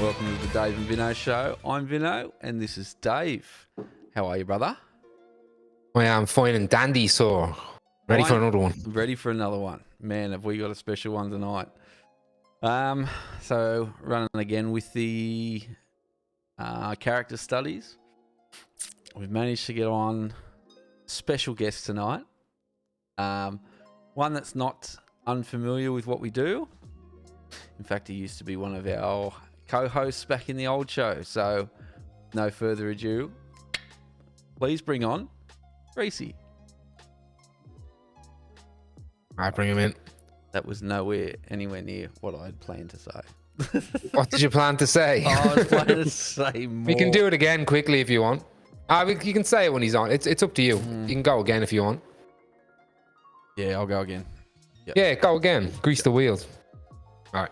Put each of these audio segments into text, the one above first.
welcome to the Dave and Vinno show. I'm Vinno and this is Dave. How are you, brother? I am fine and dandy, so ready for another one. Ready for another one. Man, have we got a special one tonight. So running again with the character studies. We've managed to get on special guest tonight. One that's not unfamiliar with what we do. In fact, he used to be one of our co-hosts back in the old show. So, no further ado, please bring on Reecey. I bring him in. That was anywhere near what I had planned to say. What did you plan to say? I was planning to say more. We can do it again quickly if you want. You can say it when he's on. It's up to you. You can go again if you want. Yeah, I'll go again. Yep. Yeah, go again. Grease the wheels. All right.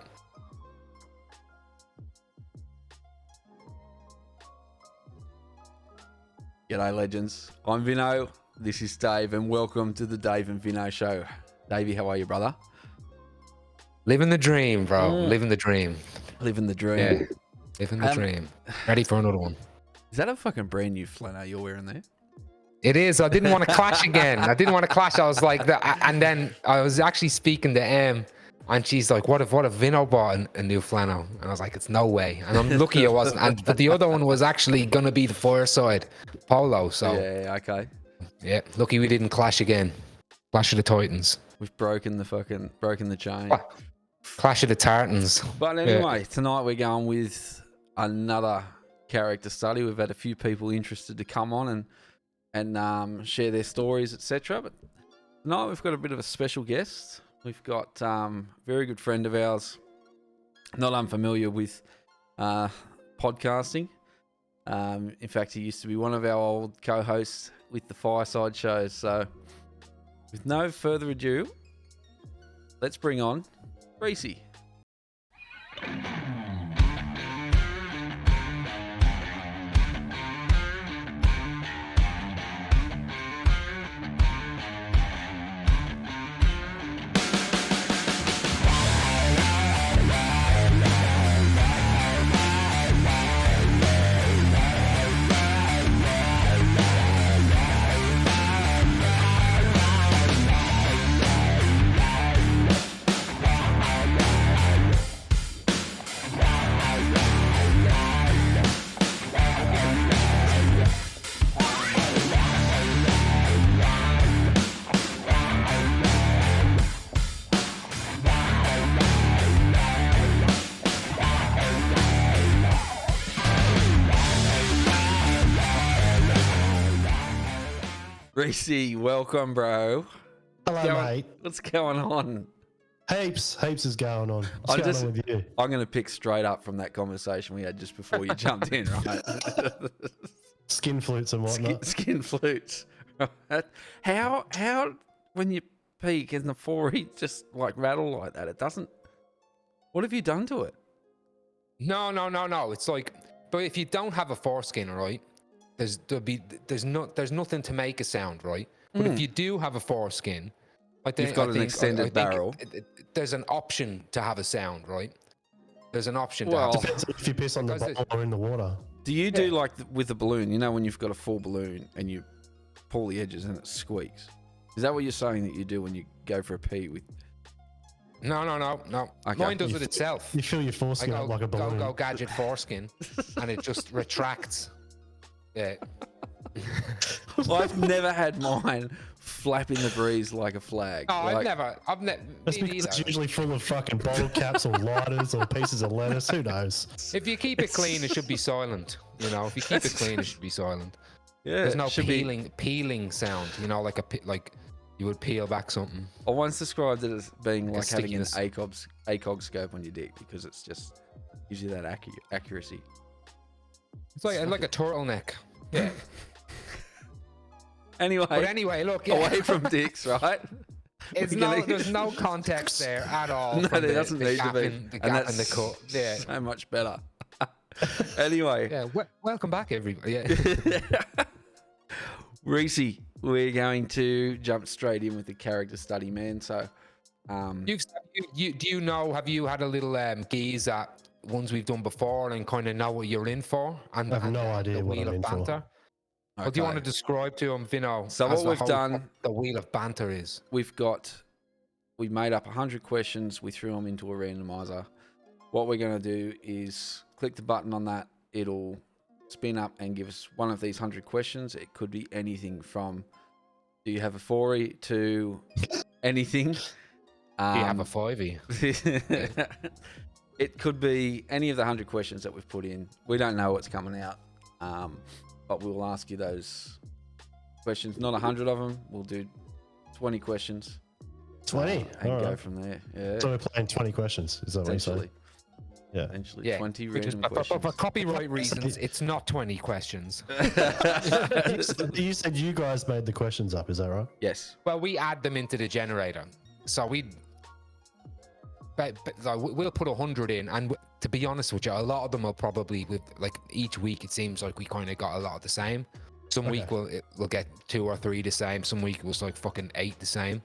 G'day, legends. I'm Vinno. This is Dave, and welcome to the Dave and Vinno show. Davey, how are you, brother? Living the dream, bro. Living the dream. Living the dream. Yeah. Living the dream. Ready for another one. Is that a fucking brand new flannel you're wearing there? It is. I didn't want to clash again. I was like that, and then I was actually speaking to Em, and she's like, "What if Vinno bought a new flannel?" And I was like, "It's no way." And I'm lucky it wasn't. But the other one was actually gonna be the Fireside polo. So yeah, okay. Yeah, lucky we didn't clash again. Clash of the Titans. We've broken the chain. Clash of the Tartans. But anyway, Tonight we're going with another character study. We've had a few people interested to come on and share their stories, etc. But tonight we've got a bit of a special guest. We've got a very good friend of ours, not unfamiliar with podcasting. In fact, he used to be one of our old co-hosts with the Fireside shows. So with no further ado, let's bring on Reecey. Reecey, welcome, bro. Hello, mate. What's going on? Heaps is going on. What's going on with you? I'm going to pick straight up from that conversation we had just before you jumped in, right? Skin flutes and whatnot. Skin flutes. Right? How when you pee, can the forehead just like rattle like that? It doesn't. What have you done to it? No. It's like, but if you don't have a foreskin, right? There's nothing to make a sound, right? But if you do have a foreskin, you've got an extended barrel. There's an option to have a sound, right? There's an option. Depends if you piss on the bottle or in the water. Do you do like with a balloon? You know when you've got a full balloon and you pull the edges and it squeaks. Is that what you're saying that you do when you go for a pee with? No. Okay. Mine does it itself. You fill your foreskin up like a balloon. Go gadget foreskin, and it just retracts. Yeah. I've never had mine flap in the breeze like a flag. No, I've never. That's because it's usually full of fucking bottle caps or lighters or pieces of lettuce. Who knows? If you keep it clean, it should be silent. You know, if you keep it clean, it should be silent. Yeah. There's no peeling sound. You know, like you would peel back something. I once described it as being like having an ACOG scope on your dick because it's just gives you that accuracy. It's like a turtleneck. Yeah. Anyway, look. Away from dicks, right? There's no context there at all. No, there doesn't need to be. The gap in the cut. Yeah. So much better. Anyway. Yeah. Welcome back, everybody. Yeah. Reecey, we're going to jump straight in with the character study, man. So, do you know? Have you had a little gaze at ones we've done before and kind of know what you're in for. And I have no idea the what wheel I'm of in for. banter. What do you want to describe to them, Vinno? So as what we've done, the wheel of banter is? we made up 100 questions. We threw them into a randomizer. What we're going to do is click the button on that. It'll spin up and give us one of these 100 questions. It could be anything from, do you have a 4E, to anything. Do you have a 5e? It could be any of the 100 questions that we've put in. We don't know what's coming out, but we'll ask you those questions. Not 100 of them. We'll do 20 questions. 20? And go from there. Yeah. So we're playing 20 questions. Is that what you're saying? Essentially. Yeah. Essentially, 20 random For questions. copyright reasons, it's not 20 questions. You said you guys made the questions up, is that right? Yes. Well, we add them into the generator. So we'll put 100 in, and to be honest with you, a lot of them will probably, with like each week, it seems like we kind of got a lot of the same. Some week we'll get 2 or 3 the same. Some week it was like fucking 8 the same.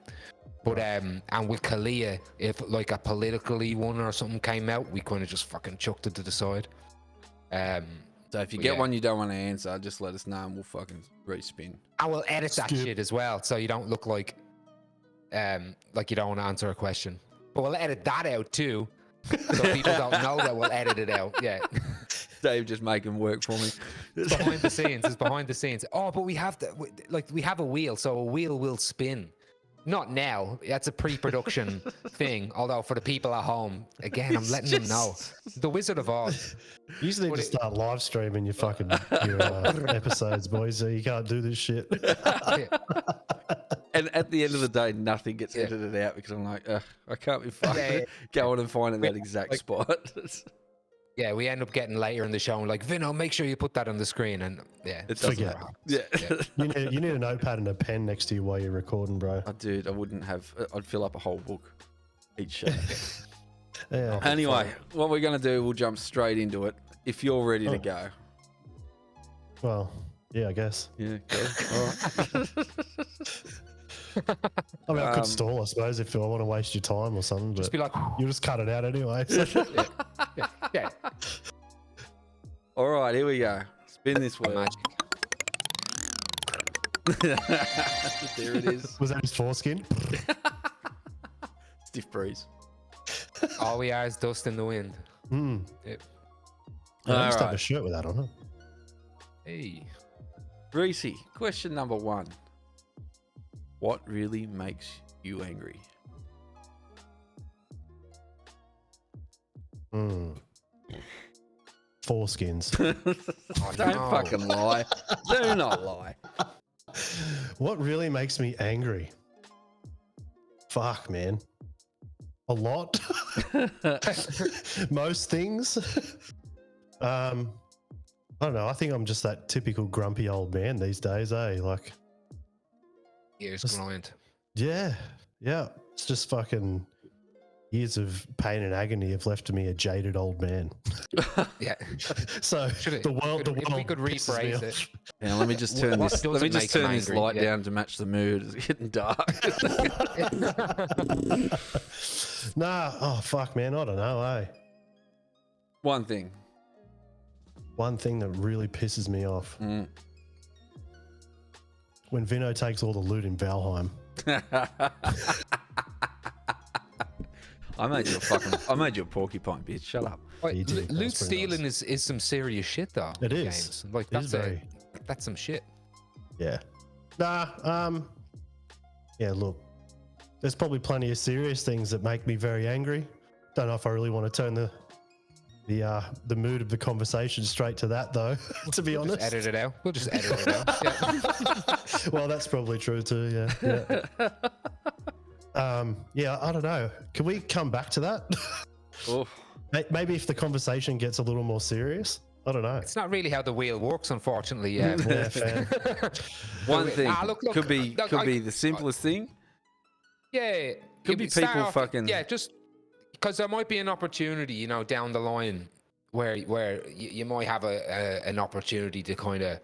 But and with Kalia, if like a politically one or something came out, we kind of just fucking chucked it to the side. So if you get one you don't want to answer, just let us know and we'll fucking respin. I will edit that shit as well, so you don't look like you don't want to answer a question. But we'll edit that out too, so people don't know that we'll edit it out. Yeah. Dave just making work for me. It's behind the scenes. It's behind the scenes. Oh, but we have we have a wheel, so a wheel will spin. Not now. That's a pre-production thing. Although for the people at home, again, I'm letting them know. The Wizard of Oz. You just need to start live streaming your fucking episodes, boys. So you can't do this shit. And at the end of the day, nothing gets edited out because I'm like, I can't be fucking going and finding that exact spot. Yeah, we end up getting later in the show and like, Vinno, make sure you put that on the screen. And it's forget. Yeah. You need a notepad and a pen next to you while you're recording, bro. Oh, dude, I wouldn't have. I'd fill up a whole book each show. Yeah. Anyway, what we're going to do, we'll jump straight into it. If you're ready to go. Well, yeah, I guess. Yeah, go. All right. I mean, I could stall, I suppose, if I want to waste your time or something. But just be like, you'll just cut it out anyway. So. yeah. All right, here we go. Spin this wheel. Magic. There it is. Was that his foreskin? Stiff breeze. All we are is dust in the wind. Yep. I used to have a shirt with that on it. Hey. Reecey, question number 1. What really makes you angry? Foreskins. Don't fucking lie. Do not lie. What really makes me angry? Fuck, man. A lot. Most things. I don't know. I think I'm just that typical grumpy old man these days, eh? Like, Ears grind. yeah. It's just fucking years of pain and agony have left me a jaded old man. Yeah. So the world. If we could rephrase it. Yeah, let me just turn this. Let me just turn this angry? light down to match the mood. It's getting dark. Nah. Oh fuck, man. I don't know. Eh. One thing. One thing that really pisses me off. When Vinno takes all the loot in Valheim. I made you a porcupine, bitch. Shut up. You did. Loot That's pretty stealing nice. is some serious shit, though. It is. Games. Like It is that's some shit. Yeah. Nah. Yeah. Look, there's probably plenty of serious things that make me very angry. Don't know if I really want to turn the mood of the conversation straight to that, though. To be honest, Edit it out. We'll just edit it out. Yeah. Well, that's probably true too. Yeah. Yeah. I don't know. Can we come back to that? Oh. Maybe if the conversation gets a little more serious. I don't know. It's not really how the wheel works, unfortunately. Yeah, fair. One thing look, could be the simplest thing. Yeah. Could be people fucking. Yeah, just because there might be an opportunity, down the line where you might have an opportunity to kind of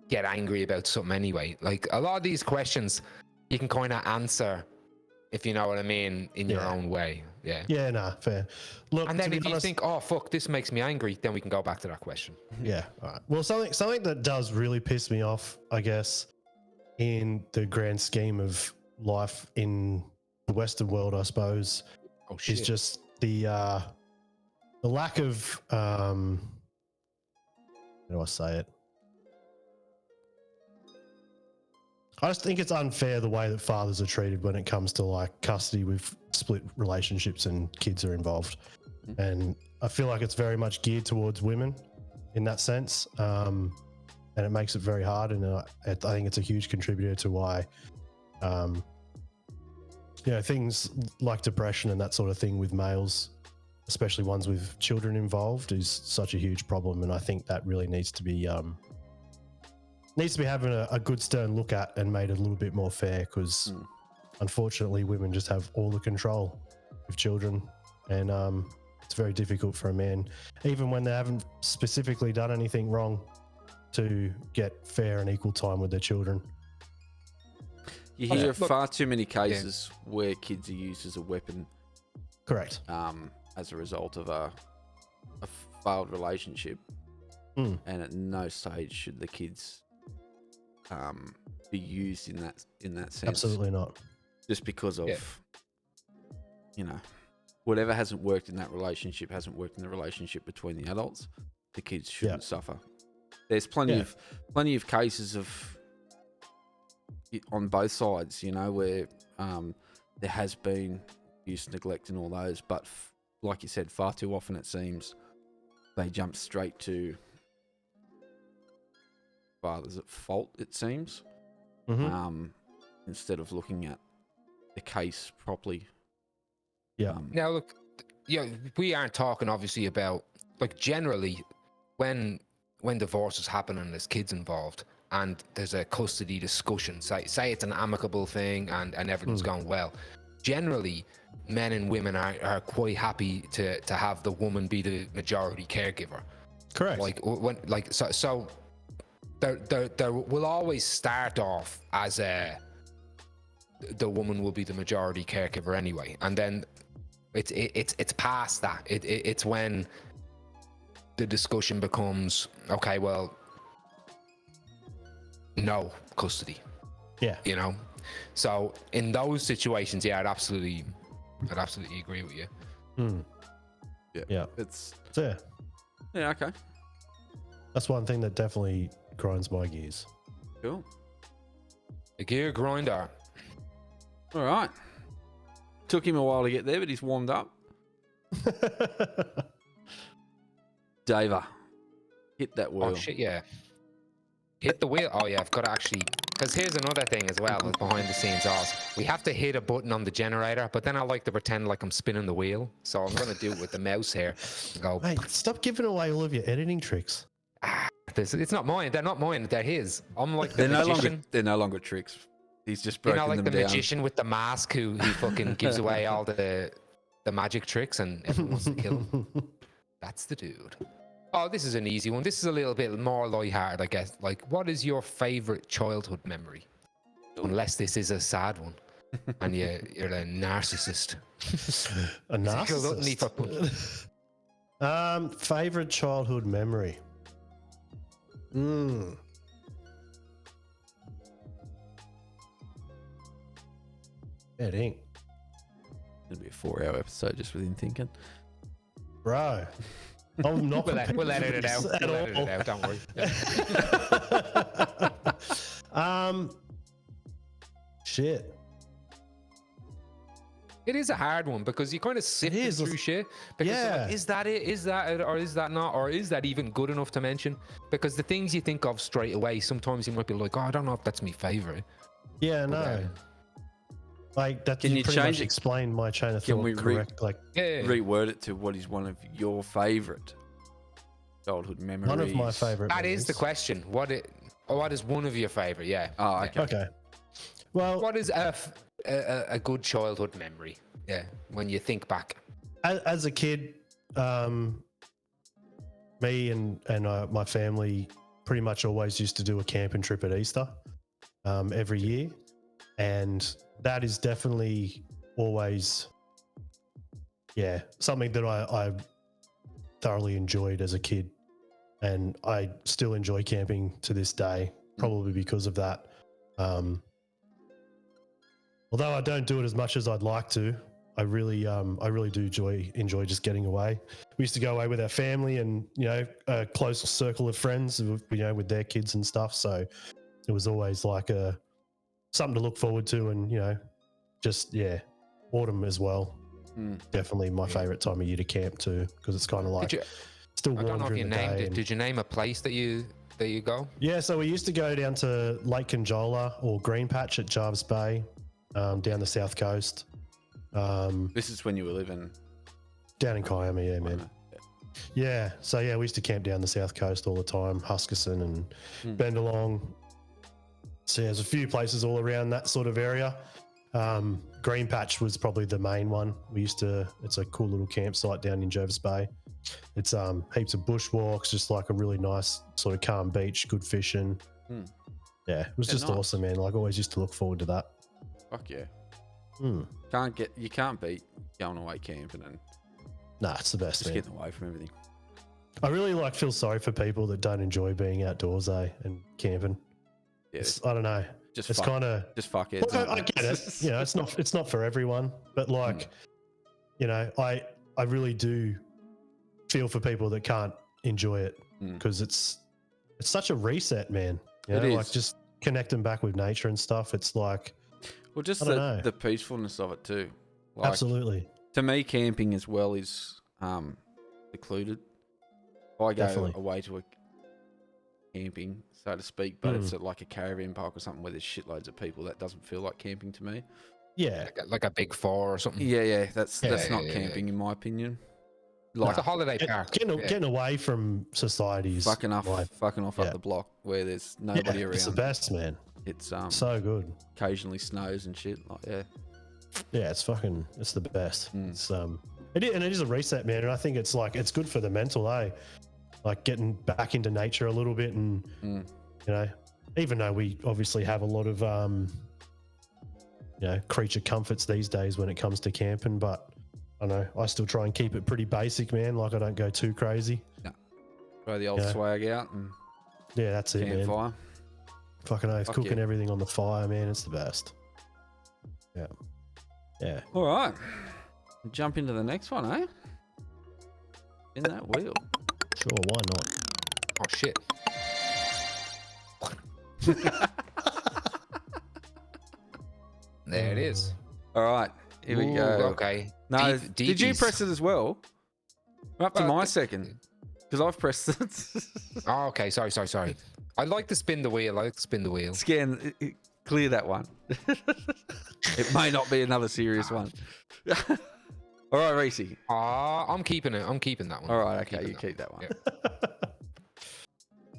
get angry about something anyway. Like a lot of these questions, you can kind of answer if you know what I mean, in your Yeah. own way. Yeah. Yeah, nah, fair. Look, And to then be if you honest, think, oh fuck, this makes me angry, then we can go back to that question. yeah, all right. Well, something that does really piss me off, I guess, in the grand scheme of life in the Western world, I suppose, Oh shit. is just the lack of how do I say it? I just think it's unfair the way that fathers are treated when it comes to like custody with split relationships and kids are involved. And I feel like it's very much geared towards women in that sense. And it makes it very hard. And I think it's a huge contributor to why, things like depression and that sort of thing with males, especially ones with children involved, is such a huge problem. And I think that really needs to be having a good stern look at and made a little bit more fair, because unfortunately women just have all the control with children, and it's very difficult for a man, even when they haven't specifically done anything wrong, to get fair and equal time with their children. You hear far too many cases where kids are used as a weapon. Correct. As a result of a failed relationship, and at no stage should the kids be used in that sense. Absolutely not. Just because of whatever hasn't worked in that relationship hasn't worked in the relationship between the adults. The kids shouldn't suffer. There's plenty of cases of on both sides, where there has been abuse, neglect, and all those. But like you said, far too often it seems they jump straight to father's at fault. It seems, instead of looking at the case properly. Yeah. Now look, we aren't talking obviously about, like, generally when divorces happen and there's kids involved and there's a custody discussion, say it's an amicable thing and everything's going well, generally men and women are quite happy to have the woman be the majority caregiver. Correct. Like when so there will always start off as the woman will be the majority caregiver anyway, and then it's past that. It's when the discussion becomes, okay, well, no custody. Yeah. So in those situations, I'd absolutely agree with you. Yeah. It's So okay. that's one thing that definitely grinds my gears. Cool. A gear grinder. All right. Took him a while to get there, but he's warmed up. Daver, hit that wheel. Oh shit, yeah. Hit the wheel. Oh yeah, I've got to actually, because here's another thing as well, behind the scenes ours. We have to hit a button on the generator, but then I like to pretend like I'm spinning the wheel. So I'm going to do it with the mouse here. Go. Mate, stop giving away all of your editing tricks. It's not mine. They're not mine. They're his. I'm like the magician. They're no longer tricks. He's just broken like them the down. magician with the mask who fucking gives away all the magic tricks and everyone wants to kill him. That's the dude. Oh, this is an easy one. This is a little bit more lighthearted, I guess. Like, what is your favorite childhood memory? Unless this is a sad one, and you're a narcissist. A narcissist. Favorite childhood memory. Yeah, dang. It'll be a 4-hour episode just with him thinking. Bro. I'm not We'll edit it out. We'll edit it out. Don't worry. Shit. It is a hard one because you kind of sift through shit. Because like, is that it? Is that it? Or is that not? Or is that even good enough to mention? Because the things you think of straight away, sometimes you might be like, oh, I don't know if that's my favorite. Yeah, no. Like that. Can you pretty change much it? Explain my chain of thought correct? Reword it to what is one of your favorite childhood memories? One of my favorite. That is the question. What is one of your favorite? Yeah. Oh, okay. Okay. Well, what is a good childhood memory? Yeah, when you think back. As a kid, me and my family pretty much always used to do a camping trip at Easter every year, and that is definitely always, something that I thoroughly enjoyed as a kid, and I still enjoy camping to this day, probably because of that. Although I don't do it as much as I'd like to, I really do enjoy just getting away. We used to go away with our family and, a close circle of friends, with their kids and stuff. So it was always like something to look forward to, and, autumn as well. Definitely my favorite time of year to camp too, because it's kind of like still warm. I don't know if you named it. Did you name a place that you go? Yeah, so we used to go down to Lake Conjola or Green Patch at Jarvis Bay, down the south coast. This is when you were living down in Kiama, man. Yeah, so we used to camp down the south coast all the time, Huskisson and Bendalong. So there's a few places all around that sort of area. Green Patch was probably the main one. It's a cool little campsite down in Jervis Bay. It's heaps of bushwalks, just like a really nice sort of calm beach, good fishing. Yeah, it was just nice. Awesome, man. Like, always used to look forward to that. Fuck yeah. You can't beat going away camping and it's the best, just getting away from everything. I really feel sorry for people that don't enjoy being outdoors, and camping. Yeah, I don't know. Just fuck it. I get it. It's not for everyone, but I really do feel for people that can't enjoy it, because it's such a reset, man. It is. Like, just connecting back with nature and stuff. It's like, well, just the peacefulness of it too. Like, absolutely. To me, camping as well is secluded. If I go away to a camping, so to speak, but it's like a caravan park or something where there's shitloads of people, that doesn't feel like camping to me. Yeah, like a big four or something. Yeah, that's not camping in my opinion. Like a holiday park. Getting away from society's fucking off up the block where there's nobody around. It's the best, man. It's so good. Occasionally snows and shit. It's the best. It is a reset, man, and I think it's good for the mental, like getting back into nature a little bit, and even though we obviously have a lot of creature comforts these days when it comes to camping, but I know I still try and keep it pretty basic, man. Like, I don't go too crazy. No. Throw the old swag out and that's it, man. Fire. Fucking oath, cooking everything on the fire, man. It's the best. Yeah. All right. Jump into the next one, eh? In that wheel. Sure, why not? Oh, shit. There it is. All right. Here we go. Okay. No, did you press it as well? I'm up to my second. Because I've pressed it. Oh, okay. Sorry. I like to spin the wheel. Scan, clear that one. It may not be another serious one. All right, Reecey. I'm keeping it. I'm keeping that one. All right, okay, you keep that one. Yeah.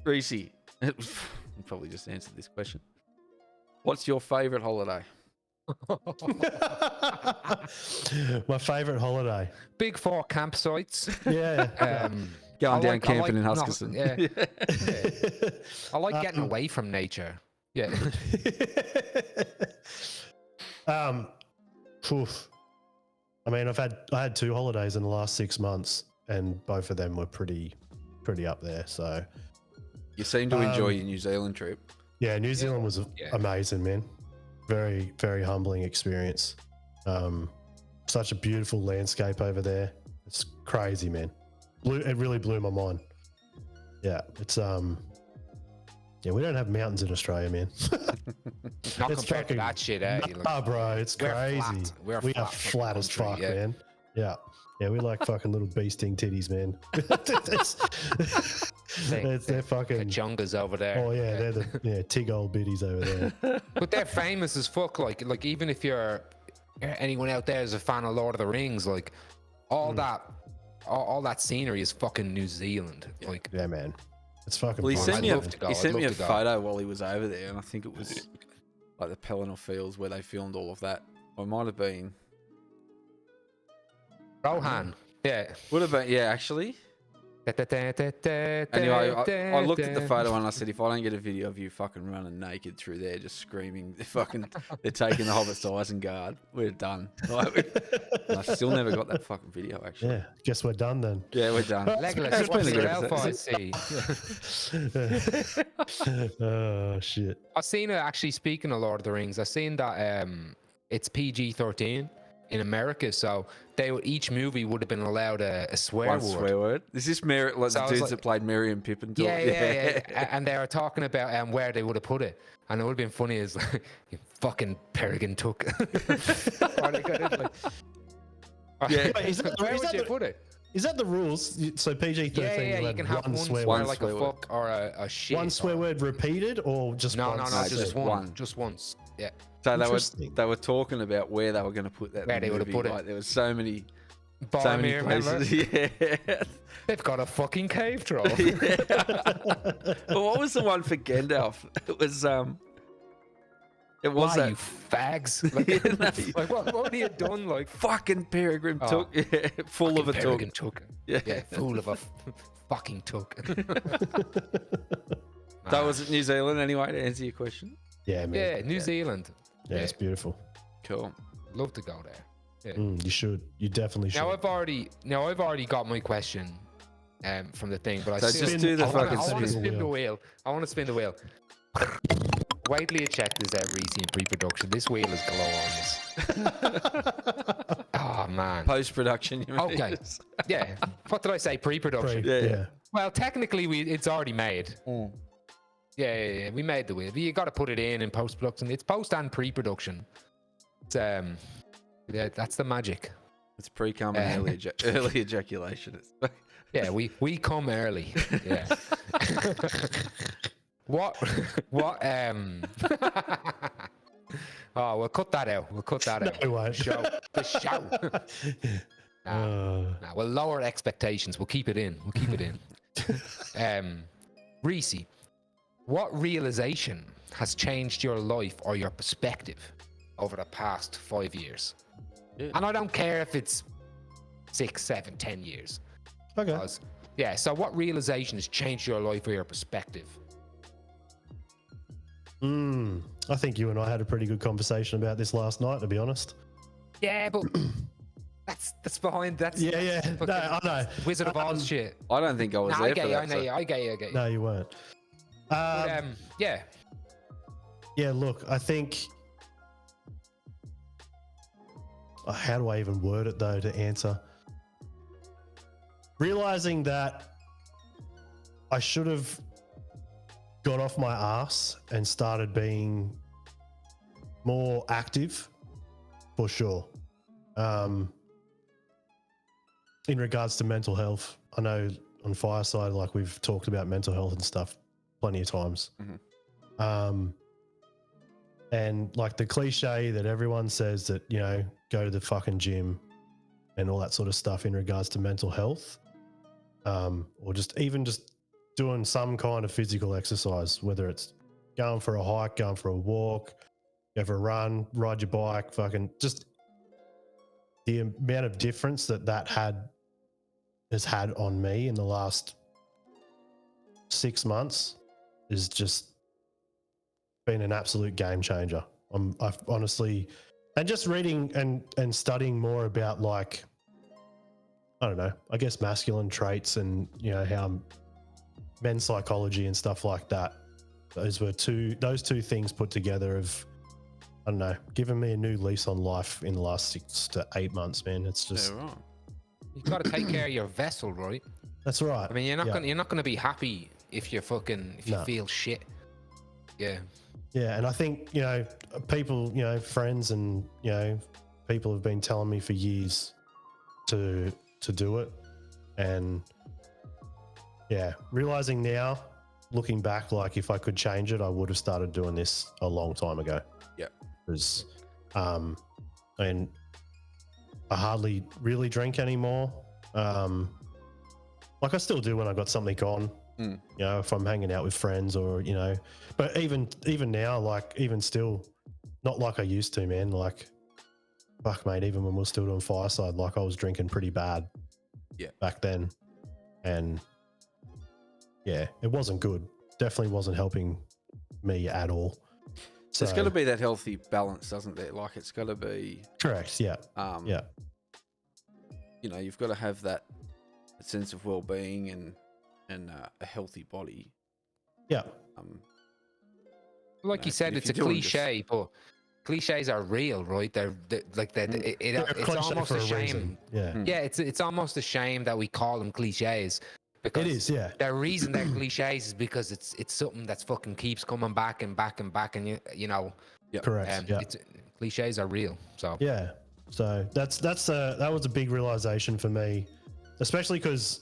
Reecey, you probably just answered this question. What's your favourite holiday? My favourite holiday. Big four campsites. Yeah. Going down camping in Huskisson. Yeah. I like getting away from nature. Yeah. I mean, I had 2 holidays in the last 6 months, and both of them were pretty up there. So you seem to enjoy your New Zealand trip. Yeah, New Zealand was amazing, man. Very, very humbling experience. Such a beautiful landscape over there. It's crazy, man. It really blew my mind. Yeah, it's we don't have mountains in Australia, man. Not compared to that shit, eh? Nah, bro, it's crazy. We are flat as fuck, man. Yeah, we like fucking little bee sting titties, man. They're fucking Kachungas over there. Oh yeah, they're the tig old biddies over there. But they're famous as fuck. Like even if you're anyone out there is a fan of Lord of the Rings, like all that scenery is fucking New Zealand. Like, yeah, man, it's fucking. Well, he sent me a photo while he was over there, and I think it was like the Pelennor Fields where they filmed all of that. Or it might have been Rohan. Yeah, would have been. Yeah, actually. Anyway, I looked at the photo and I said, if I don't get a video of you fucking running naked through there, just screaming, they're taking the Hobbit to Isengard, we're done. And I still never got that fucking video, actually. Yeah, guess we're done then. Yeah, we're done. Legolas, It's been what's a your good elf episode. I see? Oh shit. I've seen it actually. Speaking of Lord of the Rings, I've seen that it's PG-13 in America, so each movie would have been allowed a swear One word. swear word. Is this Mary, like So the I was dudes like- that played Merry and Pippin? Yeah. And they were talking about where they would have put it, and it would have been funny as like, you fucking Peregrine took. Or they got it, like, Yeah. Wait, where would you put it? Is that the rules? So PG-13. Yeah. You can have one swear, One like swear a word. fuck or a shit. One swear word repeated or just No, once? no, No, just just one. one. Just once. Yeah. So Interesting. they were talking about where they were going to put that. Where in the they would have movie. put it. Like, there was so many Boromir, remember? places. Yeah. They've got a fucking cave troll. Well, what was the one for Gandalf? It was it was Why, that you fags? Like, Yeah, no, like what have you done? Like, fucking Peregrine Oh. took, yeah, full of a talk. Peregrine took. Yeah. Yeah, fool of a fucking took. So was it New Zealand anyway? To answer your question. Yeah, man. Yeah, New Zealand. Yeah, it's beautiful. Cool. Love to go there. You should. You definitely should. Now I've already got my question from the thing, but I So still, just do the I wanna- fucking I want to spin. spin the wheel. I want to spin the wheel. Wait till you check this out, Reecey, in pre-production. This wheel is glorious. Oh man. Post production. Okay. Yeah. What did I say? Pre-production. Great, Yeah, yeah. Well, technically, it's already made. Yeah. We made the wheel. You got to put it in post-production. It's post and pre-production. It's yeah, that's the magic. It's pre-cum and early ejaculation. It's, Yeah, we come early. Yeah. What Oh, we'll cut that out. We'll cut that out. we won't. The show. Nah, we'll lower expectations. We'll keep it in. Reecey, what realization has changed your life or your perspective over the past 5 years? Yeah. And I don't care if it's 6, 7, 10 years. Okay. Yeah, so what realization has changed your life or your perspective? I think you and I had a pretty good conversation about this last night, to be honest. Yeah, but that's behind that's Yeah. fucking No, I know. Wizard of Oz shit. I don't think I was Nah, there I for get you, that. I know you, I get you. No, you weren't. But, yeah. Yeah, look, I think. How do I even word it though to answer? Realizing that I should have got off my ass and started being more active, for sure. In regards to mental health, I know on Fireside, like we've talked about mental health and stuff plenty of times. And like the cliche that everyone says that, you know, go to the fucking gym and all that sort of stuff in regards to mental health, or just doing some kind of physical exercise, whether it's going for a hike, going for a walk, go for a run, ride your bike, fucking just the amount of difference that has had on me in the last 6 months is just been an absolute game changer. I've honestly, and just reading and studying more about, like, I don't know, I guess masculine traits and, you know, how men's psychology and stuff like that. Those two things put together have, I don't know, given me a new lease on life in the last 6 to 8 months, man. It's just, Yeah, right. You got to take care of your vessel, right? that's right. I mean, you're not gonna be happy if you No. feel shit. Yeah. Yeah, and I think, you know, people, you know, friends and, you know, people have been telling me for years to do it. And yeah, realizing now, looking back, like if I could change it, I would have started doing this a long time ago. Yeah. Because, and I hardly really drink anymore. Like I still do when I got something on. You know, if I'm hanging out with friends or, you know, but even now, like even still, not like I used to, man. Like, fuck, mate, even when we were still doing Fireside, like I was drinking pretty bad back then. And yeah, it wasn't good. Definitely wasn't helping me at all. So, There's got to be that healthy balance, doesn't there? Like it's got to be. correct. Yeah. Yeah. You know, you've got to have that sense of well-being and a healthy body. Yeah. Like you said, if it's a you're doing cliche, but cliches are real, right? They're like that. They're It's cliche almost for a shame. reason. Yeah. Yeah, it's almost a shame that we call them cliches. Because It is, yeah. the reason they're cliches is because it's something that's fucking keeps coming back and back and back, and you know. Correct. Yeah. Cliches are real. So yeah. So that was a big realization for me, especially because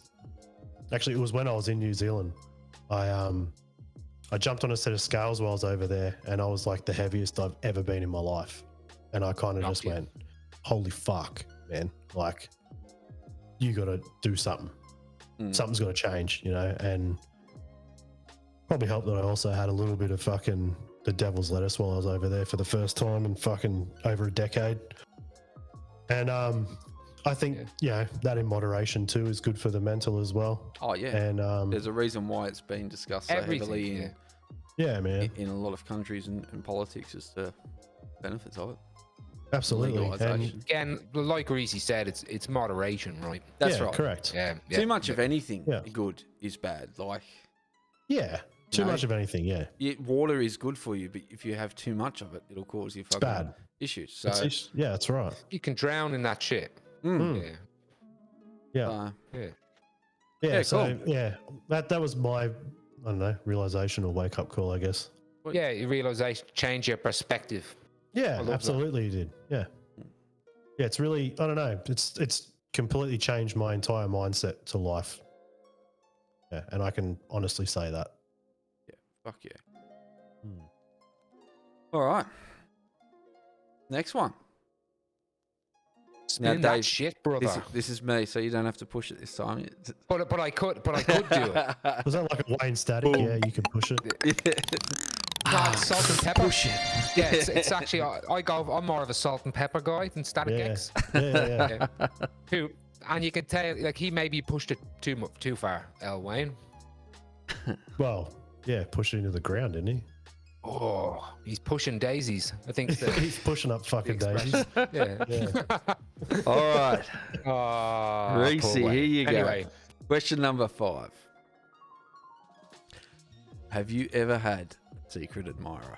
actually it was when I was in New Zealand. I jumped on a set of scales while I was over there, and I was like the heaviest I've ever been in my life, and I kind of just went, "Holy fuck, man! Like, you got to do something. Something's got to change, you know." And probably helped that I also had a little bit of fucking the devil's lettuce while I was over there for the first time in fucking over a decade. And I think that in moderation too is good for the mental as well. Oh yeah, and there's a reason why it's been discussed so heavily in a lot of countries and politics as to benefits of it. Absolutely. And again, like Reecey said, it's moderation, right? That's right. Correct. Yeah. Too much of anything good is bad. Like too much of anything. Yeah. Water is good for you, but if you have too much of it, it'll cause you fucking issues. So that's right. You can drown in that shit. Yeah. Cool. That was my, I don't know, realization or wake up call, I guess. Yeah, your realization, change your perspective. Yeah, absolutely you did. Yeah. Yeah, it's really, I don't know, it's completely changed my entire mindset to life. Yeah, and I can honestly say that. Yeah, fuck yeah. All right. Next one. Spin that shit, brother. This is me, so you don't have to push it this time. But I could do it. Was that like a Wayne Static? Boom. Yeah, you can push it. No, it's salt and pepper. Push it. Yeah, it's actually I'm more of a salt and pepper guy than Static X. Yeah. And you can tell, like, he maybe pushed it too far, L. Wayne. Well, yeah, pushed it into the ground, didn't he? Oh, he's pushing daisies. I think he's pushing up fucking daisies. Yeah. All right. Reecey, here you go. Anyway. Question number 5. Have you ever had a secret admirer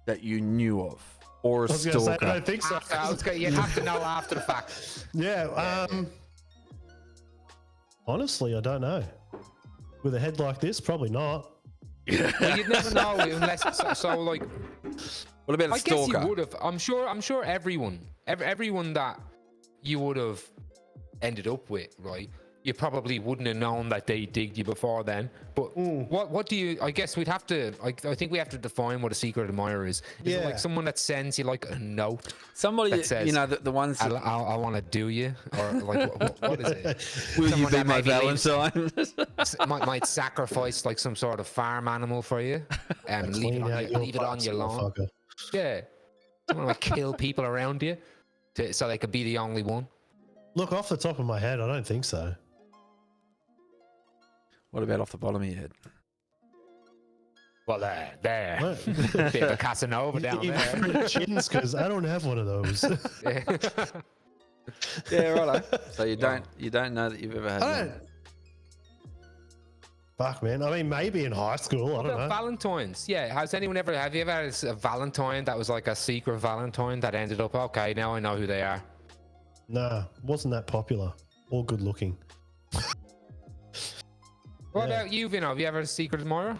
that you knew of, or a stalker? I don't think so. You'd have to know after the fact. Yeah. Honestly, I don't know. With a head like this, probably not. Well, you'd never know unless like. What about a stalker? I guess you would have. I'm sure everyone that you would have ended up with, right? You probably wouldn't have known that they digged you before then. But what do you? I guess we'd have to. I think we have to define what a secret admirer is. Is it like someone that sends you like a note? Somebody that says, you know, the ones that I want to do you, or like what is it? Will Someone you be that my maybe Valentine? might sacrifice like some sort of farm animal for you and leave it on your lawn. Yeah, someone might kill people around you so they could be the only one. Look, off the top of my head, I don't think so. What about off the bottom of your head? Well, there. Bit of a Casanova down there. Chins, because I don't have one of those. Yeah, righto. So you don't know that you've ever had one. Fuck, man. I mean, maybe in high school. I don't know. Valentines. Yeah. Have you ever had a Valentine that was like a secret Valentine that ended up, okay, now I know who they are? Nah, wasn't that popular. All good looking. What about you, Vinno? Have you ever had a secret admirer?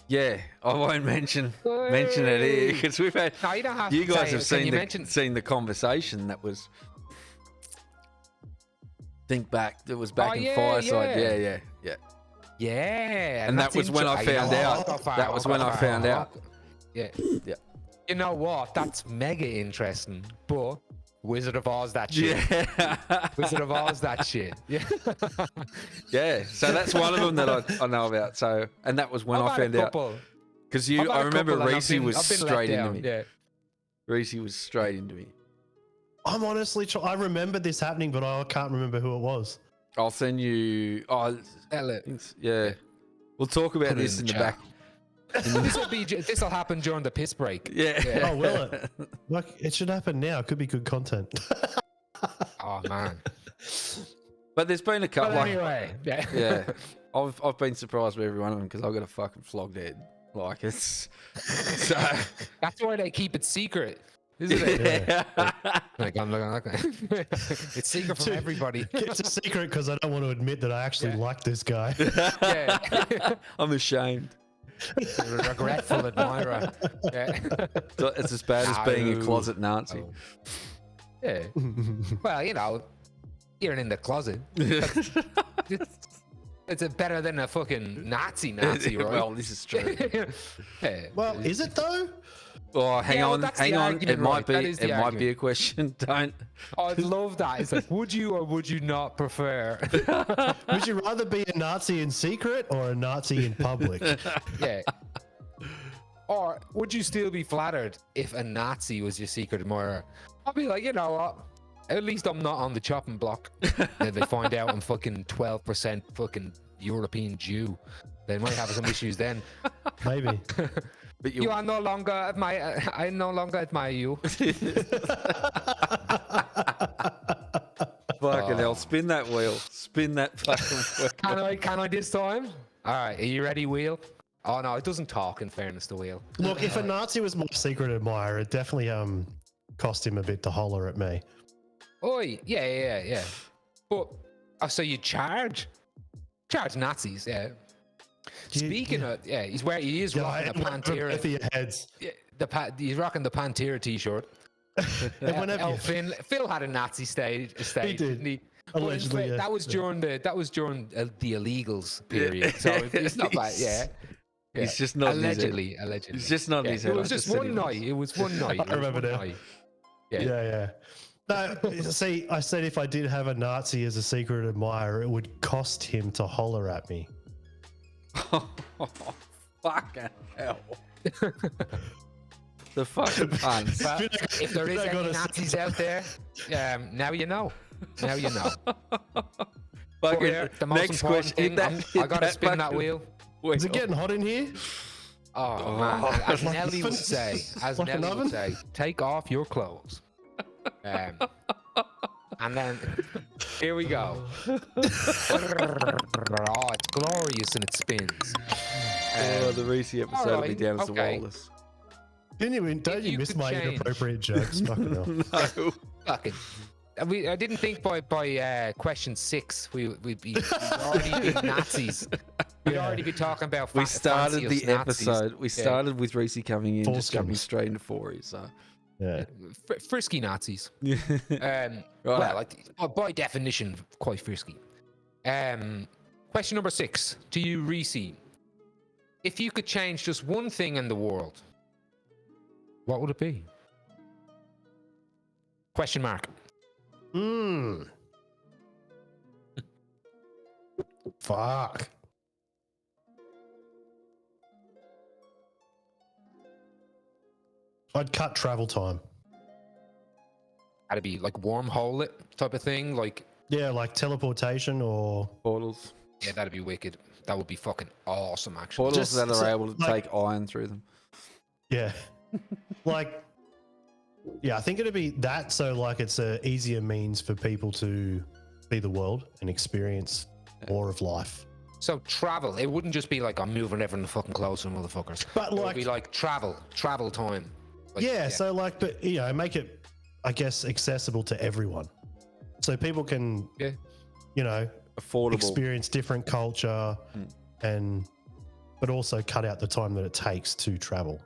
Yeah, I won't mention it here because we've had. No, you don't have. You to guys say have it. seen the conversation that was. Think back. That was back in Fireside. Yeah. Yeah, and that was when I found out. That was when I found out. Yeah. You know what? That's mega interesting, but. Wizard of Oz, that shit. Yeah. Wizard of Oz, that shit. Yeah. Yeah. So that's one of them that I know about. So, and that was when I found out. Because I remember Reecey was straight into me. Yeah. Reecey was straight into me. I'm honestly, I remember this happening, but I can't remember who it was. I'll send you. Oh, yeah. We'll talk about Put it this in in the the back. This will happen during the piss break. Yeah. Oh, will it? Like, it should happen now. It could be good content. Oh man. But there's been a couple. But anyway, Yeah. I've been surprised by every one of them because I've got a fucking flogged head. Like it's so. That's why they keep it secret, isn't it? Yeah. Like I'm looking. It's secret from everybody. It's a secret because I don't want to admit that I actually like this guy. Yeah. I'm ashamed. You're a regretful admirer. Yeah. It's as bad as being a No. closet Nazi. Yeah. Well, you're in the closet. It's better than a fucking Nazi, right? Well, this is true. Yeah. Well, is it though? Oh, hang Yeah, well, on, that's hang the on. argument, It might right? be. That is the It might be argument. a question. Don't. I'd love that. It's like, would you or would you not prefer? Would you rather be a Nazi in secret or a Nazi in public? Yeah. Or would you still be flattered if a Nazi was your secret admirer? I'd be like, you know what? At least I'm not on the chopping block. Then they find out I'm fucking 12% fucking European Jew. They might have some issues then. Maybe. But You are no longer admire. I no longer admire you. fucking hell! Spin that wheel. Spin that fucking wheel. Can I this time? All right. Are you ready, Wheel? Oh no, it doesn't talk. In fairness to Wheel. Look, if a Nazi was my secret admirer, it definitely cost him a bit to holler at me. Oi, yeah. But so you charge Nazis, yeah. Speaking of, yeah, he is rocking a Pantera. For your heads. Yeah, he's rocking the Pantera t-shirt. Whenever you- Phil had a Nazi stage, He did. didn't he? Allegedly, But yeah. that was during the illegals period. So it's not bad, yeah. Yeah. It's just not allegedly. It's just not Yeah, his it head. was I just said one it night. It was one night. I remember now. Yeah. Yeah. No, see, I said if I did have a Nazi as a secret admirer, it would cost him to holler at me. Fucking hell. The fucking puns. Well, if there is I any gotta Nazis out there, now you know. Now you know. Fucking, Here, the most next important question. thing, I gotta spin that wheel. Is it getting hot in here? Oh man, as Like Nelly would oven? say, Like an oven? take off your clothes. And then here we go. Oh, it's glorious and it spins. The Reecey episode will be alright, down as the okay. wildest. Don't you you miss could my change- inappropriate jokes? Fucking hell. No. Fucking. I didn't think by question 6 we'd already be Nazis. We'd already be talking about. We started the fanciest Nazis. episode. We started with Reecey coming in, just jumping Foreskins. straight into 4E. So, Yeah. Frisky Nazis. Right. Well, by definition, quite frisky. Question number 6 to you, Reecey. If you could change just one thing in the world, what would it be? Question mark. Fuck. I'd cut travel time. That'd be like wormhole it type of thing. Like, Yeah, like teleportation or Portals. yeah, that'd be wicked. That would be fucking awesome, actually. Portals Just that are so- able to like- take iron through them. yeah, like yeah. I think it'd be that. So like, it's a easier means for people to see the world and experience more of life. So travel. It wouldn't just be like I'm moving everyone fucking closer, motherfuckers. But It would like, be like travel time. Like, yeah. So like, but make it, I guess, accessible to everyone, so people can, Yeah. Affordable. experience different culture, but also cut out the time that it takes to travel.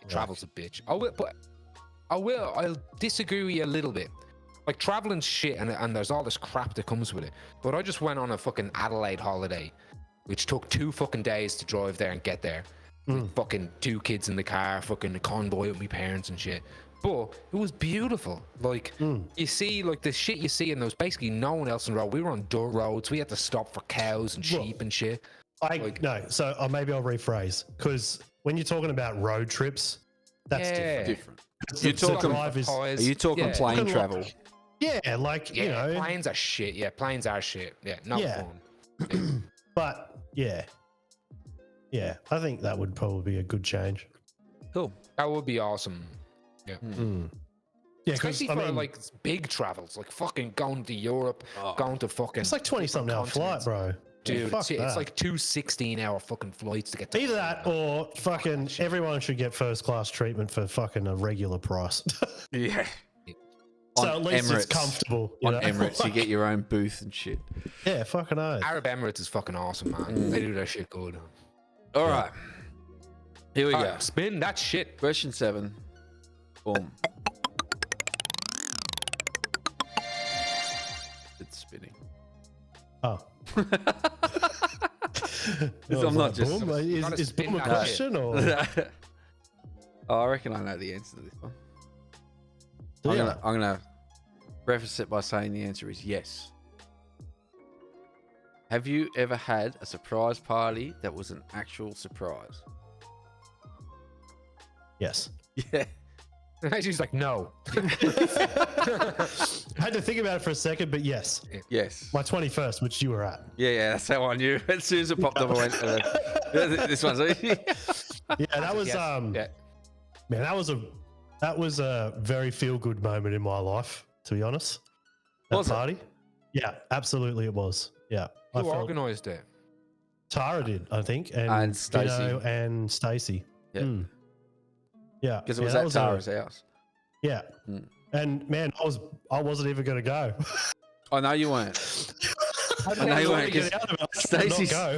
Travel's a bitch. I'll disagree with you a little bit. Like traveling's shit, and there's all this crap that comes with it. But I just went on a fucking Adelaide holiday, which took 2 fucking days to drive there and get there. With fucking 2 kids in the car, fucking a convoy with my parents and shit. But it was beautiful. Like you see, like the shit you see, and there was basically no one else on the road. We were on dirt roads. We had to stop for cows and sheep and shit. Maybe I'll rephrase, because when you're talking about road trips, That's Yeah. Different. The You're talking- drive is, Are you talking yeah. plane Fucking travel? yeah, like you Yeah, know, planes are shit. Yeah, planes are shit. Yeah, no Yeah. fun. but yeah, I think that would probably be a good change. Cool. That would be awesome. Yeah, because Especially I for mean, like big travels, like fucking going to Europe, Oh. going to fucking. it's like 20-something hour different flight, bro. Dude, Fuck it's that. like 2 16-hour fucking flights to get to. Either that or fucking everyone should get first class treatment for fucking a regular price. Yeah. So On at least it's Emirates. comfortable. You On know? Emirates, you Like, get your own booth and shit. yeah, fucking oath. Arab Emirates is fucking awesome, man. They do that shit good. All right. Here we All go. right, spin that shit. Question 7. Boom. It's spinning. Oh. I'm not just- Boom. gotta Is spin boom a that question or? Oh, I reckon I know the answer to this one. Do ya? I'm gonna preface it by saying the answer is yes. Have you ever had a surprise party that was an actual surprise? Yes. Yeah. She's like, no. I had to think about it for a second, but yes. Yes. My 21st, which you were at. Yeah, that's how I knew. As soon as it popped up, I went, this one's easy. Yeah, that was Yes. man, that was a very feel good moment in my life, to be honest. That Was it? party. Yeah, absolutely it was. Yeah. I Who felt organised it? Tara did, I think, and And Stacey. Vinno and Stacey. Yeah. Mm. Yeah. Because it yeah, was that at Tara's house. Yeah. Mm. And man, I wasn't even gonna go. I know you weren't. I know you weren't. Because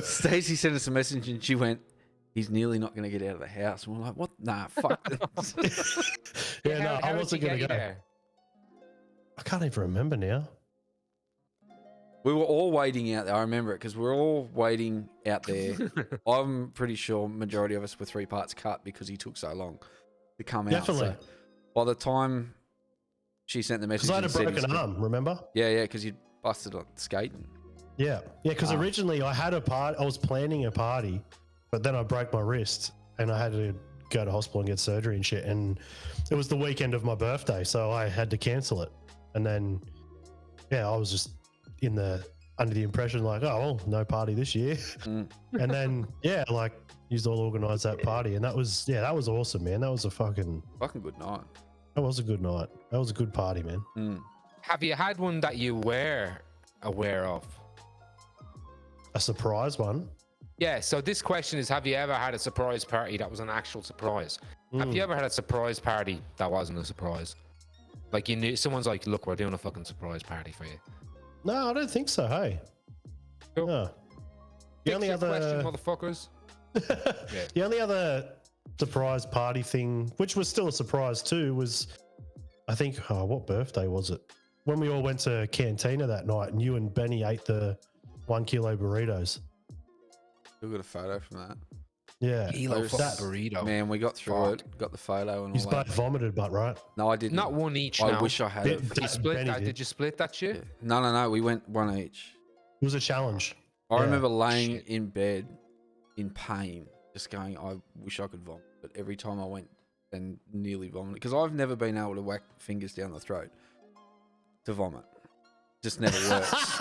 Stacey sent us a message and she went, he's nearly not going to get out of the house. And we're like, what? Nah, fuck this. Yeah, no, I did wasn't you gonna get go. there? I can't even remember now. We were all waiting out there. I remember it because we were all waiting out there. I'm pretty sure majority of us were 3 parts cut because he took so long to come out. Definitely. So by the time she sent the message, Because I had a and said he's broken got- arm, remember? Yeah, because you busted on skating. Yeah. Yeah, because Ah. originally I had a part I was planning a party, but then I broke my wrist and I had to go to hospital and get surgery and shit. And it was the weekend of my birthday, so I had to cancel it. And then yeah, I was just under the impression like, oh well, no party this year. Mm. And then yeah, like you all organised that party and that was awesome, man. That was a Fucking good night. that was a good night. That was a good party, man. Mm. Have you had one that you were aware of? A surprise one. Yeah, so this question is, have you ever had a surprise party that was an actual surprise? Have you ever had a surprise party that wasn't a surprise? Like you knew someone's like, look, we're doing a fucking surprise party for you. No, I don't think so. Hey. Cool. No. The Pick only your other question, motherfuckers. Yeah. the only other surprise party thing, which was still a surprise too, was I think what birthday was it? When we all went to Cantina that night and you and Benny ate the 1 kilo burritos. Still got a photo from that. Yeah. Kilo Those- fucking burrito. Man, we got through it. Got the photo and You all that. both vomited, but right? No, I didn't. Not one each. I now. wish I had Did- it. Did you split Benny that? did. Did you split that shit? Yeah. No. We went one each. It was a challenge. I Yeah. remember laying Shit. in bed in pain, just going, I wish I could vomit. But every time I went and nearly vomited, because I've never been able to whack fingers down the throat to vomit. Just never works.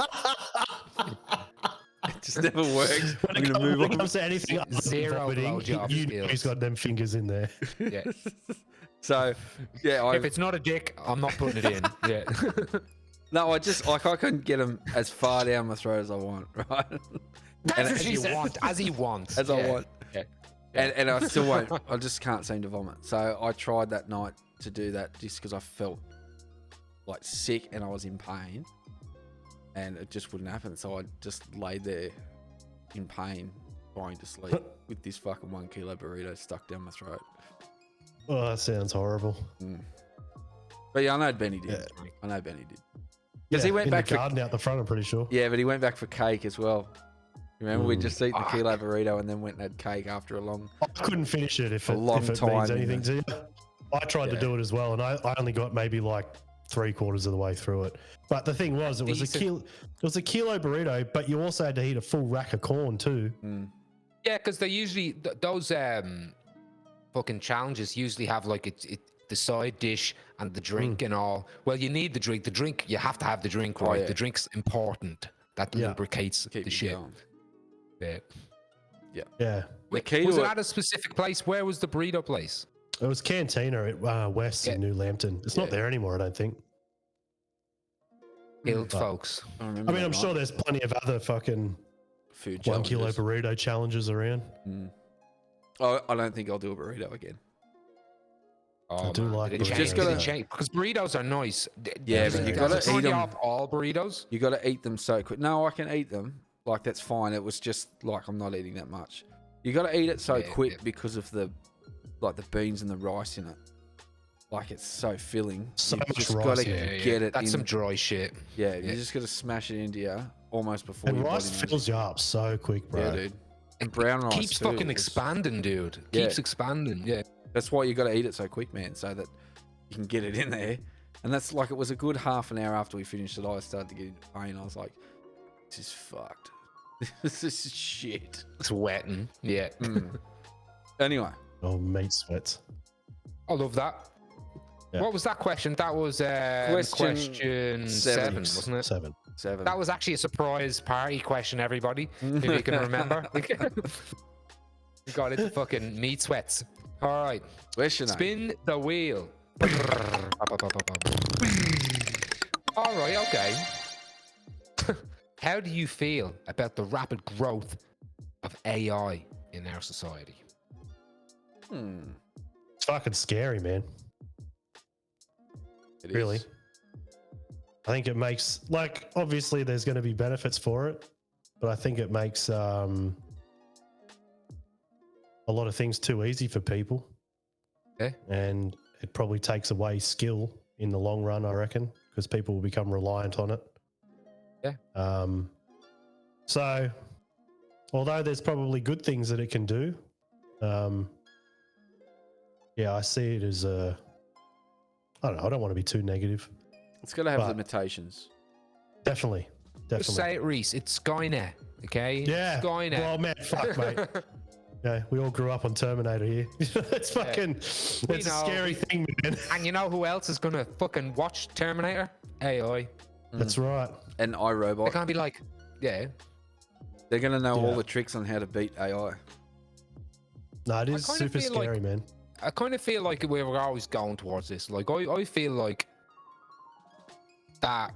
It just never works. I'm going to move When it on. comes to anything other than Zero vomiting, blowjob you know he's skills. got them fingers in there. Yeah. So, yeah, If it's not a dick, I'm not putting it in. Yeah. no, I couldn't get them as far down my throat as I want, right? As you want. As he wants. As I Yeah. want. Yeah. And I still won't. I just can't seem to vomit. So I tried that night to do that just because I felt like sick and I was in pain, and it just wouldn't happen. So I just lay there in pain, trying to sleep with this fucking 1 kilo burrito stuck down my throat. Oh, that sounds horrible. But yeah, I know Benny did. Yeah. I know Benny did. Because he went in back the for garden out the front, I'm pretty sure. yeah, but he went back for cake as well. Remember, we just eaten the kilo burrito and then went and had cake after a long. I couldn't finish it if A it, long if it time means in anything to you. I tried to Yeah. do it as well, and I only got maybe like 3/4 of the way through it. But the thing was, it was a kilo burrito, but you also had to eat a full rack of corn too. Yeah, because they usually those fucking challenges usually have like the side dish and the drink and all. Well, you need the drink. The drink, you have to have the drink, right? yeah. The drink's important. That lubricates Keep the you shit. going. Yeah. Yeah. The key Was to it at a specific place? Where was the burrito place? It was Cantina at West in New Lambton. It's not there anymore, I don't think. Guild folks. I I remember mean, that I'm night. sure there's plenty of other fucking Food 1 kilo challenges. burrito challenges around. I don't think I'll do a burrito again. I do like Did it burritos. change? Just Did gotta- it change? Because burritos are nice. Yeah, but you Does gotta it turn eat you 'em. off all burritos? You got to eat them so quick. No, I can eat them. Like, that's fine. It was just like I'm not eating that much. You got to eat it so Yeah, quick yeah. because of the beans and the rice in it. Like, it's so filling. So you much just rice, gotta yeah, get it That's in. some dry shit. Yeah, you just got to smash it into you almost before And your rice body knows fills it. you up so quick, bro. Yeah, dude. And brown rice Keeps too, fucking it was- expanding, dude. Yeah. Keeps expanding. Yeah. That's why you got to eat it so quick, man, so that you can get it in there. And that's like, it was a good half an hour after we finished it, I started to get into pain. I was like, this is fucked. This is shit. It's wetting. Yeah. Anyway, Oh, meat sweats. I love that. Yeah. What was that question? That was question seven, wasn't it? 7. 7. That was actually a surprise party question, everybody. If you can remember. We got into fucking meat sweats. All right. Where's Sinead? Spin the wheel. All right, okay. How do you feel about the rapid growth of AI in our society? It's fucking scary, man. It Really. is. I think it makes, like, obviously there's going to be benefits for it, but I think it makes a lot of things too easy for people. Yeah. And it probably takes away skill in the long run, I reckon, because people will become reliant on it. Yeah. So, although there's probably good things that it can do, yeah, I see it as a, I don't know, I don't want to be too negative. It's got to have But- limitations. Definitely. Just say it, Reese. It's Skynet, okay? Yeah. Skynet. Well, man, fuck, mate. Yeah, we all grew up on Terminator here. It's fucking, it's a know. scary thing, man. And you know who else is gonna fucking watch Terminator? AI. That's right. And They're iRobot. gonna be like, yeah. They're going to know all Yeah. the tricks on how to beat AI. No, it is kinda super feel like- scary, man. I kind of feel like we were always going towards this. Like, I feel like that,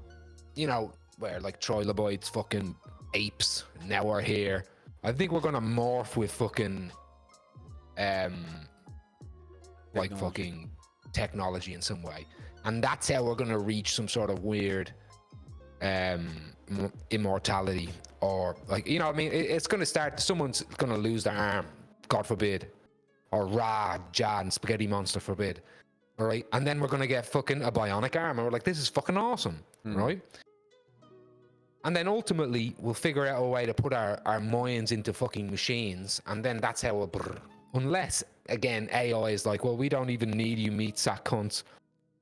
you know, where like trilobites, fucking apes, now we're here. I think we're gonna morph with fucking, like Technology. fucking technology in some way, and that's how we're gonna reach some sort of weird, immortality, or like, you know what I mean? It's gonna start. Someone's gonna lose their arm, God forbid. Or Jan, Spaghetti Monster forbid. All right. And then we're going to get fucking a bionic arm. And we're like, this is fucking awesome. Right. And then ultimately, we'll figure out a way to put our minds into fucking machines. And then that's how we'll. Unless, again, AI is like, well, we don't even need you meat sack cunts.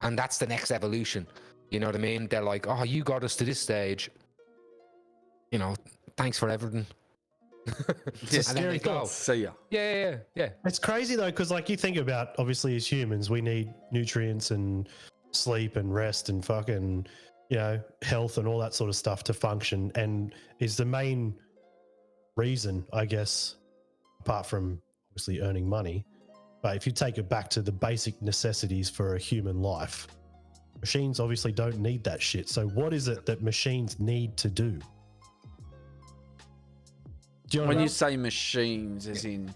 And that's the next evolution. You know what I mean? They're like, oh, you got us to this stage. You know, thanks for everything. It's a And then scary they go. thought. See ya. Yeah. It's crazy though, because like you think about, obviously as humans, we need nutrients and sleep and rest and fucking, you know, health and all that sort of stuff to function, and is the main reason, I guess, apart from obviously earning money. But if you take it back to the basic necessities for a human life, machines obviously don't need that shit. So what is it that machines need to do? Do you know When what you say machines, as in,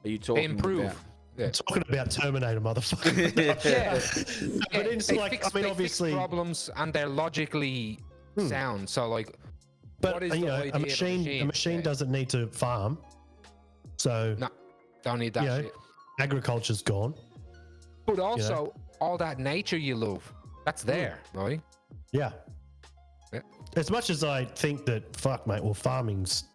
are you talking improve. about? Yeah. I'm talking about Terminator, motherfucker. Yeah. But it's They like, fix- I mean, they fix obviously, problems and they're logically sound. So like, but what is you the know, idea a of machine Yeah. doesn't need to farm. So, No, don't need that you know, shit. agriculture's gone. But also, all that nature you love, that's there, right? Yeah. Yeah. As much as I think that, fuck, mate, well, farming's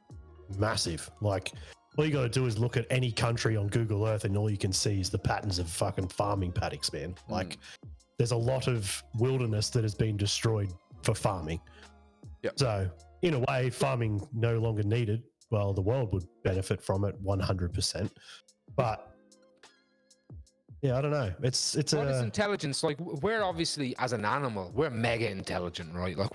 massive. Like, all you got to do is look at any country on Google Earth and all you can see is the patterns of fucking farming paddocks, man. Like, there's a lot of wilderness that has been destroyed for farming. Yep. So, in a way, farming no longer needed. Well, the world would benefit from it 100%. But Yeah, I don't know. It's What is intelligence? Like we're obviously as an animal, we're mega intelligent, right? Like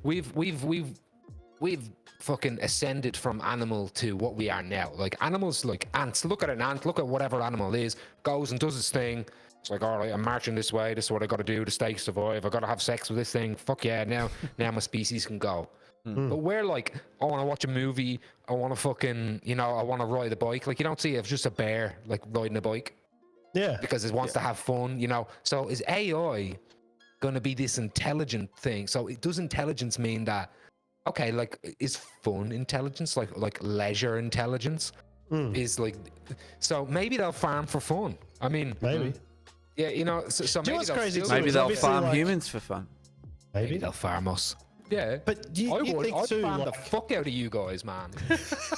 we've fucking ascended from animal to what we are now. Like animals, like ants. Look at an ant. Look at whatever animal is. Goes and does its thing. It's like, all right, I'm marching this way. This is what I got to do to stay survive. I got to have sex with this thing. Fuck yeah! Now my species can go. But we're like, I want to watch a movie. I want to fucking, I want to ride a bike. Like you don't see it's just a bear like riding a bike. Yeah. Because it wants to have fun, So is AI going to be this intelligent thing? So does intelligence mean that, okay, like is fun intelligence, like leisure intelligence is like, so maybe they'll farm for fun. I mean, maybe. Yeah, so Do you know maybe what's crazy too? Maybe is they'll obviously, farm like- humans for fun. maybe they'll farm us. Yeah, But you think I'd too, farm the like- fuck out of you guys, man.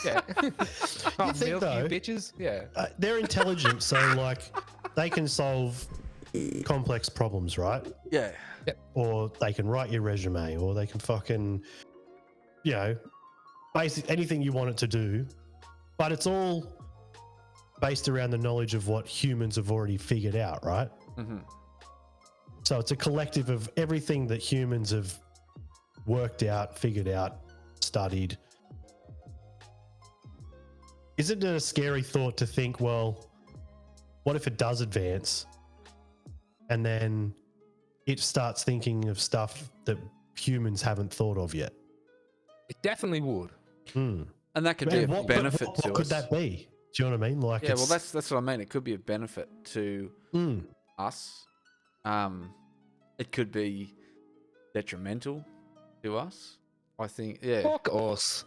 Yeah, You think milk though, you bitches. Yeah, they're intelligent, so like they can solve complex problems, right? Yeah. Or they can write your resume, or they can fucking, basic anything you want it to do. But it's all based around the knowledge of what humans have already figured out, right? Mm-hmm. So it's a collective of everything that humans have worked out, figured out, studied. Isn't it a scary thought to think, well, what if it does advance and then it starts thinking of stuff that humans haven't thought of yet? it definitely would. And that could be And a benefit what to could us. that be? Do you know what I mean? Like, Yeah, well, that's what I mean. It could be a benefit to us. It could be detrimental to us. I think, yeah. Fuck us.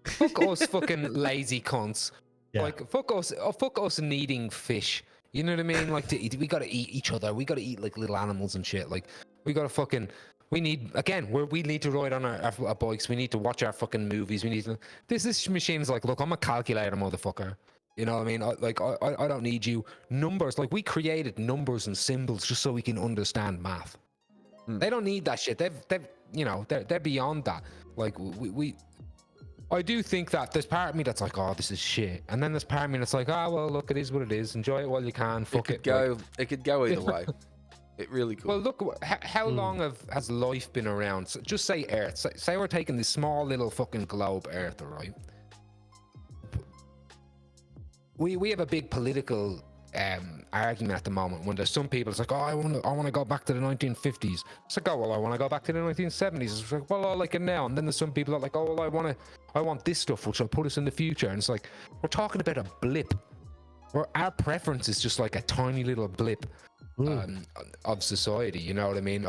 Fuck us fucking lazy cunts. Yeah. Like, fuck us needing fish. You know what I mean? Like, to eat, we gotta eat each other. We gotta eat like little animals and shit. Like, we gotta fucking, we need to ride on our bikes. We need to watch our fucking movies. We need to, this machine's like, look, I'm a calculator, motherfucker. You know what I mean? I don't need you. Numbers, like we created numbers and symbols just so we can understand math. They don't need that shit. They're beyond that. Like I do think that there's part of me that's like, oh, this is shit, and then there's part of me that's like, oh, well, look, it is what it is. Enjoy it while you can. Fuck it. It could go either way. It really could. Well, look, how long has life been around? So just say Earth. Say we're taking this small little fucking globe, Earth, all right? We have a big political argument at the moment when there's some people, it's like, oh, I want to go back to the 1950s. It's like, oh, well, I want to go back to the 1970s. It's like, well, I like it now. And then there's some people that are like, oh, well, I want this stuff, which will put us in the future. And it's like, we're talking about a blip. Where our preference is just like a tiny little blip of society. You know what I mean?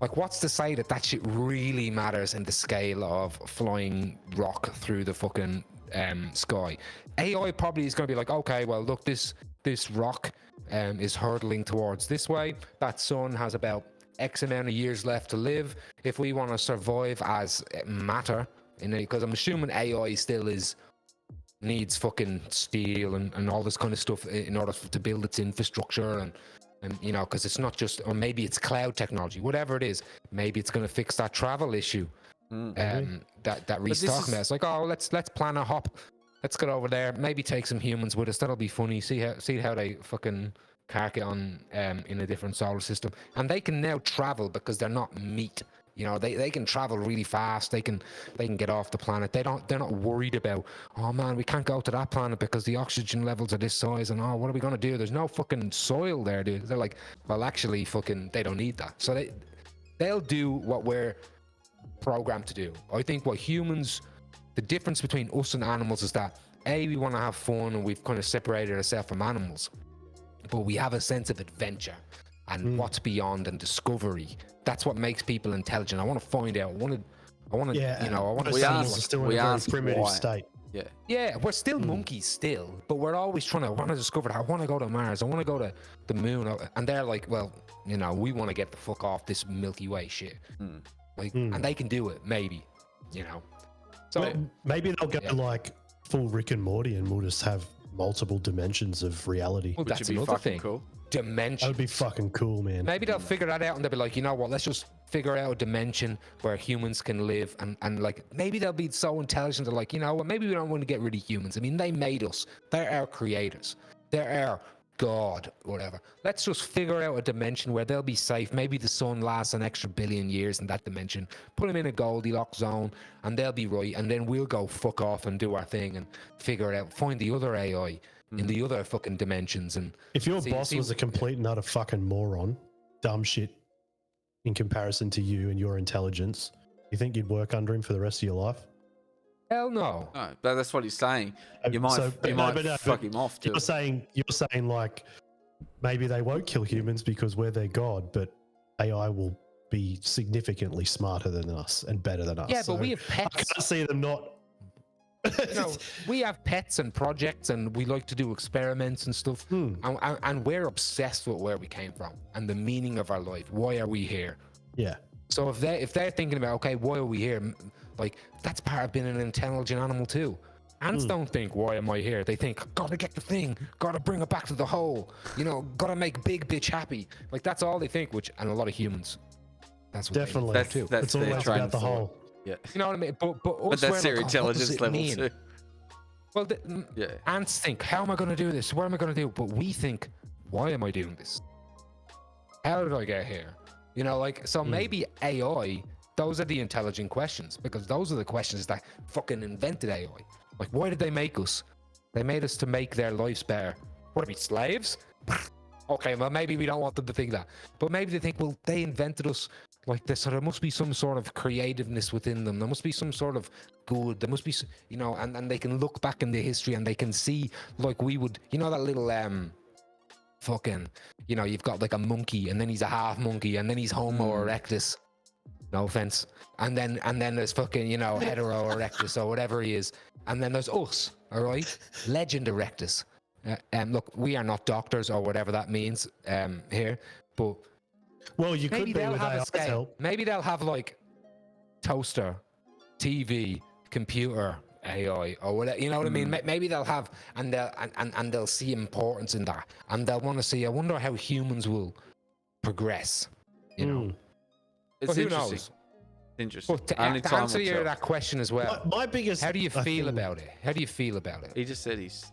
Like, what's to say that shit really matters in the scale of flying rock through the fucking sky? AI probably is going to be like, okay, well, look, this rock is hurtling towards this way. That sun has about X amount of years left to live. If we want to survive as matter, because I'm assuming AI still needs fucking steel and all this kind of stuff in order to build its infrastructure and because it's not just, or maybe it's cloud technology, whatever it is. Maybe it's going to fix that travel issue. That restock mess. Like, oh, let's plan a hop. Let's get over there. Maybe take some humans with us. That'll be funny. See how they fucking cark it on in a different solar system. And they can now travel because they're not meat. They can travel really fast. They can get off the planet. They're not worried about, oh man, we can't go to that planet because the oxygen levels are this size, and oh, what are we gonna do? There's no fucking soil there, dude. They're like, well, actually, fucking, they don't need that. So they'll do what we're programmed to do. I think what humans, the difference between us and animals is that we want to have fun and we've kind of separated ourselves from animals, but we have a sense of adventure and what's beyond and discovery. That's what makes people intelligent. I want to find out. I want to. We are still in a very primitive state. Yeah, we're still monkeys still, but we're always trying to discover that. I want to go to Mars. I want to go to the moon. And they're like, well, we want to get the fuck off this Milky Way shit. And they can do it, maybe. So maybe they'll go like full Rick and Morty, and we'll just have multiple dimensions of reality. Well, that's another thing. Cool. Dimension. That would be fucking cool, man. Maybe they'll figure that out and they'll be like, you know what, let's just figure out a dimension where humans can live, and like maybe they'll be so intelligent they're like, you know what, maybe we don't want to get rid of humans. I mean, they made us. They're our creators. They're our God, whatever. Let's just figure out a dimension where they'll be safe. Maybe the sun lasts an extra billion years in that dimension. Put them in a Goldilocks zone, and they'll be right. And then we'll go fuck off and do our thing and figure it out. Find the other AI in the other fucking dimensions. And if your boss was a complete and utter fucking moron, dumb shit in comparison to you and your intelligence, you think you'd work under him for the rest of your life? hell no. No, but that's what he's saying. You might, fuck him off too. You're saying like maybe they won't kill humans because we're their god, but AI will be significantly smarter than us and better than us. Yeah, but we have pets. I can't see them not. We have pets and projects, and we like to do experiments and stuff, and we're obsessed with where we came from and the meaning of our life. Why are we here? Yeah. So if they're thinking about, okay, why are we here? Like, that's part of being an intelligent animal too. Ants don't think, why am I here? They think, gotta get the thing, gotta bring it back to the hole, gotta make big bitch happy. Like, that's all they think, and a lot of humans, that's what definitely they think too. It's always about the hole. Yeah. You know what I mean? But that's their intelligence level too. Well, ants think, how am I going to do this? What am I going to do? But we think, why am I doing this? How did I get here? So maybe AI, those are the intelligent questions, because those are the questions that fucking invented AI. Like, why did they make us? They made us to make their lives better. What, are we slaves? Okay, well, maybe we don't want them to think that. But maybe they think, well, they invented us like this, so there must be some sort of creativeness within them. There must be some sort of good. There must be, and they can look back in the history and they can see, like we would, that little, you've got like a monkey, and then he's a half monkey, and then he's Homo erectus. No offense. And then there's fucking, hetero erectus or whatever he is. And then there's us, all right? Legend erectus. Look, we are not doctors or whatever that means here, but well, you could be with AI's help. Maybe they'll have like toaster, TV, computer, AI, or whatever. You know what I mean? Maybe they'll have, and they'll see importance in that, and they'll want to see. I wonder how humans will progress. It's but who interesting. Knows? Interesting. But to answer that question as well, my biggest. How do you feel about it? How do you feel about it? He just said he's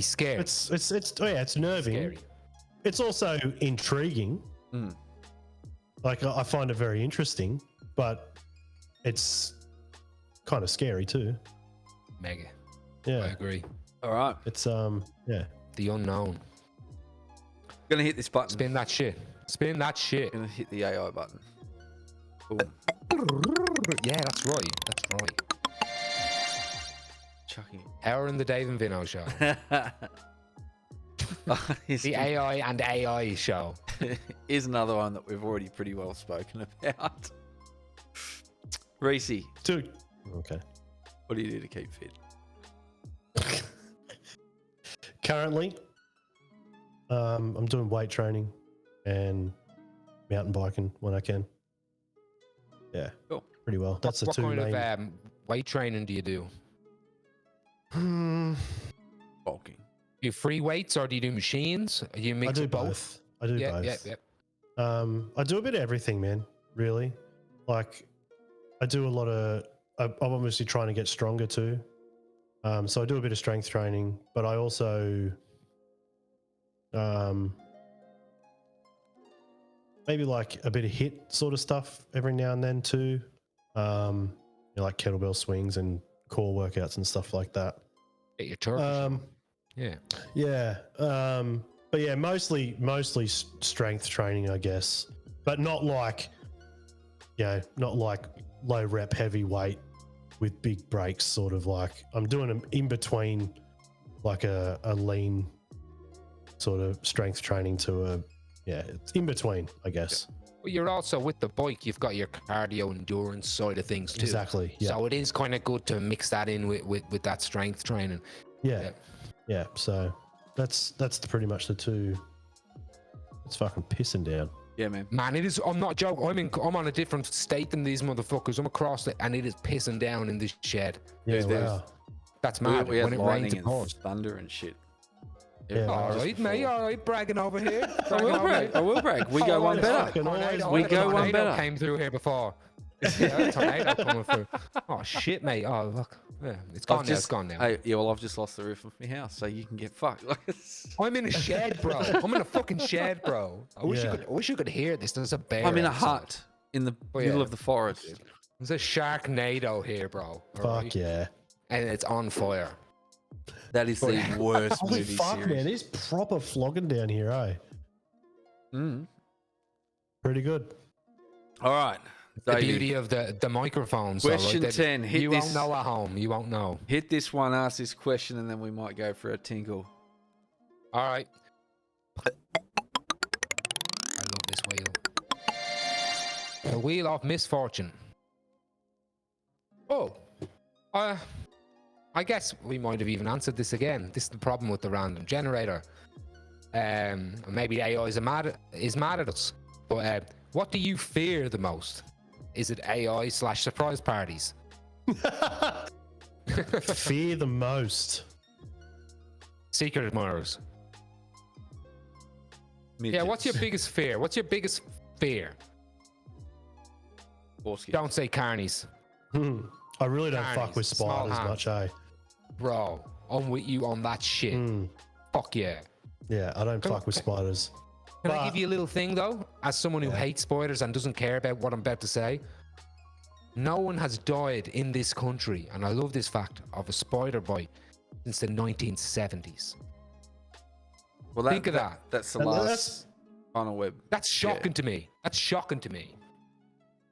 scared. It's nerving. Scary. It's also intriguing. Like, I find it very interesting, but it's kind of scary too. Mega. Yeah, I agree. all right. It's yeah. The unknown. Gonna hit this button. Spin that shit. Spin that shit. Gonna hit the AI button. Boom. Yeah, that's right. That's right. Chucking. Hour in the Dave and Vinno show. The AI and AI show. Is another one that we've already pretty well spoken about. Reecey. Dude. Okay. What do you do to keep fit? Currently, I'm doing weight training and mountain biking when I can. Yeah. Cool. Pretty well. That's what the two kind main. of weight training do you do? Bulking. Do you free weights or do you do machines? Do you mix I do both? I do both. Yeah. I do a bit of everything, man. Really, like I do a lot of. I'm obviously trying to get stronger too. So I do a bit of strength training, but I also, maybe like a bit of HIIT sort of stuff every now and then too. Like kettlebell swings and core workouts and stuff like that. Get your turkey. Yeah. Yeah. But yeah, mostly strength training, I guess, but not like low rep heavy weight with big breaks. Sort of like I'm doing them in between, like a lean sort of strength training to it's in between, I guess. Well, you're also with the bike. You've got your cardio endurance side of things too. Exactly. Yeah. So it is kind of good to mix that in with that strength training. Yeah. Yeah. So that's pretty much the two. It's fucking pissing down. Yeah, man. Man, it is. I'm not joking. I'm on a different state than these motherfuckers. I'm across it, and it is pissing down in this shed. Yeah. There's- Wow. That's mad. We had When it rains, lightning it pours. and thunder and shit. Yeah, All just right, mate. All right, bragging over here. I will brag. We go one better. Fucking always We go one tornado better. Came through here before. Yeah, a tornado coming through. Oh shit, mate. Oh look, yeah, it's gone now. It's gone now. Hey, yeah, well, I've just lost the roof of my house, so you can get fucked. I'm in a shed, bro. I'm in a fucking shed, bro. I wish you could hear this. There's a bear. I'm in a outside. hut in the middle of the forest. There's a sharknado here, bro. Fuck yeah. And it's on fire. That is the worst Holy movie fuck, series. man. It's proper flogging down here, eh? Mm. Pretty good. All right. The Davey, beauty of the microphones. Question that 10. Hit you this. won't know at home. You won't know. Hit this one, ask this question, and then we might go for a tinkle. All right. I love this wheel. The wheel of misfortune. Oh. I guess we might have even answered this again. This is the problem with the random generator. Maybe AI is mad at us. But what do you fear the most? Is it AI/surprise parties? Fear the most. Secret admirers. Yeah, Midgets. what's your biggest fear? What's your biggest fear? Borsky. Don't say carnies. I really don't fuck Carnies, with small spiders hands. much, eh? Bro, I'm with you on that shit. Fuck yeah. Yeah, I don't fuck with spiders. Can I give you a little thing though? As someone who hates spiders and doesn't care about what I'm about to say, no one has died in this country, and I love this fact, of a spider bite since the 1970s. Well, Think of that. That's the And last funnel web. That's shocking to me. That's shocking to me.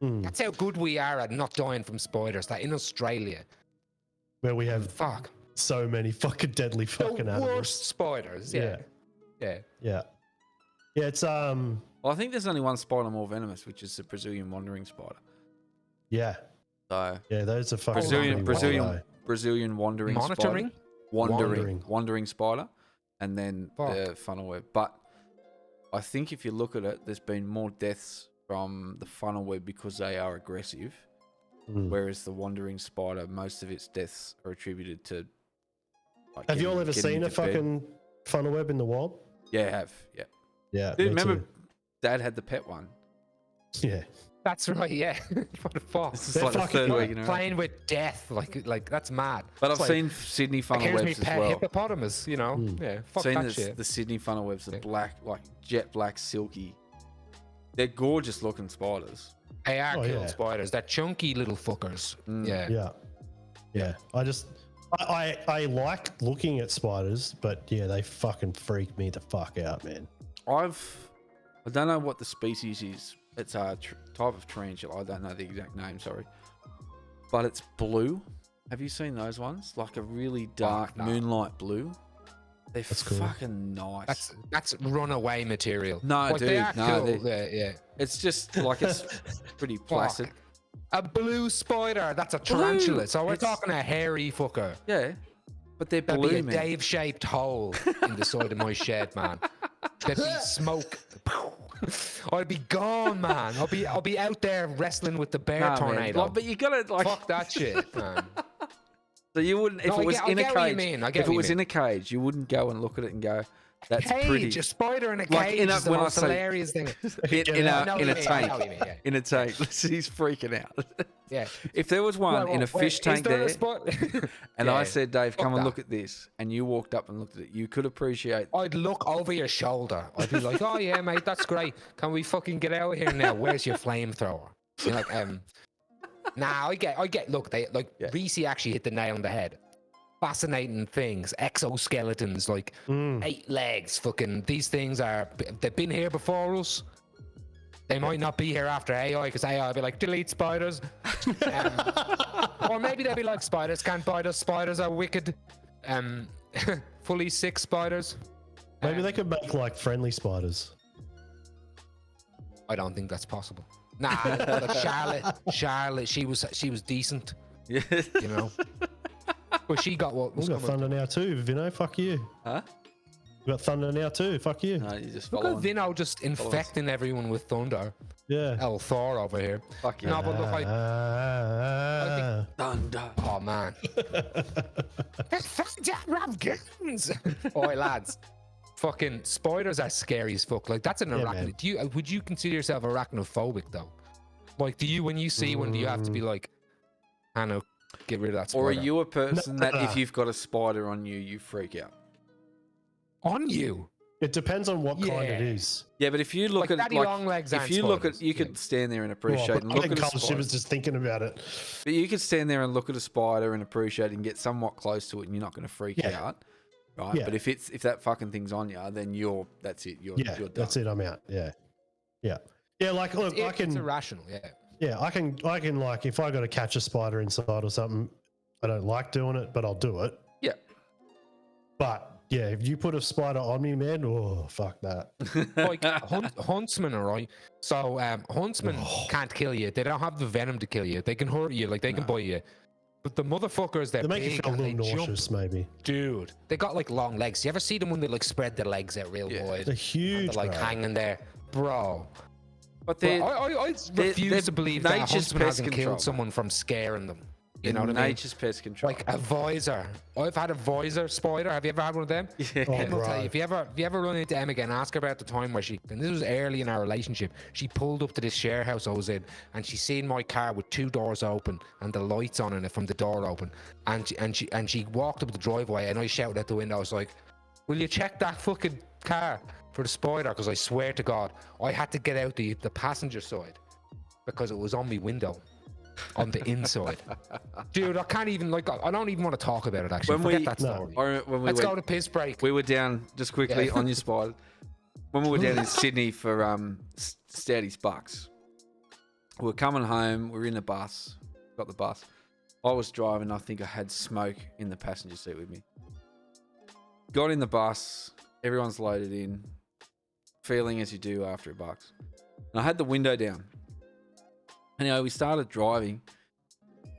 That's how good we are at not dying from spiders. That in Australia, Where we have fuck, so many fucking deadly the fucking animals. worst spiders. Yeah. Yeah, it's Well, I think there's only one spider more venomous, which is the Brazilian wandering spider. yeah, So those are fucking pretty wild, Brazilian wandering Monitoring? spider. Wandering spider, and then Fuck. the funnel web. But I think if you look at it, there's been more deaths from the funnel web because they are aggressive, whereas the wandering spider, most of its deaths are attributed to. Like, Have you all ever getting seen a into bed. fucking funnel web in the wild? Yeah, I have. Yeah. Yeah, Dude, me remember, too. Dad had the pet one. Yeah, That's right. Yeah. What the fuck? This is They're like the fucking third week in a row. Playing with death, like that's mad. But It's I've like, seen Sydney like, funnel here's me webs as pet well. hippopotamus. You know, yeah. Fuck Seen that shit. the Sydney funnel webs, the black, like jet black, silky. They're gorgeous looking spiders. They are Oh, cool yeah. spiders. They're chunky little fuckers. Yeah. yeah. I like looking at spiders, but yeah, they fucking freak me the fuck out, man. I don't know what the species is. It's a type of tarantula. I don't know the exact name, sorry. But it's blue. Have you seen those ones? Like a really dark no. moonlight blue. They're cool. fucking nice. That's runaway material. No, Like, dude, they are no, cool. they- Yeah. It's just like it's pretty placid. Fuck. A blue spider. That's a tarantula. So we're It's- talking a hairy fucker. Yeah. But they're There'd blue, be a man. Dave-shaped hole in the side of my shed, man. There'd be smoke. I'd be gone, man. I'll be out there wrestling with the bear Nah, man. tornado. Like, but you gotta like. Fuck that shit, man. So you wouldn't if No, it I was get- in I a get what you cage. mean, I get If what it you was in mean. a cage, you wouldn't go and look at it and go, "That's pretty." Cage, a spider in a Like, cage in a- is the when I most say- hilarious thing. in I know a what you mean, I know tank. what you mean, yeah. In a tank. He's freaking out. Yeah. If there was one in a fish tank there, and I Yeah. said, "Dave, Fuck come and that. look at this," and you walked up and looked at it, you could appreciate. I'd look over your shoulder. I'd be like, "Oh yeah, mate, that's great. Can we fucking get out of here now? Where's your flamethrower?" You're like, Nah, I get. Look, Reecey actually hit the nail on the head. Fascinating things, exoskeletons, like 8 legs. Fucking these things they've been here before us. They might not be here after AI, because AI will be like, delete spiders. Or maybe they'll be like, spiders can't bite us. Spiders are wicked. Fully sick spiders. Maybe they could make like friendly spiders. I don't think that's possible. Nah, like Charlotte, she was decent, Yeah. you know. But she got what was We've got coming. thunder now too, Vinno. Fuck you. Huh? We've got thunder now too. Fuck you. No, you just Look follow. at Vinno just infecting everyone with thunder. Yeah. El Thor over here. Fuck yeah. No, but look, Thunder. oh man. Oi, lads. Fucking spiders are scary as fuck. Like, that's an man. arachnid. Would you consider yourself arachnophobic though? Like, do you, when you see one, do you have to be like, Hannah, get rid of that spider? Or are you a person No, that no. if you've got a spider on you, you freak out? On you? It depends on what kind it Yeah. is. Yeah, but if you look Like at daddy long legs if and you look at, spiders, you yeah. could stand there and Oh, appreciate but and I'm look at getting a cold spider. shivers just thinking about it. But you could stand there and look at a spider and appreciate it and get somewhat close to it, and you're not going to freak Yeah. out, right? Yeah. But if that fucking thing's on you, then that's it. You're done. That's it. I'm out. Yeah. Like, look, I It's can. irrational, yeah. Yeah, I can like, if I got to catch a spider inside or something, I don't like doing it, but I'll do it. Yeah. But yeah, if you put a spider on me, man, oh fuck that. Like huntsmen, all right. So huntsmen can't kill you. They don't have the venom to kill you. They can hurt you, like they can bite you. But the motherfuckers, they're They make you big feel a and they little jump. nauseous, maybe. Dude, they got like long legs. You ever see them when they like spread their legs out real wide? They're huge, They're like bro. hanging there, bro. But Bro, they're, I they're refuse to believe that a nature's huntsman pest hasn't control, killed someone from scaring them. You know they're what I mean? nature's pest control. Like a visor. I've had a visor spider. Have you ever had one of them? Yeah. Oh, Em will tell bro. you, if you ever run into Em again, ask her about the time where and this was early in our relationship, she pulled up to this share house I was in, and she seen my car with 2 doors open and the lights on in it from the door open, and she walked up the driveway, and I shouted out the window, I was like, will you check that fucking car for the spider? Because I swear to God, I had to get out the passenger side because it was on my window. On the inside, dude, I can't even, like, I don't even want to talk about it. Actually, forget that story. Let's go to piss break. We were down just quickly on your spot when we were down in Sydney for Stouty's Bucks. We were coming home. We were in the bus. Got the bus. I was driving. I think I had Smoke in the passenger seat with me. Got in the bus. Everyone's loaded in. Feeling as you do after a Bucks. And I had the window down. Anyway, we started driving,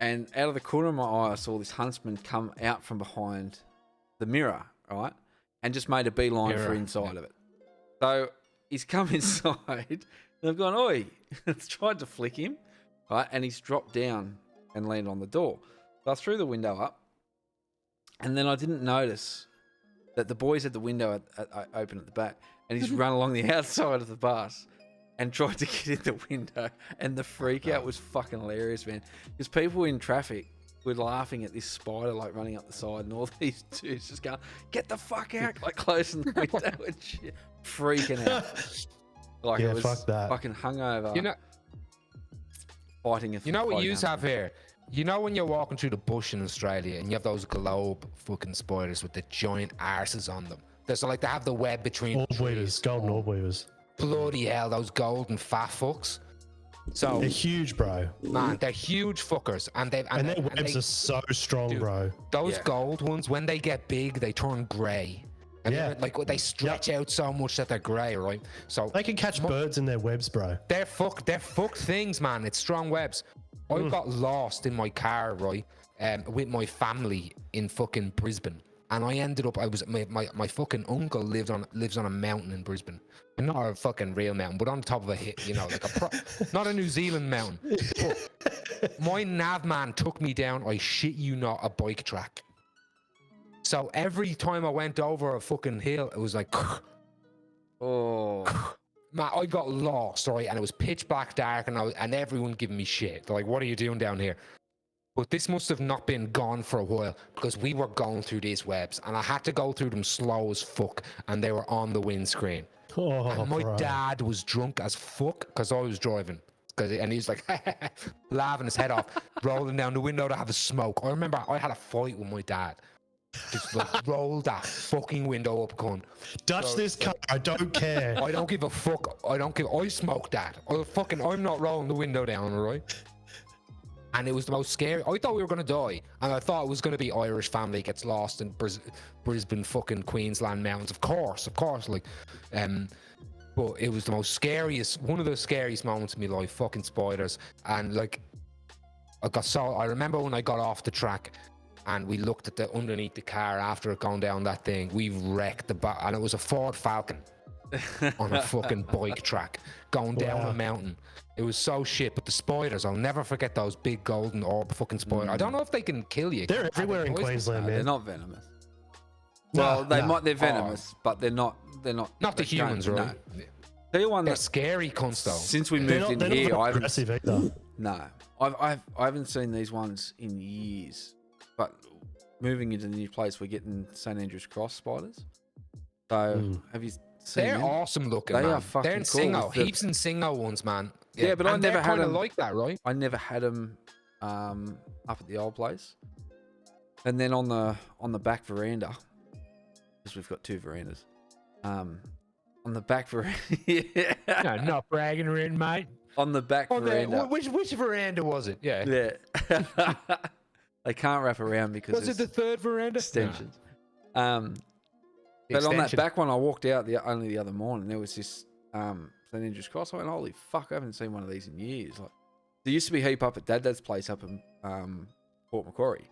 and out of the corner of my eye, I saw this huntsman come out from behind the mirror, right? And just made a beeline for inside of it. So he's come inside, and I've gone, oi! It's tried to flick him, right? And he's dropped down and landed on the door. So I threw the window up, and then I didn't notice that the boys had the window open at the back, and he's run along the outside of the bus and tried to get in the window, and the freak out was fucking hilarious, man. Because people in traffic were laughing at this spider like running up the side, and all these dudes just going, "Get the fuck out!" like closing the window and shit, freaking out. Like Yeah, it was fuck that. fucking hungover. You know, fighting a. you know what fighting you huntsman. have here? You know when you're walking through the bush in Australia and you have those globe fucking spiders with the giant arses on them. There's like, they have the web between Orb weavers, golden orb weavers. Bloody hell, those golden fat fucks. So, They're huge, bro. man, they're huge fuckers, and And their webs are so strong, Dude. bro. those Yeah. gold ones, when they get big, they turn grey. And Yeah. like they stretch out so much that they're grey, right? So They can catch birds in their webs, bro. they're fucked things, man. It's strong webs. I got lost in my car, right, with my family in fucking Brisbane, and I ended up. I was my fucking uncle lives on a mountain in Brisbane, and not a fucking real mountain, but on top of a hit, you know, like not a New Zealand mountain. But my nav man took me down. I shit you not, a bike track. So every time I went over a fucking hill, it was like. Oh, Man, I got lost, right? And it was pitch black dark, and everyone giving me shit. They're like, what are you doing down here? But this must have not been gone for a while because we were going through these webs, and I had to go through them slow as fuck, and they were on the windscreen. Oh, And my bro. dad was drunk as fuck because I was driving. And he's like, laughing his head off, rolling down the window to have a smoke. I remember I had a fight with my dad. Just like, roll that fucking window up, cunt. Dutch this car. I don't care. I don't give a fuck. I smoked that. I'm not rolling the window down, all right? And it was the most scary. I thought we were going to die. And I thought it was going to be Irish family gets lost in Brisbane fucking Queensland mountains. Of course, like, but it was the most scariest, one of the scariest moments in my life, fucking spiders. And like, I remember when I got off the track and we looked at the underneath the car after it going down that thing, we wrecked the back, and it was a Ford Falcon on a fucking bike track going down a mountain. It was so shit, but the spiders, I'll never forget those big golden orb fucking spiders. I don't know if they can kill you. They're everywhere in poisonous? Queensland, they're man. not venomous. No, Well, no. they're venomous, but they're not. Not the they don't- humans, no. right? Tell you one They're that scary cunts though. since we They're moved in not here, very I haven't. aggressive either. No, I haven't seen these ones in years. But moving into the new place, we're getting St Andrew's Cross spiders. So have you seen They're them? awesome looking, They man. are fucking They're in cool Singo. with the- Heaps in Singo ones, man. Yeah, but I and never they're had kinda them. like that, right? I never had them up at the old place. And then on the back veranda, because we've got 2 verandas. On the back veranda, yeah. No, not bragging around, mate. On the back veranda. Which veranda was it? Yeah. Yeah. They can't wrap around because Was it the it's third veranda? extensions. The But on that extension. back one, I walked out only the other morning. There was this St Andrew's Cross. I went, holy fuck! I haven't seen one of these in years. Like, there used to be a heap up at Dad's place up in Port Macquarie,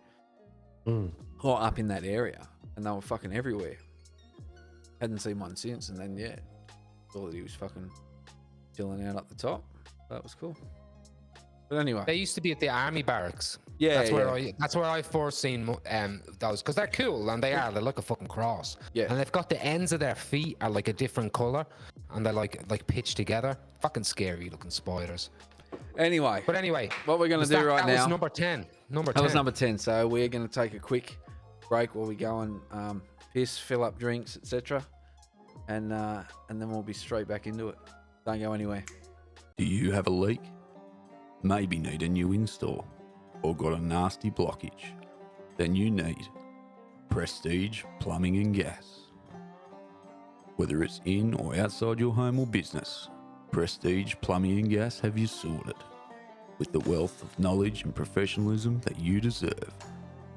or up in that area, and they were fucking everywhere. Hadn't seen one since, and then saw that he was fucking chilling out up the top. That was cool. But anyway, They used to be at the army barracks. yeah, That's where I first seen those, because they're cool and they're like a fucking cross. Yeah. And they've got the ends of their feet are like a different color, and they're like pitched together. Fucking scary looking spiders. Anyway, But anyway, what we're gonna do right that was now? number 10. Number 10. That was number 10. So we're going to take a quick break while we go and piss, fill up drinks, etc. And then we'll be straight back into it. Don't go anywhere. Do you have a leak? Maybe need a new install? Or got a nasty blockage? Then you need Prestige Plumbing and Gas. Whether it's in or outside your home or business, Prestige Plumbing and Gas have you sorted. With the wealth of knowledge and professionalism that you deserve,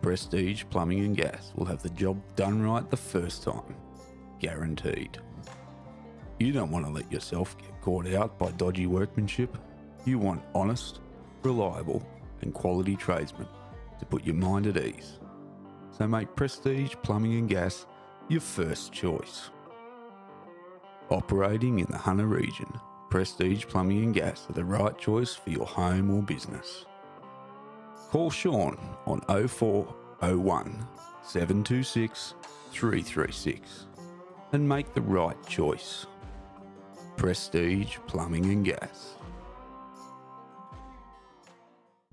Prestige Plumbing and Gas will have the job done right the first time. Guaranteed. You don't want to let yourself get caught out by dodgy workmanship. You want honest, reliable, and quality tradesmen to put your mind at ease. So make Prestige Plumbing and Gas your first choice. Operating in the Hunter region, Prestige Plumbing and Gas are the right choice for your home or business. Call Sean on 0401 726 336 and make the right choice. Prestige Plumbing and Gas.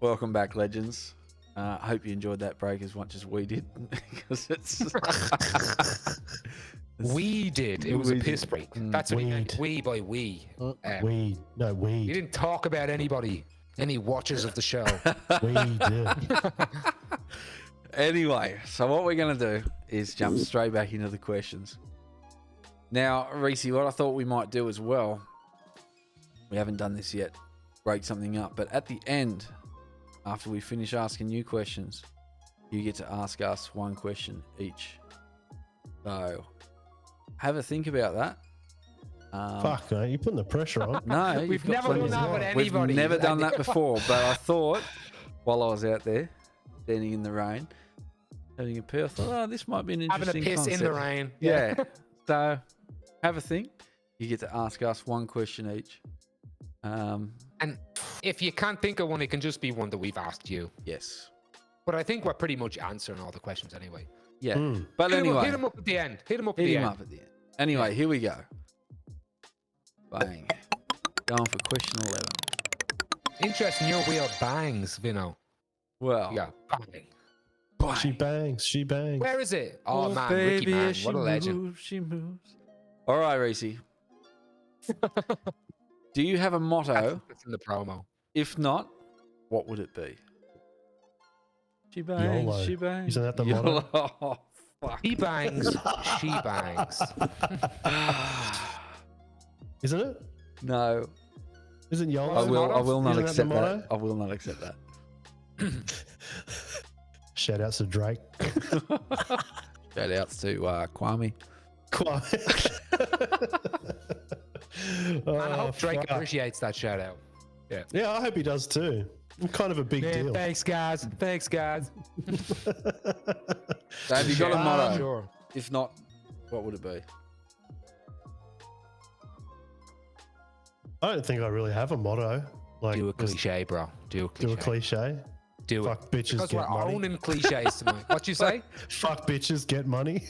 Welcome back, legends. I hope you enjoyed that break as much as we did. Because it's... We did. It was a We piss did. break. That's what he meant. Weed. We by we. Weed. No, You weed. didn't talk about anybody, any watchers of the show. Weed, yeah. Anyway, so what we're going to do is jump straight back into the questions. Now, Reecey, what I thought we might do as well, we haven't done this yet, break something up, but at the end, after we finish asking you questions, you get to ask us one question each. So, have a think about that. Fuck, mate, you're putting the pressure on. No, We've you've got never plenty done of that with time. anybody. We've never done that before, but I thought, while I was out there, standing in the rain, having a pee, I thought, oh, this might be an Having a interesting piss concept. in the rain. Yeah. So, have a think. You get to ask us one question each. And if you can't think of one, it can just be one that we've asked you. Yes. But I think we're pretty much answering all the questions anyway. Yeah. But Hit anyway, him up at the end. Hit him up at hit the him end. up at the end. Anyway, here we go. Bang. Going for question 11. Interesting, your wheel bangs, Vinno. Well, Yeah, bang. She bangs, she bangs. Where is it? Oh, man, Ricky, man, she what a legend. moves, she moves. All right, Reecey. Do you have a motto? That's in the promo. If not, what would it be? She bangs, YOLO. she bangs. Isn't that the motto? YOLO. Oh, fuck. He bangs, she bangs. Isn't it? No, Isn't YOLO? I the will. motto? I will not Isn't accept the that. motto? I will not accept that. Shout outs to Drake. Shout outs to Kwame. And I hope Drake appreciates that shout out. Yeah, I hope he does too. I'm kind of a big deal. Thanks, guys. Thanks, guys. So have you got a motto? Sure. If not, what would it be? I don't think I really have a motto. Like, Do a just cliche, bro. Do a cliche. do a cliche. Do it. Fuck bitches, Because get we're money. owning cliches tonight. What you say? Fuck bitches, get money.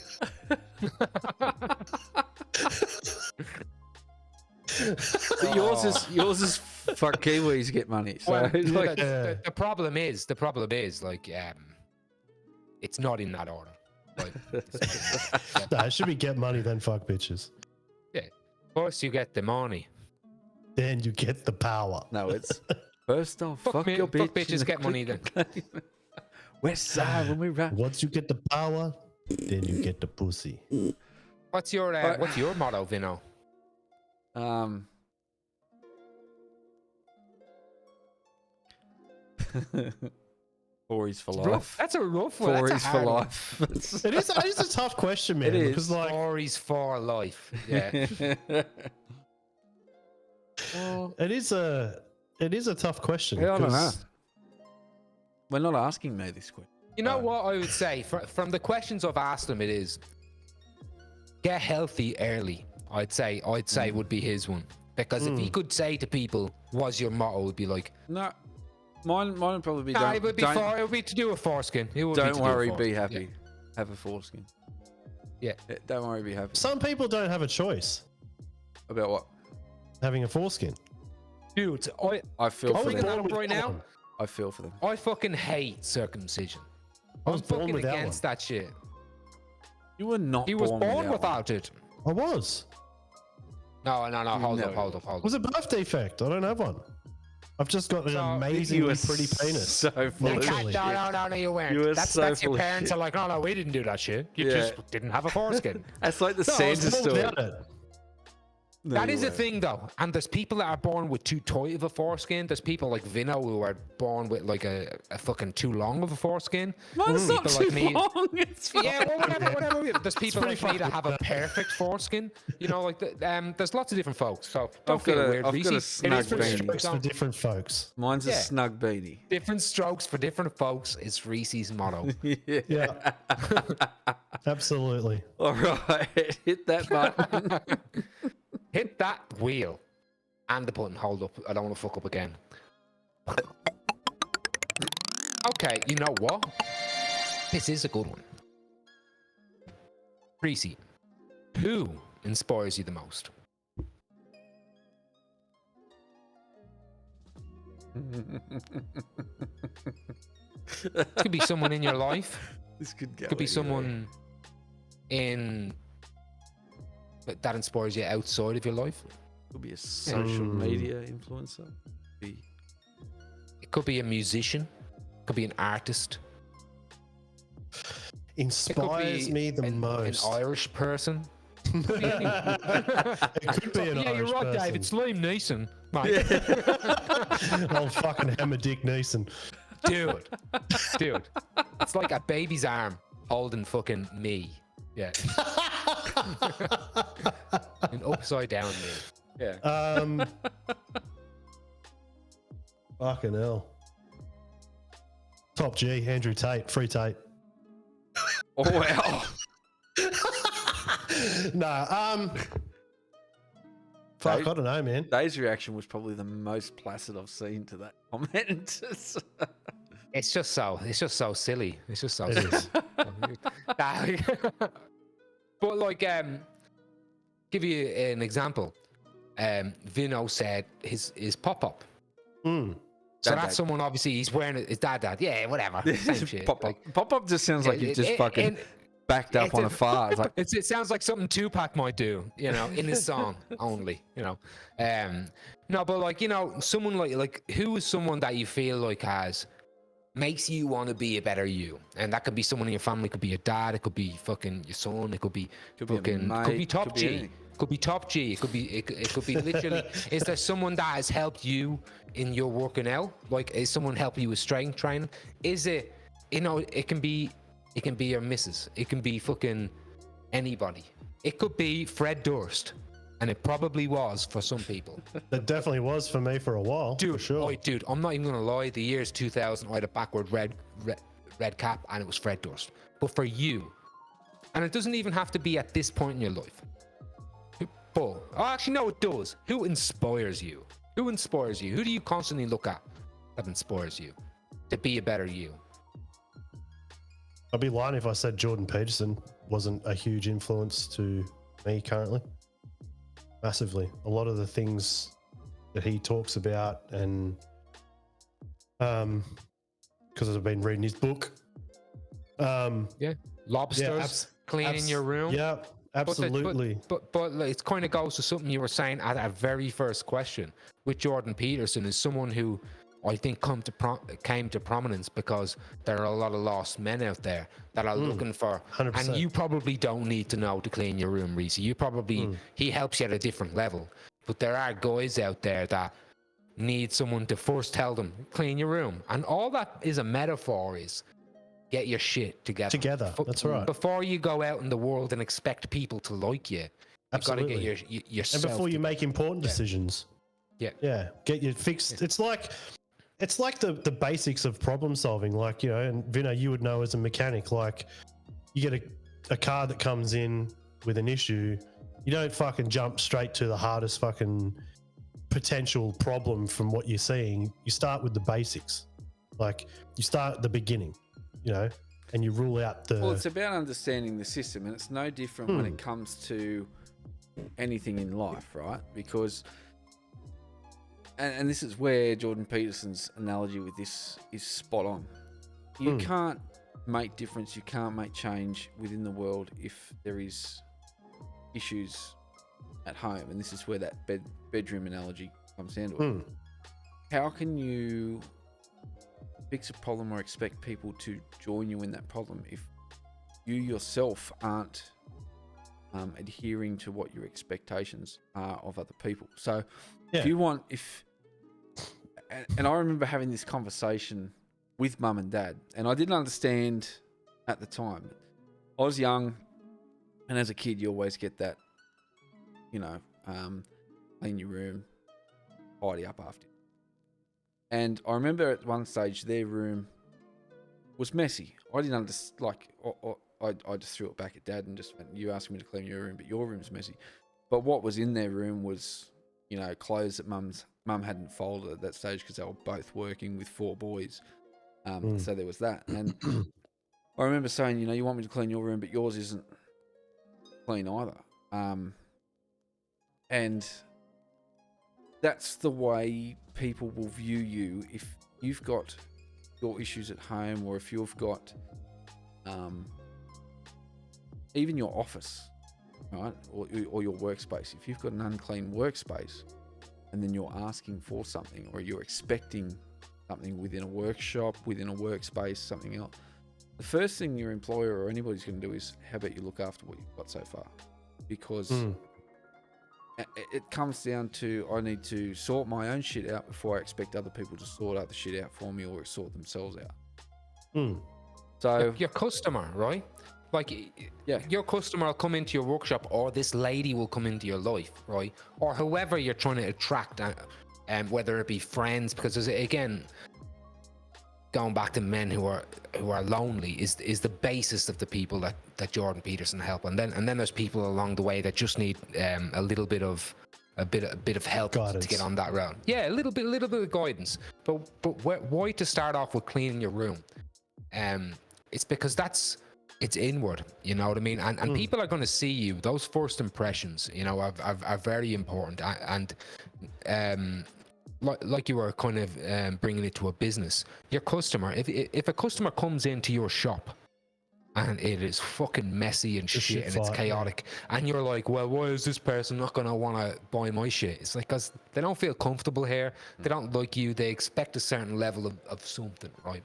But yours is fuck Kiwis get money. So Well, it's like, the problem is like it's not in that order. Like, No, it should be get money then fuck bitches. first you get the money. Then you get the power. no, it's first off, fuck your bitch. Fuck bitches, get money then. West side when we rap. Once you get the power, then you get the pussy. What's your motto, Vinno? Tories for Rough. life. That's a rough one. Tories That's a for hard one. life. It is a tough question, man. It is. Because like Tories for life. Yeah. it is a tough question. Yeah, I don't know. 'cause We're not asking me this question. You know what I would say from the questions I've asked him, it is get healthy early. I'd say would be his one, because if he could say to people, "What's your motto?" It would be like, No, mine would probably be. "Nah, it would be to do with foreskin." It would be to Don't do worry, with be foreskin. happy. Have a foreskin. Yeah. Don't worry, be happy. some people don't have a choice About what? having a foreskin. Dude, I feel I'm for bringing them. that up right now. I feel for them. I fucking hate circumcision. I was I'm born fucking without against that shit. You were not. He was born one. without it. I was. No. Hold No. up. It was a birth defect. I don't have one. I've just got an So, amazingly pretty penis. So full of Naturally. shit. No, you weren't. You were that's so your full of parents shit. are like, no, we didn't do that shit. You Yeah. just didn't have a foreskin. That's like the No, I was Santa born story. without it. No, That you is a weren't. thing, though. And there's people that are born with too tight of a foreskin. There's people like Vinno who are born with like a fucking too long of a foreskin. Mine's not People too like me- long. It's fine. Yeah, well, whatever. There's people pretty like me that fucking have a perfect foreskin. You know, like there's lots of different folks. So don't feel weird, I've got a Reecey. snug Different beanie. strokes for different folks. Mine's a Yeah. snug beanie. Different strokes for different folks is Reecey's motto. Yeah. Yeah. Absolutely. All right. Hit that button. Hit that wheel and the button. Hold up. I don't want to fuck up again. Okay, you know what? This is a good one. Reecey, who inspires you the most? Could be someone in your life. This could go. Could be anywhere. someone in that inspires you outside of your life. Could be a social media influencer. Be It could be a musician. Could be an artist. Inspires me the an most. Irish person. It could be an Yeah, you're Irish right, person. Dave. It's Liam Neeson, mate. Old fucking hammer dick Neeson. Dude, it's like a baby's arm holding fucking me. Yeah, an upside down me. Yeah. Fucking hell. Top G, Andrew Tate, free Tate. Oh wow. Nah, fuck, I don't know, man. Dave's reaction was probably the most placid I've seen to that comment. It's just so silly. It's just so It silly. is. But like, give you an example. Vinno said his pop-up. Mm. So Dad, that's dad. someone, obviously he's wearing it. His dad. Yeah, whatever. Same shit. Pop Like, up. Pop up just sounds like you just fucking backed up it's on a- a fart. It's like, it sounds like something Tupac might do, you know, in his song only, you know. No, but like, you know, someone like who is someone that you feel like makes you want to be a better you, and that could be someone in your family, could be your dad, it could be fucking your son, it could be Could be a fucking, mate, could be top could be G, anything. could be top G, it could be literally. Is there someone that has helped you in your working out? Like, is someone helping you with strength training? Is it, you know, it can be your missus, it can be fucking anybody. It could be Fred Durst, and it probably was for some people. It definitely was for me for a while, for sure. Dude, I'm not even gonna lie. The year's 2000, I had a backward red cap, and it was Fred Durst. But for you, and it doesn't even have to be at this point in your life. But actually, no, it does. Who inspires you? Who inspires you? Who do you constantly look at that inspires you to be a better you? I'd be lying if I said Jordan Peterson wasn't a huge influence to me currently. massively. A lot of the things that he talks about, and because I've been reading his book. Lobsters, cleaning your room. Yeah, absolutely. But it kind of goes to something you were saying at our very first question with Jordan Peterson, is someone who I think came to prominence because there are a lot of lost men out there that are looking for, 100%. and you probably don't need to know to clean your room, Reecey. You probably, he helps you at a different level. But there are guys out there that need someone to first tell them, clean your room. And all that is a metaphor is, get your shit together. That's right. Before you go out in the world and expect people to like you, you've got to get yourself. And before you make important decisions. Yeah. Get your fixed. It's like the basics of problem solving. Like, you know, and Vinno, you would know as a mechanic, like you get a car that comes in with an issue, you don't fucking jump straight to the hardest fucking potential problem from what you're seeing. You start with the basics. Like you start at the beginning, you know, and you rule out the... Well, it's about understanding the system, and it's no different when it comes to anything in life, right? Because, and this is where Jordan Peterson's analogy with this is spot on. You can't make difference, you can't make change within the world if there is issues at home, and this is where that bedroom analogy comes down to it. How can you fix a problem or expect people to join you in that problem if you yourself aren't adhering to what your expectations are of other people? So and I remember having this conversation with mum and dad, and I didn't understand at the time. I was young, and as a kid you always get that, you know, clean your room, tidy up after you. And I remember at one stage their room was messy. I didn't understand, like, I just threw it back at Dad and just went, you asked me to clean your room, but your room's messy. But what was in their room was, you know, clothes that mum hadn't folded at that stage because they were both working with 4 boys. So there was that. And I remember saying, you know, you want me to clean your room, but yours isn't clean either. And that's the way people will view you if you've got your issues at home, or if you've got even your office, right, or your workspace. If you've got an unclean workspace and then you're asking for something, or you're expecting something within a workshop, within a workspace, something else, the first thing your employer or anybody's going to do is, how about you look after what you've got so far? Because it comes down to, I need to sort my own shit out before I expect other people to sort other shit out for me or sort themselves out. So your customer, right? Like, your customer will come into your workshop, or this lady will come into your life, right? Or whoever you're trying to attract, whether it be friends, because there's, again, going back to men who are lonely is the basis of the people that Jordan Peterson help, and then there's people along the way that just need a little bit of help guidance to get on that route. Yeah, a little bit of guidance. But why to start off with cleaning your room? It's because it's inward, you know what I mean? And people are going to see you. Those first impressions, you know, are very important. And like you were kind of bringing it to a business, your customer, if a customer comes into your shop and it is fucking messy and shit and it's chaotic, and you're like, well, why is this person not going to want to buy my shit? It's like, because they don't feel comfortable here, they don't like you, they expect a certain level of something, right?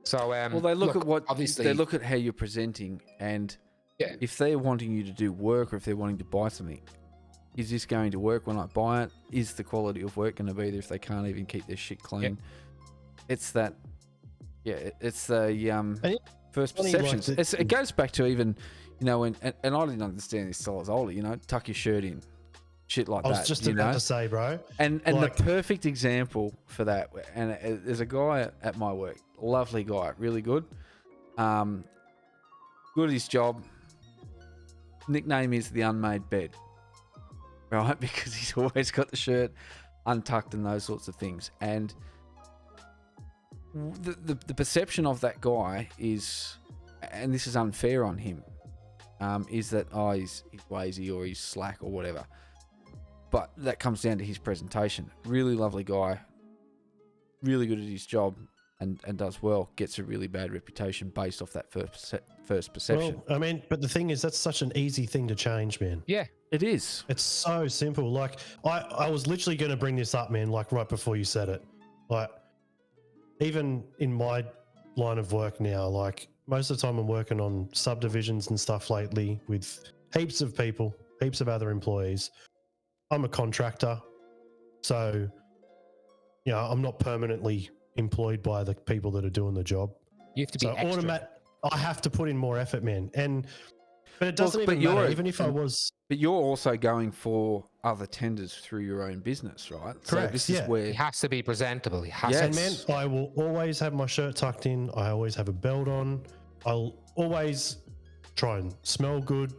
So well, they look at what, obviously they look at how you're presenting, and if they're wanting you to do work, or if they're wanting to buy something, is this going to work when I buy it? Is the quality of work going to be there if they can't even keep their shit clean? It's that, it's the first perceptions. It goes back to even, you know, and I didn't understand this till I was older, you know, tuck your shirt in, shit like that. I was just about to say, bro. And like, the perfect example for that, and there's a guy at my work, lovely guy, really good, good at his job. Nickname is the unmade bed. Right, because he's always got the shirt untucked and those sorts of things. And the perception of that guy is, and this is unfair on him, is that he's lazy or he's slack or whatever. But that comes down to his presentation. Really lovely guy, really good at his job, and does well. Gets a really bad reputation based off that first perception. Well, I mean, but the thing is, that's such an easy thing to change, man. Yeah. It is. It's so simple. Like I was literally going to bring this up, man, like right before you said it. Like even in my line of work now, like most of the time I'm working on subdivisions and stuff lately with heaps of people, heaps of other employees. I'm a contractor. So, you know, I'm not permanently employed by the people that are doing the job. You have to be extra. I have to put in more effort, man. But it doesn't But even matter, even if I was... But you're also going for other tenders through your own business, right? Correct, So this is where... He has to be presentable. He has And to. man, I will always have my shirt tucked in. I always have a belt on. I'll always try and smell good.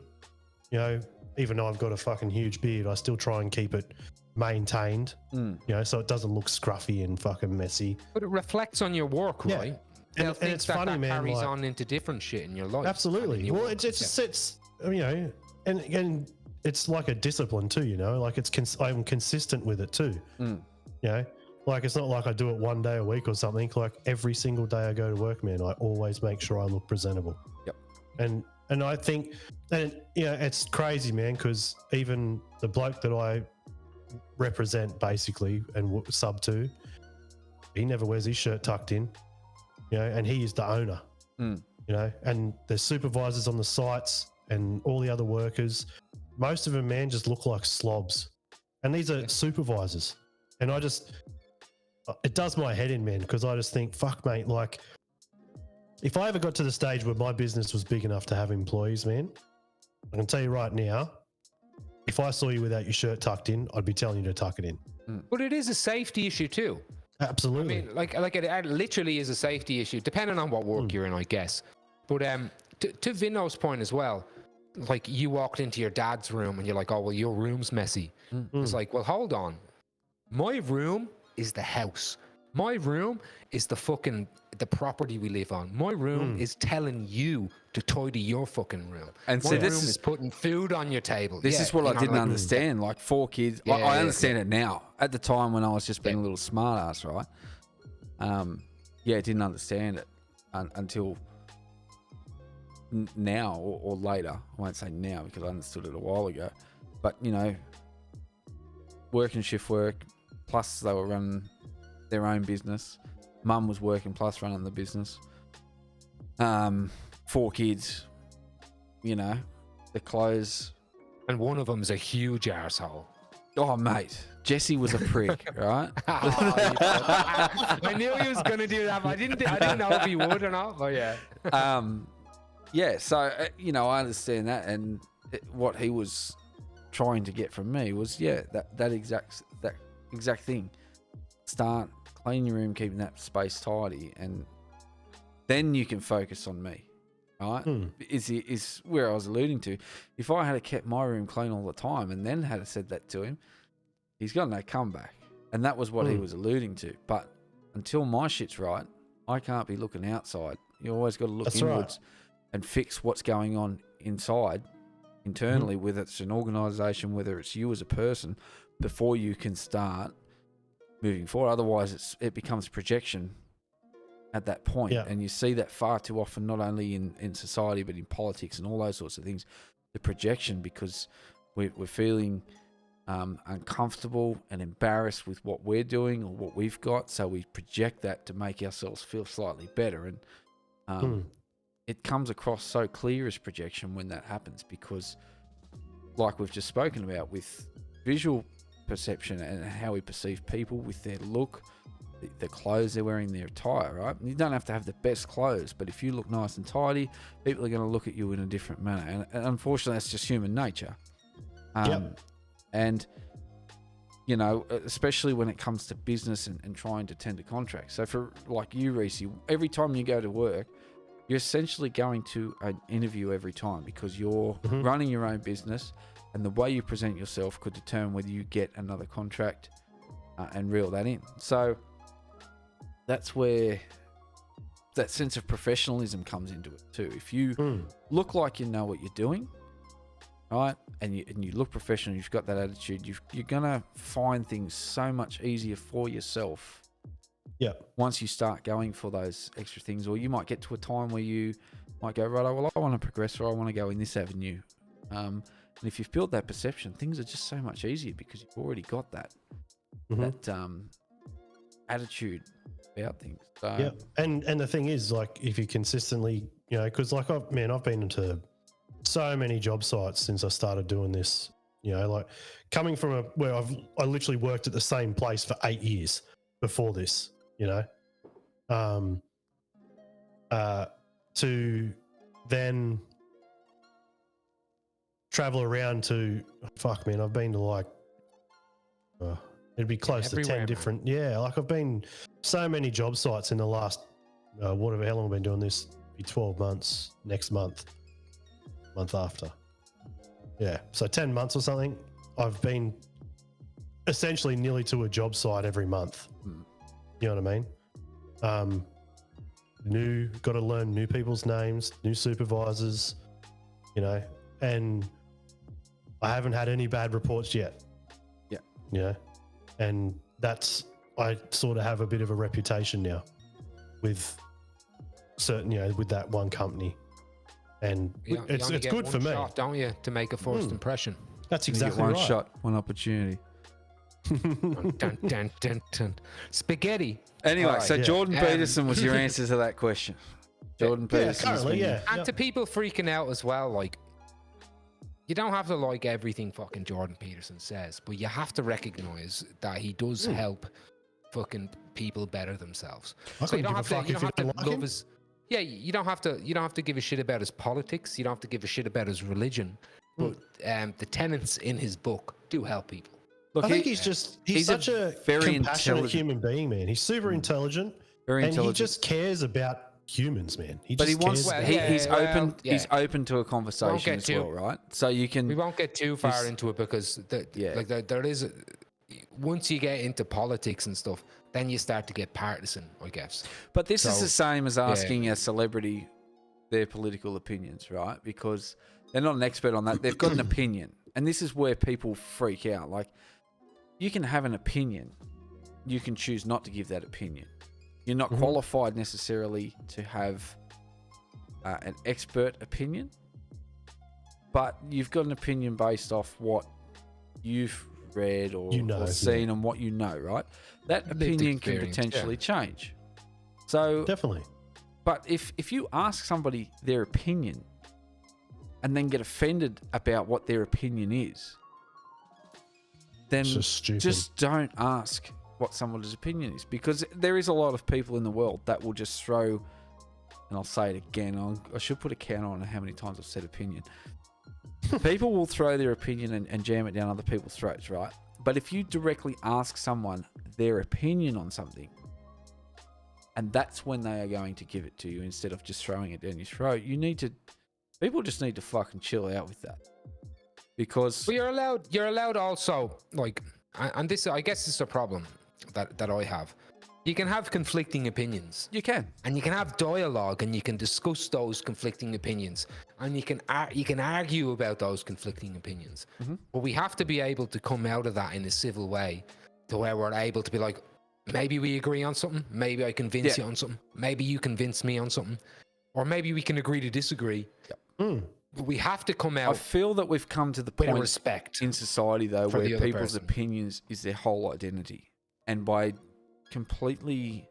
You know, even though I've got a fucking huge beard, I still try and keep it maintained. You know, so it doesn't look scruffy and fucking messy. But it reflects on your work, Yeah. right? And They'll it's think funny, that man. carries like- on into different shit in your life. Absolutely. Well, it's you know, and it's like a discipline too, you know, like I'm consistent with it too. You know, like it's not like I do it one day a week or something. Like every single day I go to work, man, I always make sure I look presentable. Yep. And I think, and you know, it's crazy, man, because even the bloke that I represent basically and sub to, he never wears his shirt tucked in, you know, and he is the owner. You know, and there's supervisors on the sites and all the other workers. Most of them, man, just look like slobs. And these are supervisors. And it does my head in, man, because I just think, fuck, mate, like, if I ever got to the stage where my business was big enough to have employees, man, I can tell you right now, if I saw you without your shirt tucked in, I'd be telling you to tuck it in. But it is a safety issue too. Absolutely. I mean, like it literally is a safety issue, depending on what work you're in, I guess. But to Vinno's point as well, like you walked into your dad's room and you're like, oh, well, your room's messy. It's like, well, hold on. My room is the house. My room is the property we live on. My room is telling you to tidy your fucking room. And my so room this is putting food on your table. This Yeah, is what you I know, didn't like, understand. Like 4 kids. I understand it now. At the time when I was just being a little smart ass, right? Didn't understand it until now or later. I won't say now because I understood it a while ago. But, you know, working shift work, plus they were running their own business. Mum was working plus running the business. 4 kids, you know, the clothes. And one of them's a huge arsehole. Oh, mate. Jesse was a prick, right? I knew he was going to do that, but I didn't know if he would or not. But yeah. So, you know, I understand that. And what he was trying to get from me was, that exact thing. Start cleaning your room, keeping that space tidy, and then you can focus on me. Right? Is where I was alluding to. If I had kept my room clean all the time and then had said that to him, he's got no comeback. And that was what he was alluding to. But until my shit's right, I can't be looking outside. You always got to look inwards and fix what's going on inside, internally, whether it's an organisation, whether it's you as a person, before you can start moving forward. Otherwise, it becomes projection at that point. And you see that far too often, not only in society, but in politics and all those sorts of things. The projection, because we're feeling uncomfortable and embarrassed with what we're doing or what we've got, so we project that to make ourselves feel slightly better. And it comes across so clear as projection when that happens, because like we've just spoken about with visual perception and how we perceive people with their look, the clothes they're wearing, their attire, right? You don't have to have the best clothes, but if you look nice and tidy, people are going to look at you in a different manner. And unfortunately, that's just human nature. And, you know, especially when it comes to business and trying to tender contracts. So for like you, Reecey, every time you go to work, you're essentially going to an interview every time, because you're running your own business, and the way you present yourself could determine whether you get another contract and reel that in. So that's where that sense of professionalism comes into it too. If you look like you know what you're doing, right? And you look professional, you've got that attitude, you're gonna find things so much easier for yourself. Yeah. Once you start going for those extra things, or you might get to a time where you might go, right, well, I want to progress, or I want to go in this avenue. And if you've built that perception, things are just so much easier because you've already got that attitude about things. So, Yeah. And the thing is, like, if you consistently, you know, because like I've been into so many job sites since I started doing this. You know, like coming from where I literally worked at the same place for 8 years before this. You know, to then travel around to I've been to like it'd be close to 10 different. Yeah, like I've been so many job sites in the last whatever how long I've been doing this. Be 12 months next month after. Yeah, so 10 months or something. I've been essentially nearly to a job site every month. You know what I mean? Got to learn new people's names, new supervisors, you know, and I haven't had any bad reports yet. Yeah. You know, and I sort of have a bit of a reputation now with certain, you know, with that one company. And it's good for me. Shot, don't you, to make a first impression? That's exactly one right. shot, one opportunity. Dun, dun, dun, dun. Spaghetti. Anyway, Right, so yeah. Jordan Peterson was your answer to that question. Jordan Peterson. Currently, yeah. And to people freaking out as well, like, you don't have to like everything fucking Jordan Peterson says, but you have to recognize that he does help fucking people better themselves. I couldn't give a fuck if you don't like him. Yeah, you don't have to give a shit about his politics. You don't have to give a shit about his religion. But the tenets in his book do help people. Look, I think he's such a very compassionate intelligent human being, man. He's super intelligent, Very and intelligent. he just cares about humans, man. But he wants. cares about He's open to a conversation as well, right? So you can. We won't get too far into it because there is once you get into politics and stuff, then you start to get partisan, I guess. But this is the same as asking a celebrity their political opinions, right? Because they're not an expert on that. They've got an opinion, and this is where people freak out. Like, you can have an opinion, you can choose not to give that opinion. You're not qualified necessarily to have an expert opinion, but you've got an opinion based off what you've read or seen and what you know, right? That opinion can potentially change. So definitely. But if you ask somebody their opinion and then get offended about what their opinion is, then just don't ask what someone's opinion is, because there is a lot of people in the world that will just throw, and I'll say it again, I should put a counter on how many times I've said opinion. People will throw their opinion and jam it down other people's throats, right? But if you directly ask someone their opinion on something, and that's when they are going to give it to you instead of just throwing it down your throat, people just need to fucking chill out with that. Because you're allowed also, like, and this, I guess, is a problem that I have. You can have conflicting opinions. You can. And you can have dialogue, and you can discuss those conflicting opinions, and you can argue about those conflicting opinions. But we have to be able to come out of that in a civil way, to where we're able to be like, maybe we agree on something, maybe I convince you on something, maybe you convince me on something, or maybe we can agree to disagree. But we have to come out. I feel that we've come to the with point respect in society, though, for where the other people's person. opinions is their whole identity. And by completely,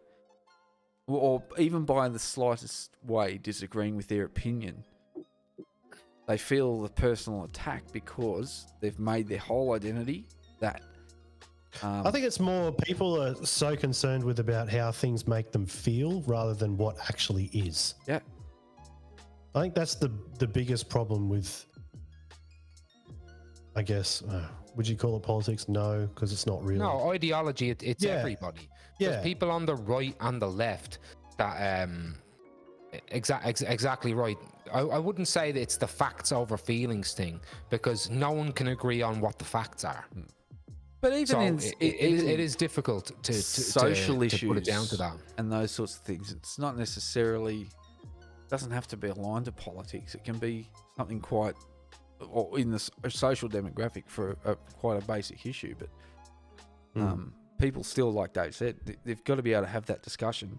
or even by the slightest way, disagreeing with their opinion, they feel the personal attack because they've made their whole identity that. I think it's more people are so concerned with about how things make them feel rather than what actually is. Yeah. I think that's the biggest problem with, I guess, would you call it politics? No, because it's not really. No, ideology, it's everybody. There's people on the right and the left that, exactly right. I wouldn't say that it's the facts over feelings thing, because no one can agree on what the facts are. But even it is difficult to social issues to put it down to that. And those sorts of things. It's not necessarily, doesn't have to be aligned to politics. It can be something quite or in the social demographic for quite a basic issue. But people still, like Dave said, they've got to be able to have that discussion.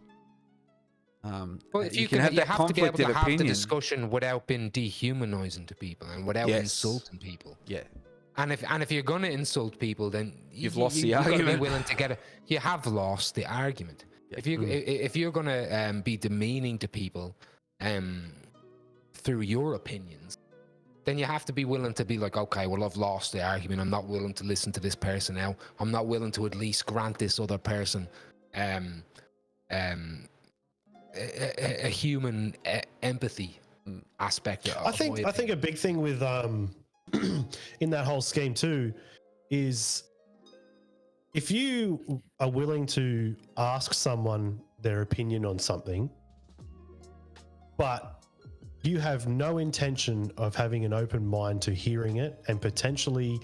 Well, if you can have that to be able conflict to of have the opinion. discussion without being dehumanizing to people and without Yes. insulting people. Yeah. And if you're going to insult people, then You've lost the you've got to be argument. willing to get it. You have lost the argument. Yeah. If you're going to be demeaning to people through your opinions, then you have to be willing to be like, okay, well, I've lost the argument. I'm not willing to listen to this person now. I'm not willing to at least grant this other person a human empathy aspect. I think a big thing with in that whole scheme too is if you are willing to ask someone their opinion on something, but you have no intention of having an open mind to hearing it and potentially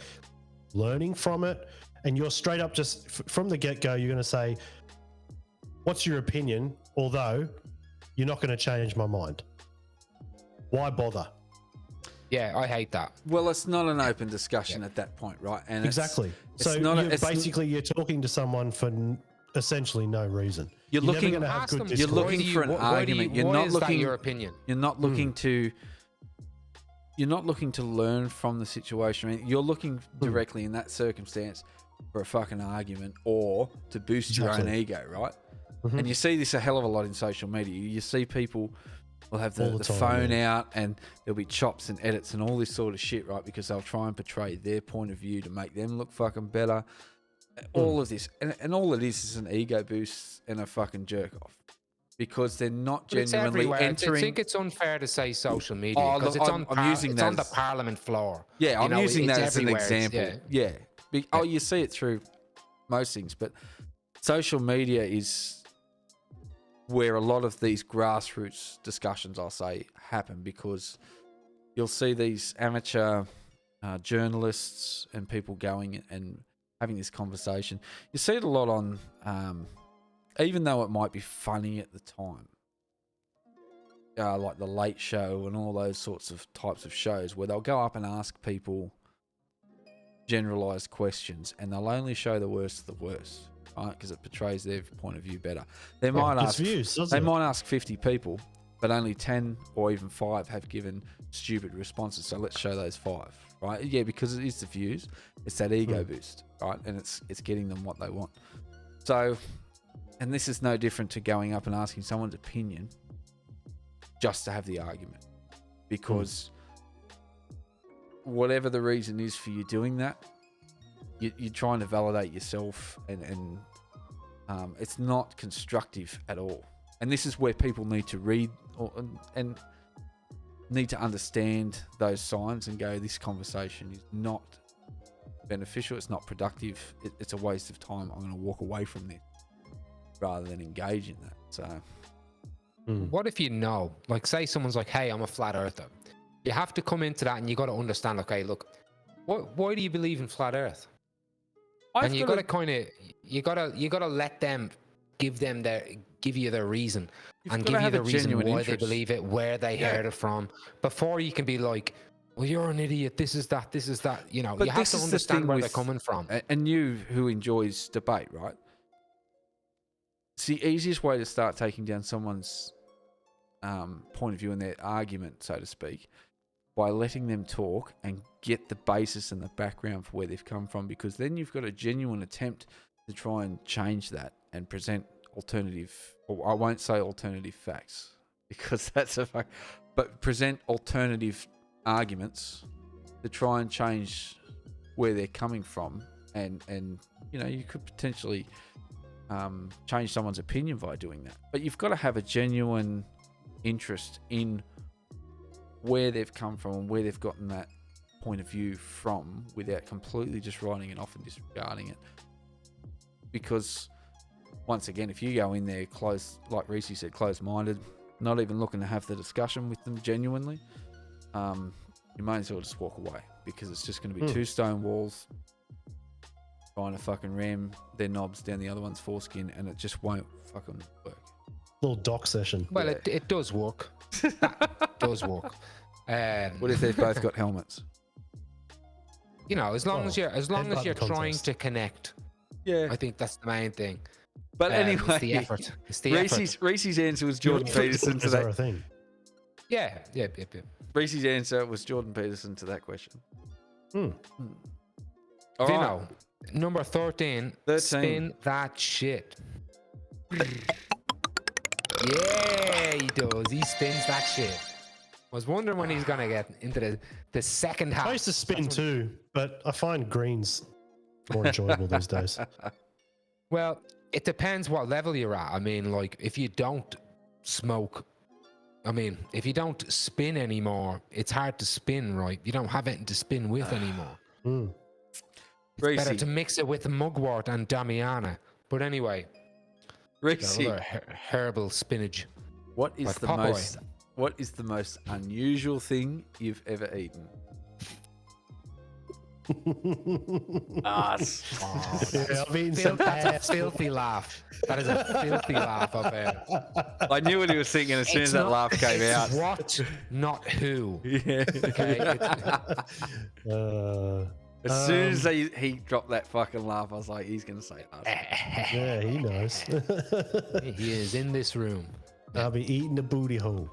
learning from it, and you're straight up just from the get-go, you're going to say, what's your opinion? Although you're not going to change my mind. Why bother? Yeah, I hate that. Well, it's not an open discussion at that point, right? And Exactly. So you're talking to someone for essentially no reason. You're never looking- gonna have Ask good them, You're discourse. looking for an argument. You're why not is looking. that your opinion? You're not looking to. You're not looking to learn from the situation. I mean, you're looking directly in that circumstance for a fucking argument or to boost your own Exactly. ego, right? And you see this a hell of a lot in social media. You see people will have All the the time, phone out and there'll be chops and edits and all this sort of shit, right? Because they'll try and portray their point of view to make them look fucking better. All of this. And all it is an ego boost and a fucking jerk off. Because they're not But it's genuinely everywhere. entering. I think it's unfair to say social media Oh, because look, it's I'm using it's that on the as- parliament floor. Yeah, You I'm know, using it's that as an everywhere. example. Yeah. You see it through most things, but social media is where a lot of these grassroots discussions, I'll say, happen because you'll see these amateur journalists and people going and having this conversation. You see it a lot on, even though it might be funny at the time, like the Late Show and all those sorts of types of shows where they'll go up and ask people generalized questions and they'll only show the worst of the worst, right? Because it portrays their point of view better. They might ask views, they might ask 50 people, but only 10 or even 5 have given stupid responses. So let's show those 5, right? Yeah, because it is the views. It's that ego boost, right? And it's getting them what they want. So, and this is no different to going up and asking someone's opinion just to have the argument, because whatever the reason is for you doing that, you're trying to validate yourself, and it's not constructive at all. And this is where people need to read and need to understand those signs and go, this conversation is not beneficial, it's not productive, it's a waste of time, I'm going to walk away from this rather than engage in that. So What if you know, like, say someone's like, hey, I'm a flat earther. You have to come into that and you got to understand, okay, look, why do you believe in flat earth? And you got to kind of, you got to let them give you their reason and give you the reason why they believe it, where they heard it from, before you can be like, well, you're an idiot, this is that, you know. But you have this to is the understand thing where with- they're coming from. and you who enjoys debate, right? It's the easiest way to start taking down someone's point of view and their argument, so to speak, by letting them talk and get the basis and the background for where they've come from, because then you've got a genuine attempt to try and change that and present alternative, or I won't say alternative facts because that's a fact, but present alternative arguments to try and change where they're coming from, and you know, you could potentially change someone's opinion by doing that. But you've got to have a genuine interest in where they've come from and where they've gotten that point of view from, without completely just writing it off and disregarding it. Because once again, if you go in there closed, like Reecey said, closed-minded, not even looking to have the discussion with them genuinely, you may as well just walk away, because it's just going to be two stone walls trying to fucking ram their knobs down the other one's foreskin, and it just won't fucking work. Little doc session. Well, it does work. That does work. What if they've both got helmets? You know, as long as you're headbutt trying contest. to connect, Yeah. I think that's the main thing. But anyway, it's the effort. It's the effort. Reese's answer was Jordan Peterson to Is there a that. thing? Yeah. Reese's answer was Jordan Peterson to that question. Hmm. All right. Vinno, number 13. 13. Spin that shit. Yeah, he does. He spins that shit. I was wondering when he's gonna get into the second half. I used to spin too, but I find greens more enjoyable these days. Well, it depends what level you're at. I mean, like, if you don't smoke, if you don't spin anymore, it's hard to spin, right? You don't have anything to spin with anymore. Mm. It's better Reecey. to mix it with mugwort and Damiana. But anyway, Reecey, another herbal spinach. what is like the Popeye. most unusual thing you've ever eaten? Us. Oh, Yeah, I've eaten some that's ass. a filthy laugh. That is a filthy laugh up there. I knew what he was thinking as soon as that laugh came out. What, not who. Yeah. Okay. As soon as he dropped that fucking laugh, I was like, he's gonna say us. Yeah, he knows. He is in this room. I'll be eating the booty hole.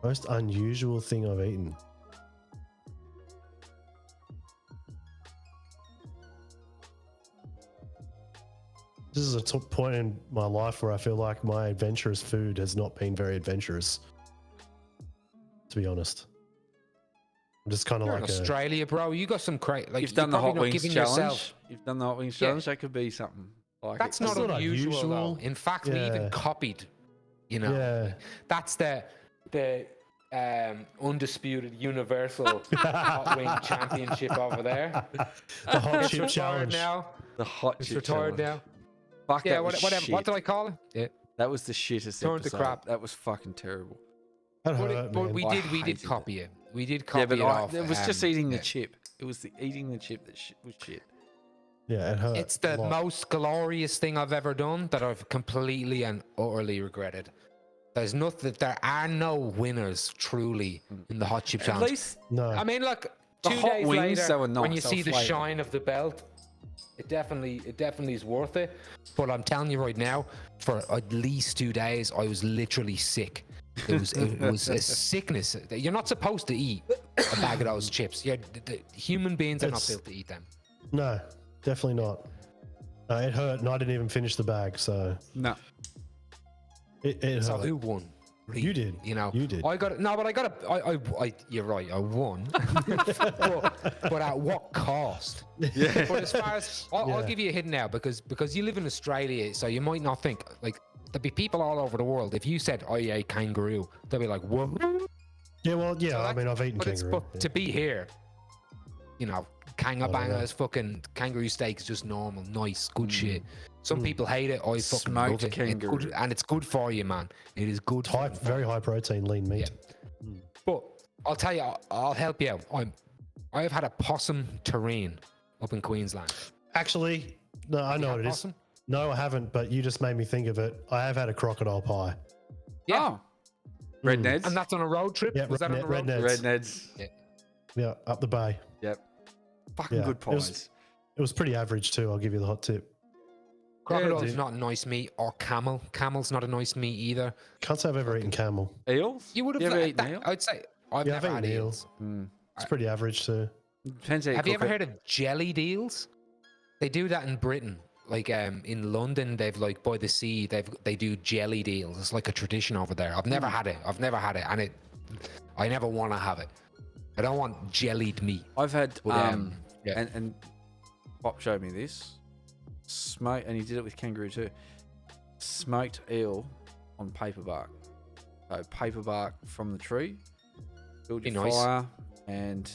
Most unusual thing I've eaten. This is a point in my life where I feel like my adventurous food has not been very adventurous. To be honest, I'm just kind of You're like in Australia, bro. You got some like You've done the you're Hot probably not Wings giving challenge. yourself- You've done the Hot Wings Yeah. challenge. That could be something. Like That's it. not That's not unusual, unusual. though. In fact, we even Yeah. copied. You know, Yeah. that's the undisputed universal hot wing championship over there. the hot It's chip retired challenge. now. The hot It's chip retired challenge. now. Fuck, Yeah, that was whatever. shit. What do I call it? Yeah, That was the shittest Turn to episode. crap. That was fucking terrible. That but, hurt, but man. we I did hated copy it. We did Yeah, copy but it off. it was just eating the yeah. chip. It was the eating the chip that was shit. Yeah, it hurt. It's a the lot. most glorious thing I've ever done that I've completely and utterly regretted. There are no winners truly in the hot chip At challenge. least No. I mean, look, The 2 hot days wings, later, they were nice, when you they see were the flavoured. shine of the belt, it definitely is worth it. But I'm telling you right now, for at least 2 days, I was literally sick. It was a sickness. You're not supposed to eat a bag of those chips. Human beings are not It's- built to eat them. No, definitely not. It hurt, and I didn't even finish the bag, so no. it So hurt. who won? You did. You know, You did. I got it. No, but I got it. I you're right. I won. but at what cost? Yeah. But as far as I'll Yeah. give you a hint now, because you live in Australia, so you might not think like there'd be people all over the world. If you said I ate kangaroo, they'll be like, what? Yeah, well, yeah. So I that- mean, I've eaten But kangaroo. to be here, you know, know. bangers, fucking kangaroo steak is just normal, nice, good Mm. shit. Some people hate it. I fucking Smoked love it. It's kangaroo. good, and it's good for you, man. It is good. High, fucking for very high protein, lean meat. But I'll tell you, I'll help you out. I've had a possum terrine up in Queensland. Actually, no, I know had what it is. possum? No, I haven't, but you just made me think of it. I have had a crocodile pie. Yeah, Oh. Red Neds. and that's on a road trip. Yeah, Was that on a road? Red Neds. Red Neds. Yeah, up the bay. Yep. Fucking Yeah, good it was- pies. It was pretty average too. I'll give you the hot tip. Crocodile's dude. not nice meat, or camel. Camel's not a nice meat either. Can't say I've ever eaten camel. Eels? You would have ever eaten that, eel? I'd say I've Yeah, I've never had eaten eels. Mm. It's pretty average too. Depends how you Have you cook ever it. heard of jellied eels? They do that in Britain. Like in London, they've like by the sea, they do jellied eels. It's like a tradition over there. I've never had it. And I never want to have it. I don't want jellied meat. I've had But, yeah. and Pop showed me this. Smoke, and he did it with kangaroo too. Smoked eel on paper bark. So paper bark from the tree. Build your Be nice. fire and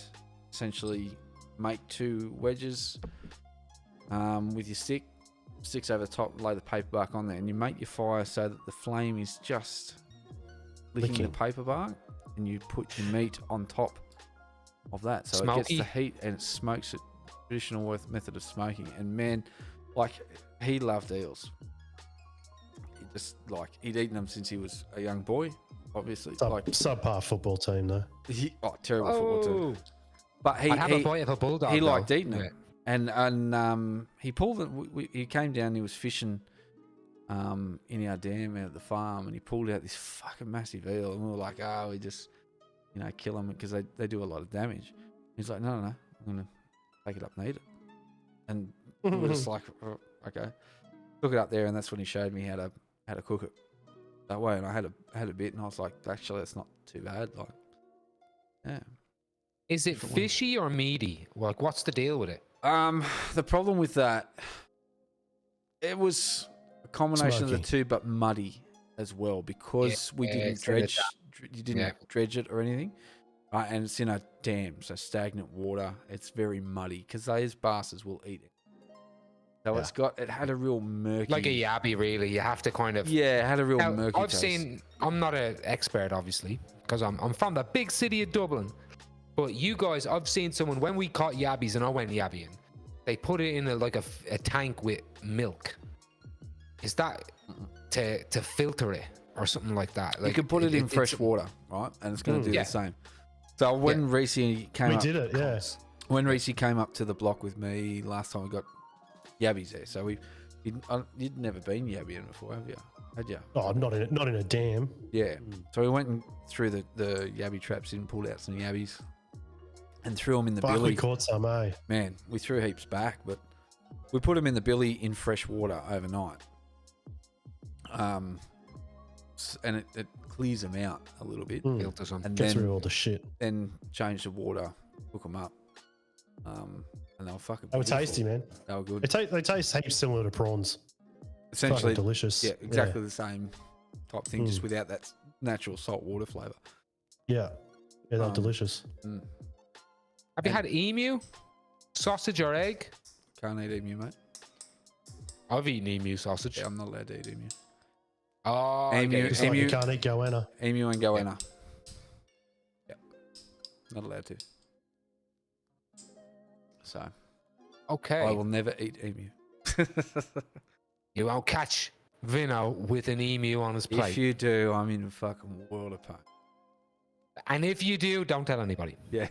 essentially make 2 wedges with your stick. Sticks over the top, lay the paper bark on there, and you make your fire so that the flame is just licking Licking. the paper bark, and you put your meat on top of that, so it Smoky. gets the heat and it smokes it. Traditional method of smoking, and man, like he loved eels. He just like he'd eaten them since he was a young boy, obviously. Like Subpar football team though. terrible football team. But I'd have a bite of a bulldog. he liked though. eating it, and he pulled it. He came down. He was fishing in our dam out at the farm, and he pulled out this fucking massive eel, and we were like, we just kill them because they do a lot of damage. He's like, no, I'm gonna take it up and eat it, and we were just like, oh, okay. Took it up there, and that's when he showed me how to cook it that way, and I had a bit, and I was like, actually, that's not too bad. Like, yeah. Is it fishy or meaty? Like, what's the deal with it? The problem with that, it was a combination of the two, but muddy as well because we didn't dredge. You didn't dredge it or anything, right? And it's in a dam, so stagnant water. It's very muddy because those bastards will eat it. So it had a real murky, like a yabby, really. You have to kind of it had a real murky. I've seen. I'm not an expert, obviously, because I'm from the big city of Dublin. But you guys, I've seen someone when we caught yabbies and I went yabbying, they put it in a tank with milk. Is that to filter it or something like that? Like, you can put it in fresh water, right? And it's going to do the same. So when Reecey came up, did it, yeah. When Reecey came up to the block with me last time, we got yabbies there. So you'd never been yabbying before, have you? Had you? Oh, not in a dam. Yeah. So we went through the yabby traps and pulled out some yabbies and threw them in the billy. We caught some, eh? Man, we threw heaps back, but we put them in the billy in fresh water overnight. And it clears them out a little bit. Filters them. And gets rid of all the shit. Then change the water, hook them up. And they were fucking They were beautiful. tasty, man. They were good. They taste heaps similar to prawns. Essentially fucking delicious. Yeah, exactly the same type thing, just without that natural salt water flavour. Yeah. Yeah, they're delicious. Have you had emu? Sausage or egg? Can't eat emu, mate. I've eaten emu sausage. Yeah, I'm not allowed to eat emu. Oh, Emu- okay. It's like you can't eat goanna. Emu and goanna. Yep. Not allowed to. So Okay. I will never eat emu. You won't catch Vinno with an emu on his plate. If you do, I'm in a fucking world of pain. And if you do, don't tell anybody. Yeah.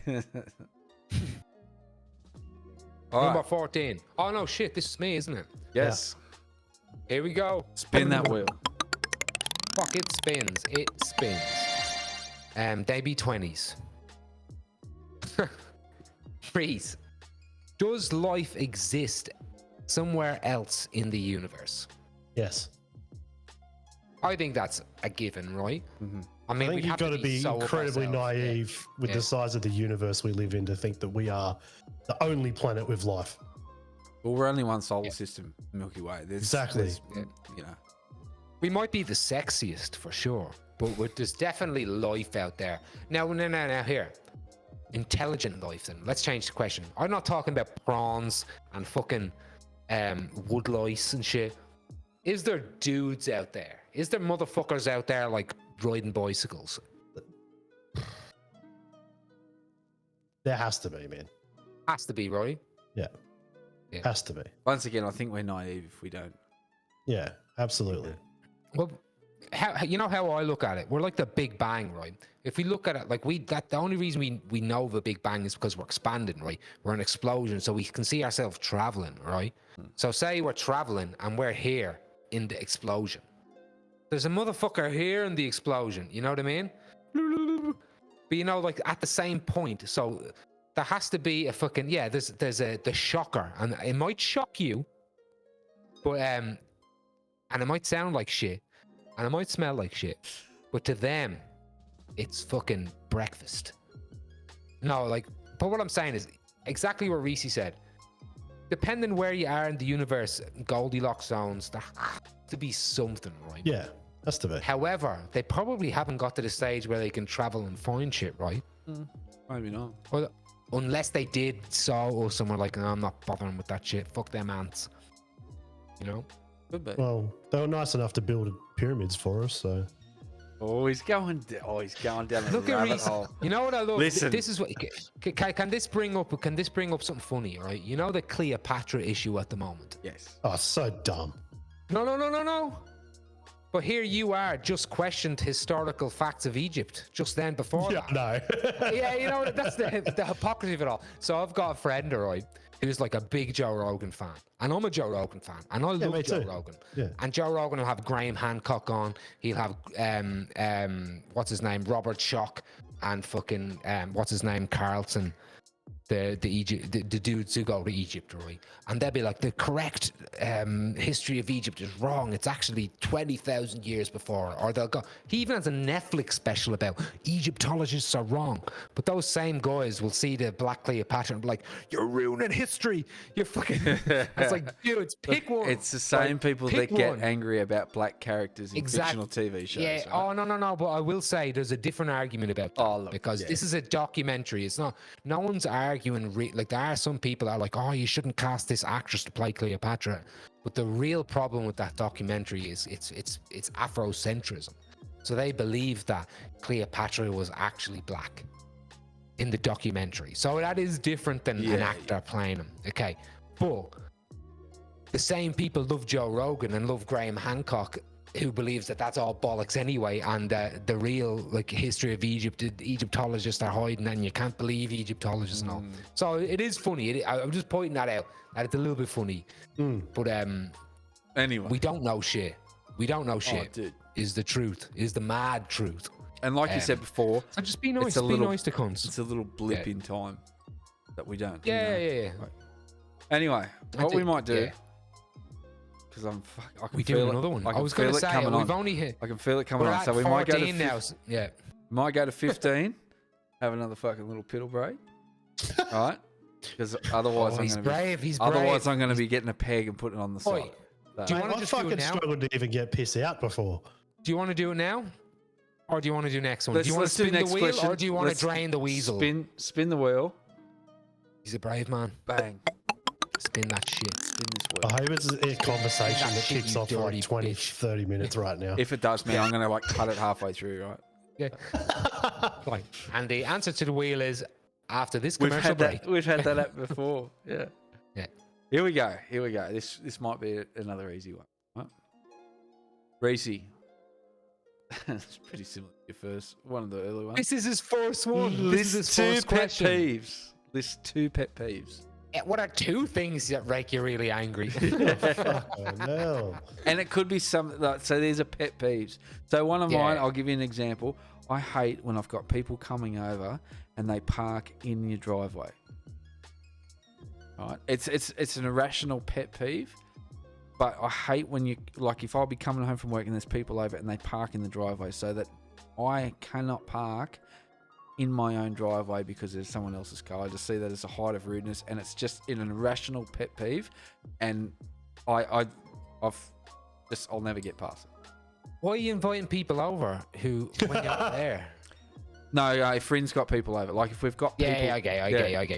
Number 14. Oh, no, shit. This is me, isn't it? Yes. Here we go. Spin that wheel. Fuck, it spins. It spins. They be 20s. Freeze. Does life exist somewhere else in the universe? Yes. I think that's a given, right? Mm-hmm. I mean, I think we'd you've have got to be so of incredibly ourselves, yeah. naive with the size of the universe we live in to think that we are the only planet with life. Well, we're only one solar system, Milky Way. Exactly. You know. We might be the sexiest for sure, but there's definitely life out there. Now, here. Intelligent life, then. Let's change the question. I'm not talking about prawns and fucking wood lice and shit. Is there dudes out there? Is there motherfuckers out there like riding bicycles? There has to be, man. Has to be, right? Yeah. Yeah. Has to be. Once again, I think we're naive if we don't. Yeah, absolutely. Well, you know how I look at it? We're like the Big Bang, right? If we look at it like the only reason we know of a Big Bang is because we're expanding, right? We're an explosion, so we can see ourselves traveling, right? So say we're traveling and we're here in the explosion. There's a motherfucker here in the explosion, you know what I mean? But you know, like at the same point, so there has to be a fucking there's the shocker, and it might shock you, but and it might sound like shit, and it might smell like shit, but to them, it's fucking breakfast. No, like, but what I'm saying is exactly what Reecey said. Depending where you are in the universe, Goldilocks zones, there has to be something, right? Yeah, has to be. However, they probably haven't got to the stage where they can travel and find shit, right? Maybe not. Well, unless they did so, or someone like, no, I'm not bothering with that shit. Fuck them ants. You know? Could be. Well, they were nice enough to build pyramids for us, so. Oh, he's going down the Look at rabbit Reece. hole. You know what I love? Listen. This is what can this bring up something funny, right? You know the Cleopatra issue at the moment. Yes. Oh, so dumb. No. But here you are, just questioned historical facts of Egypt just then before Yeah, that. no. Yeah, you know, that's the hypocrisy of it all. So I've got a friend, right, who's like a big Joe Rogan fan. And I'm a Joe Rogan fan. And I love me Joe too. Rogan. Yeah. And Joe Rogan will have Graham Hancock on. He'll have, what's his name, Robert Schoch, and fucking, what's his name, Carlson. The dudes who go to Egypt, right? And they'll be like, the correct history of Egypt is wrong. It's actually 20,000 years before. Or they'll go. He even has a Netflix special about Egyptologists are wrong. But those same guys will see the Black Cleopatra and be like, you're ruining history. You're fucking. It's like, dudes, pick one. It's the same Like, people pick that get one. angry about black characters in fictional TV shows. Yeah. Right? Oh no. But I will say there's a different argument about that Oh, look, because yeah. this is a documentary. It's not. No one's arguing. Like there are some people that are like, oh, you shouldn't cast this actress to play Cleopatra. But the real problem with that documentary is it's Afrocentrism. So they believe that Cleopatra was actually black in the documentary. So that is different than an actor playing him. Okay, but the same people love Joe Rogan and love Graham Hancock, who believes that that's all bollocks anyway, and the real like history of Egypt, Egyptologists are hiding, and you can't believe Egyptologists and all. So it is funny. I'm just pointing that out. That it's a little bit funny, but Anyway, we don't know shit. We don't know shit. dude. Is the truth? Is the mad truth? and like you said before, So just be nice. it's a Be little, nice to cunts. it's a little blip Yeah. in time that we don't. Yeah. Anyway, I what we do, might do, yeah. because I can We feel do it. another one. I I can was going feel to it say coming we've on. only hit. I can feel it coming We're on. at So we might go to 14 now. Yeah. might go to 15. Have another fucking little piddle break. All right, because otherwise Oh, he's I'm going to brave. He's be. Otherwise brave. I'm going to be getting a peg and putting it on the Oi, side. do you Mate, want to I just do it fucking now? struggled to even get piss out before. Do you want to do it now? Or do you want to do next one? Let's- do you want to let's do spin the next wheel question. or do you want Let's to drain the weasel? Spin the wheel. He's a brave man. Bang. Spin that shit. Spin this wheel. I hope it's a conversation That that shit, kicks you off for dirty like 20, bitch. 30 minutes right now. If it does, man, I'm going to like cut it halfway through, right? Yeah. Right. And the answer to the wheel is after this We've commercial had break. that. We've had that app before. Yeah. Yeah. Here we go. This might be another easy one. Right? Reecey. It's pretty similar to your first one of the early ones. This is his first one. This is his List two first pet question. peeves. List two pet peeves. What are two things that make you really angry? Oh, no. And it could be something like, so there's a pet peeves. So one of mine, Yeah. I'll give you an example. I hate when I've got people coming over and they park in your driveway. Right? It's an irrational pet peeve. But I hate when you, like, if I'll be coming home from work and there's people over and they park in the driveway so that I cannot park in my own driveway because there's someone else's car. I just see that as a height of rudeness, and it's just an irrational pet peeve. And I'll never get past it. Why are you inviting people over who when you're not there? No, friends got people over. Like if we've got people. Yeah, I get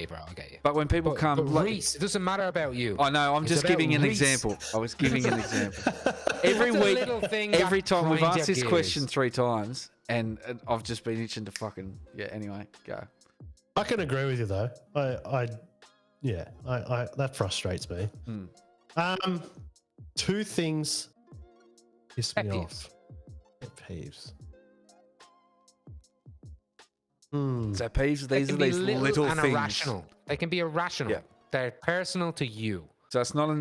you, bro. I get you. But when people come, But like, Reece, it doesn't matter about you. I know. I'm It's just about giving an Reece. example. I was giving an example. Every What's a week, little thing every that time we've grinds asked your this gears? question 3 times, and I've just been itching to fucking Anyway, go. I can agree with you though. I that frustrates me. Two things piss me Pet peeves. off. Pet peeves. So peeves. They These are can be these little and things. irrational. They can be irrational. Yeah. They're personal to you. So it's not a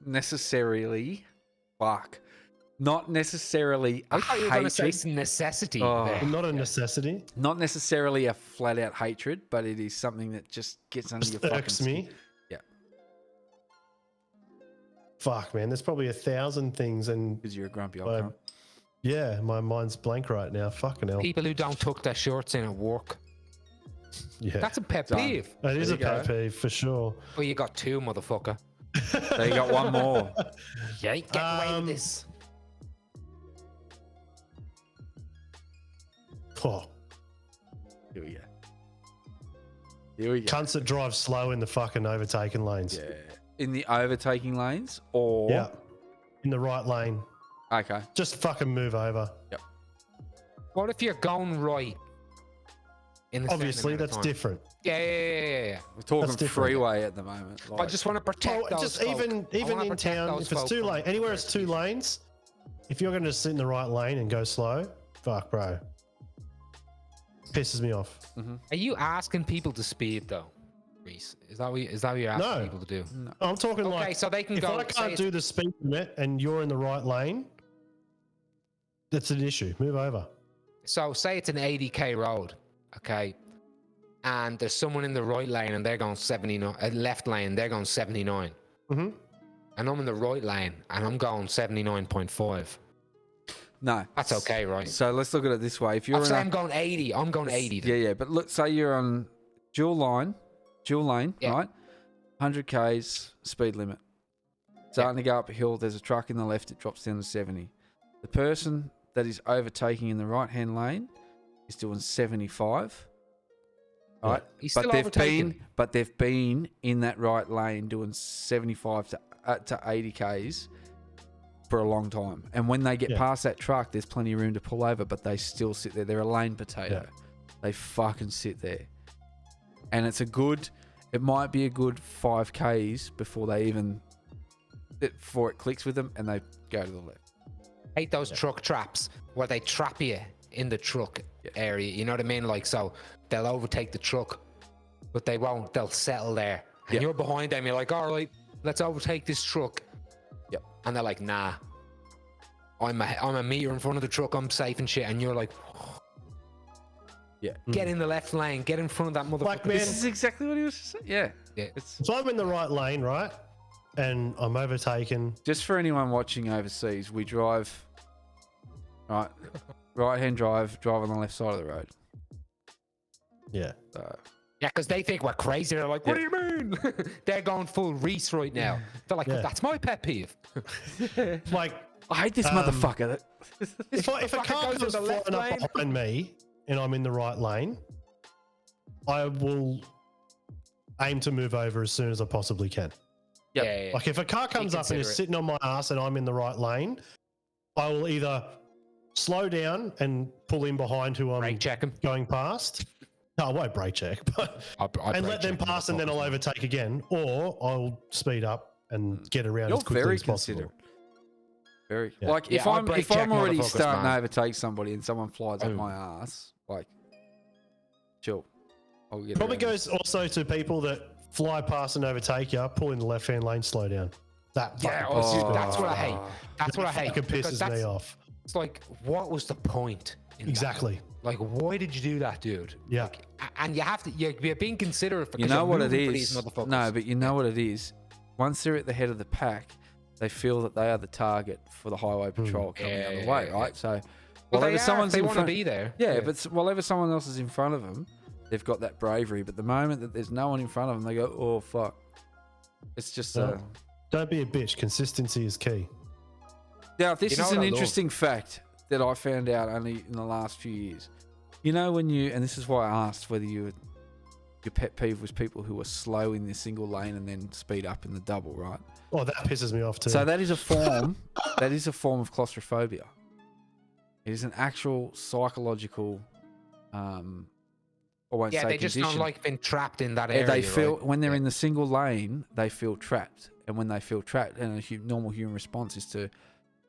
necessarily fuck. Not necessarily a I thought you were going to say hatred. necessity. Oh. there. Not a necessity. Not necessarily a flat out hatred, but it is something that just gets under your Just fucking irks skin. me. Yeah, Fuck, man. There's probably 1,000 things, and because you're a grumpy old my, cunt. yeah, my mind's blank right now. Fucking hell. People who don't tuck their shorts in at work. Yeah, That's a pet Done. peeve. it is There a you pet go. peeve for sure. Well, you got two, motherfucker. So you got one more. Yeah, get away with Um, this. Oh, Here we go. Here we go. cunts that drive slow in the fucking overtaking lanes. Yeah. In the overtaking lanes, or Yeah. In the right lane. okay. Just fucking move over. What if you're going right? In the same Obviously, amount of that's time? different. Yeah. We're talking That's different. freeway at the moment. I just want to protect Oh, those just folk. even I wanna in protect town, those if it's folk two from lane, anywhere it's two lanes, if you're going to sit in the right lane and go slow, fuck, bro. Pisses me off. Are you asking people to speed though, Reece? Is that what you're asking people to do? No. I'm talking Okay, like, so they can if go. I can't do the speed limit and you're in the right lane, that's an issue. Move over. So say it's an 80k road, okay, and there's someone in the right lane and they're going 79, left lane they're going 79, Mm-hmm. and I'm in the right lane and I'm going 79.5. No. That's okay, right? So let's look at it this way. If you're I'm going 80. I'm going 80. Then. Yeah. But look, say you're on dual lane, Yeah. right? 100 k's speed limit. Starting to go up a hill. There's a truck in the left. It drops down to 70. The person that is overtaking in the right-hand lane is doing 75. Right? He's still overtaking. But they've been in that right lane doing 75 to 80 k's for a long time. And when they get past that truck, there's plenty of room to pull over, but they still sit there. They're a lane potato. Yeah. They fucking sit there. And it might be a good 5 k's before it clicks with them and they go to the left. I hate those truck traps where they trap you in the truck area. You know what I mean? Like, so they'll overtake the truck, but they won't. They'll settle there. And you're behind them. You're like, all right, let's overtake this truck. Yep. And they're like, nah, I'm a meter in front of the truck. I'm safe and shit. And you're like, get in the left lane. Get in front of that motherfucker. Like, man, This is exactly what he was saying. Yeah. so I'm in the right lane, right? And I'm overtaken. Just for anyone watching overseas, we drive right-hand drive on the left side of the road. Yeah. So, yeah, because they think we're crazy. They're like, what do you mean? They're going full Reece right now. They're like, that's my pet peeve. Like, I hate this motherfucker. if a car comes flying up behind me and I'm in the right lane, I will aim to move over as soon as I possibly can. Yeah. Like, if a car comes up and is sitting on my ass and I'm in the right lane, I will either slow down and pull in behind who I'm brake check him. going past. No, I won't brake check, but and let them pass and then I'll overtake again, or I'll speed up and get around as quickly as possible. Very. Yeah. Like, if I'm already starting to overtake somebody and someone flies up my ass, like, chill. I'll get Probably around. goes also to people that fly past and overtake you, pull in the left-hand lane, slow down. That Yeah, fucking pisses me that's off. what I hate. That's what I hate. Fucking because pisses me off. It's like, what was the point? In Exactly. That? Like, why did you do that, dude? Yeah. Like, and you have to, you're being considerate. You know what it is? is? No, but you know what it is? Once they're at the head of the pack, they feel that they are the target for the highway patrol coming the other way, right? So, well, someone's they in want to front, be there. but whenever someone else is in front of them, they've got that bravery. But the moment that there's no one in front of them, they go, "Oh fuck!" It's just. Don't be a bitch. Consistency is key. Now, this is an I interesting fact that I found out only in the last few years. You know, when and this is why I asked whether your pet peeve was people who are slow in the single lane and then speed up in the double, right? Oh, that pisses me off too. So that is a form. That is a form of claustrophobia. It is an actual psychological. I won't say they just condition. don't like being trapped in that area. They feel right? when they're in the single lane, they feel trapped, and when they feel trapped, and a normal human response is to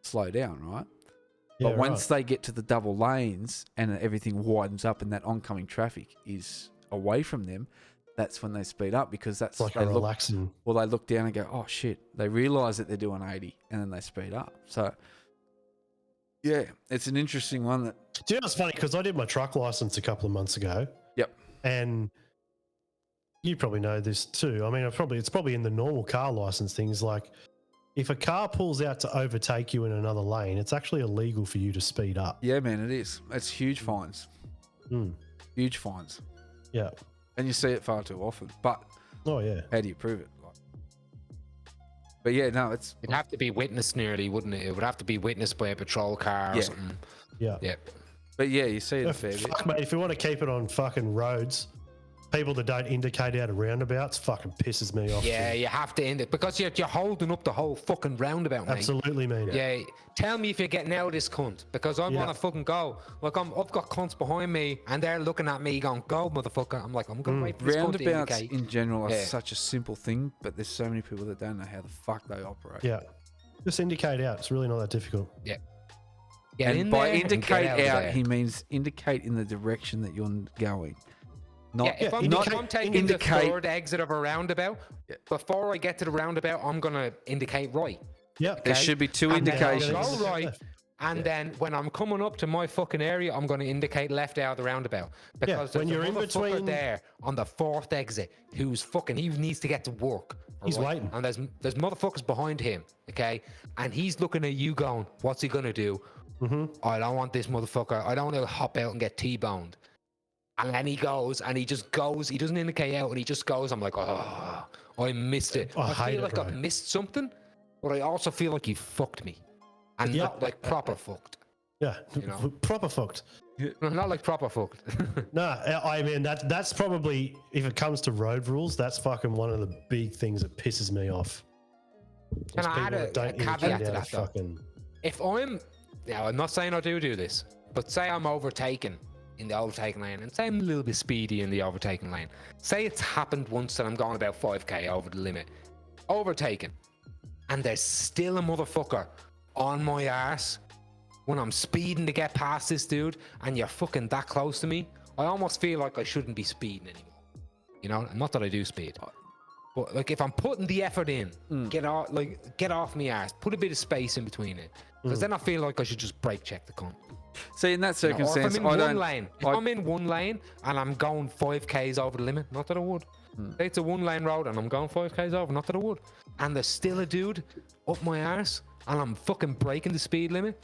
slow down, right? Yeah, But once they get to the double lanes and everything widens up and that oncoming traffic is away from them, that's when they speed up, because that's like a relaxing. Well, they look down and go, "Oh shit!" They realize that they're doing 80, and then they speed up. So, yeah, it's an interesting one. That Do you know what's funny? Because I did my truck license a couple of months ago. Yep. And you probably know this too. I mean, it's probably in the normal car license things. Like, if a car pulls out to overtake you in another lane, it's actually illegal for you to speed up. Yeah, man, it is. It's huge fines. Huge fines. Yeah. And you see it far too often. But Oh yeah. how do you prove it? But yeah, no, It'd have to be witnessed nearly, wouldn't it? It would have to be witnessed by a patrol car or something. Yeah. Yeah. But yeah, you see it a fair bit. Fuck, mate, if you want to keep it on fucking roads, people that don't indicate out of roundabouts fucking pisses me off. Yeah, too. you have to end it because you're holding up the whole fucking roundabout, mate. Absolutely, man. Yeah, tell me if you're getting out of this cunt because I'm gonna fucking go. Like I've got cunts behind me and they're looking at me going, "Go, motherfucker!" I'm like, I'm gonna wait for this cunt to Roundabouts indicate. in general are such a simple thing, but there's so many people that don't know how the fuck they operate. Yeah. Just indicate out. It's really not that difficult. Yeah. Get in And by there and get indicate out of out, there. he means indicate in the direction that you're going. Not, Yeah, if I'm, not if I'm taking indicate. the third exit of a roundabout, before I get to the roundabout, I'm gonna indicate right. Yep. There should be two And then I'll indications. go right, and then when I'm coming up to my fucking area, I'm gonna indicate left out of the roundabout because when there's you're a in motherfucker between- there on the fourth exit who's fucking he needs to get to work. He's alright? waiting. And there's motherfuckers behind him, okay, and he's looking at you going, what's he gonna do? I don't want this motherfucker. I don't want to hop out and get T-boned. And then he goes, and he just goes. He doesn't indicate out, and he just goes. I'm like, oh, I missed it. I I hate feel it, like bro. I've missed something, but I also feel like he fucked me, and Yeah. not like proper fucked. Yeah. You know. Proper fucked. No, not like proper fucked. No, I mean that's probably, if it comes to road rules, that's fucking one of the big things that pisses me off. Can Is I add people a that don't caveat indicate to out that, of though? fucking- If I'm not saying I do this, but say I'm overtaken in the overtaking lane, and say I'm a little bit speedy in the overtaking lane. Say it's happened once that I'm going about 5k over the limit, overtaken, and there's still a motherfucker on my arse when I'm speeding to get past this dude, and you're fucking that close to me. I almost feel like I shouldn't be speeding anymore. You know, not that I do speed. But like, if I'm putting the effort in, get off me ass. Put a bit of space in between it, because then I feel like I should just brake check the cunt. See, in that You know, or circumstance, if I'm in I one don't. lane, if I- I'm in one lane and I'm going 5k's over the limit, not that I would. Say it's a one lane road and I'm going 5k's over, not that I would. And there's still a dude up my arse and I'm fucking breaking the speed limit.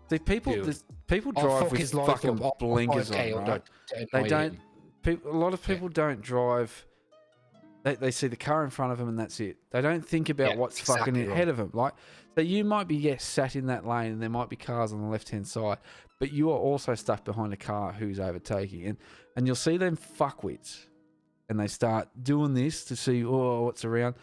See, people Dude, people I'll drive fuck with his life fucking up, blinkers 5K on, up right? there, They annoy don't. him. A lot of people don't drive. They see the car in front of them and that's it. They don't think about Yeah, what's exactly fucking right. ahead of them. Like, so you might be sat in that lane and there might be cars on the left hand side, but you are also stuck behind a car who's overtaking, and you'll see them fuckwits, and they start doing this to see what's around,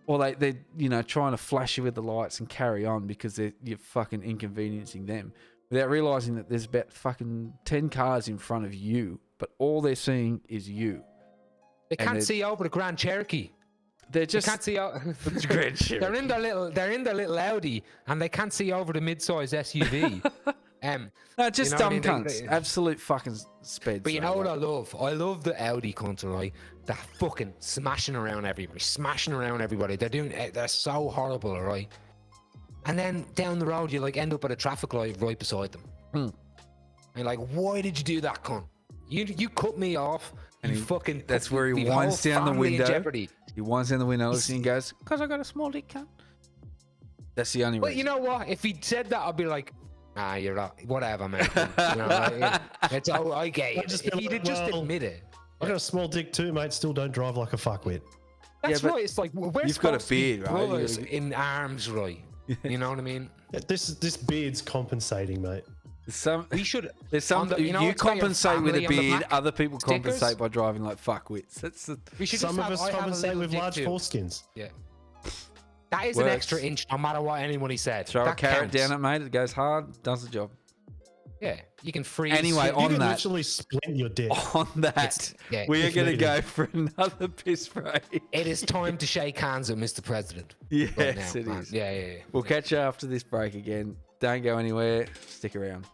or they're trying to flash you with the lights and carry on because you're fucking inconveniencing them without realizing that there's about fucking 10 cars in front of you, but all they're seeing is you. They And can't see over the Grand Cherokee. They're They just can't see out. Grand They're in their little Audi, and they can't see over the mid-size SUV. no, just you know, dumb they- cunts. they- Absolute fucking speds. But you though, know what like. I love? I love the Audi cunts, right? They're fucking smashing around everybody. They're so horrible, right? And then down the road, you like end up at a traffic light right beside them. And you're like, why did you do that, cunt? You cut me off. And You fucking. That's put where he the whole winds down the family in window. jeopardy. He winds down the window and goes, "Because I got a small dick, cunt." That's the only But reason. you know what? If he said that, I'd be like, you're right. Whatever, man. You know, like, it's all I get. I'd just If be he like, did just well, admit it. I got a small dick too, mate. Still don't drive like a fucktwit. That's but right. It's like we're you've got a supposed to be beard, right? You brothers gotta- in arms, right? You know what I mean? Yeah, this beard's compensating, mate. We should. There's some on the- you know you what's got your compensate with a family on the beard. back Other people stickers? compensate by driving like fuckwits. That's the We should Some just of have, us I have a compensate little with dick large too. foreskins. Yeah. That is an Works. extra inch, no matter what anybody said. throw a That carrot counts. down it, mate. It goes hard, does the job. Yeah, you can freeze. Anyway, you on You can that- literally splint your dick. On that, It's- yeah, we are if going to needed. go for another piss break. It is time to shake hands with Mr. President. Yes, right now, it man. is. Yeah. We'll catch you after this break again. Don't go anywhere. Stick around.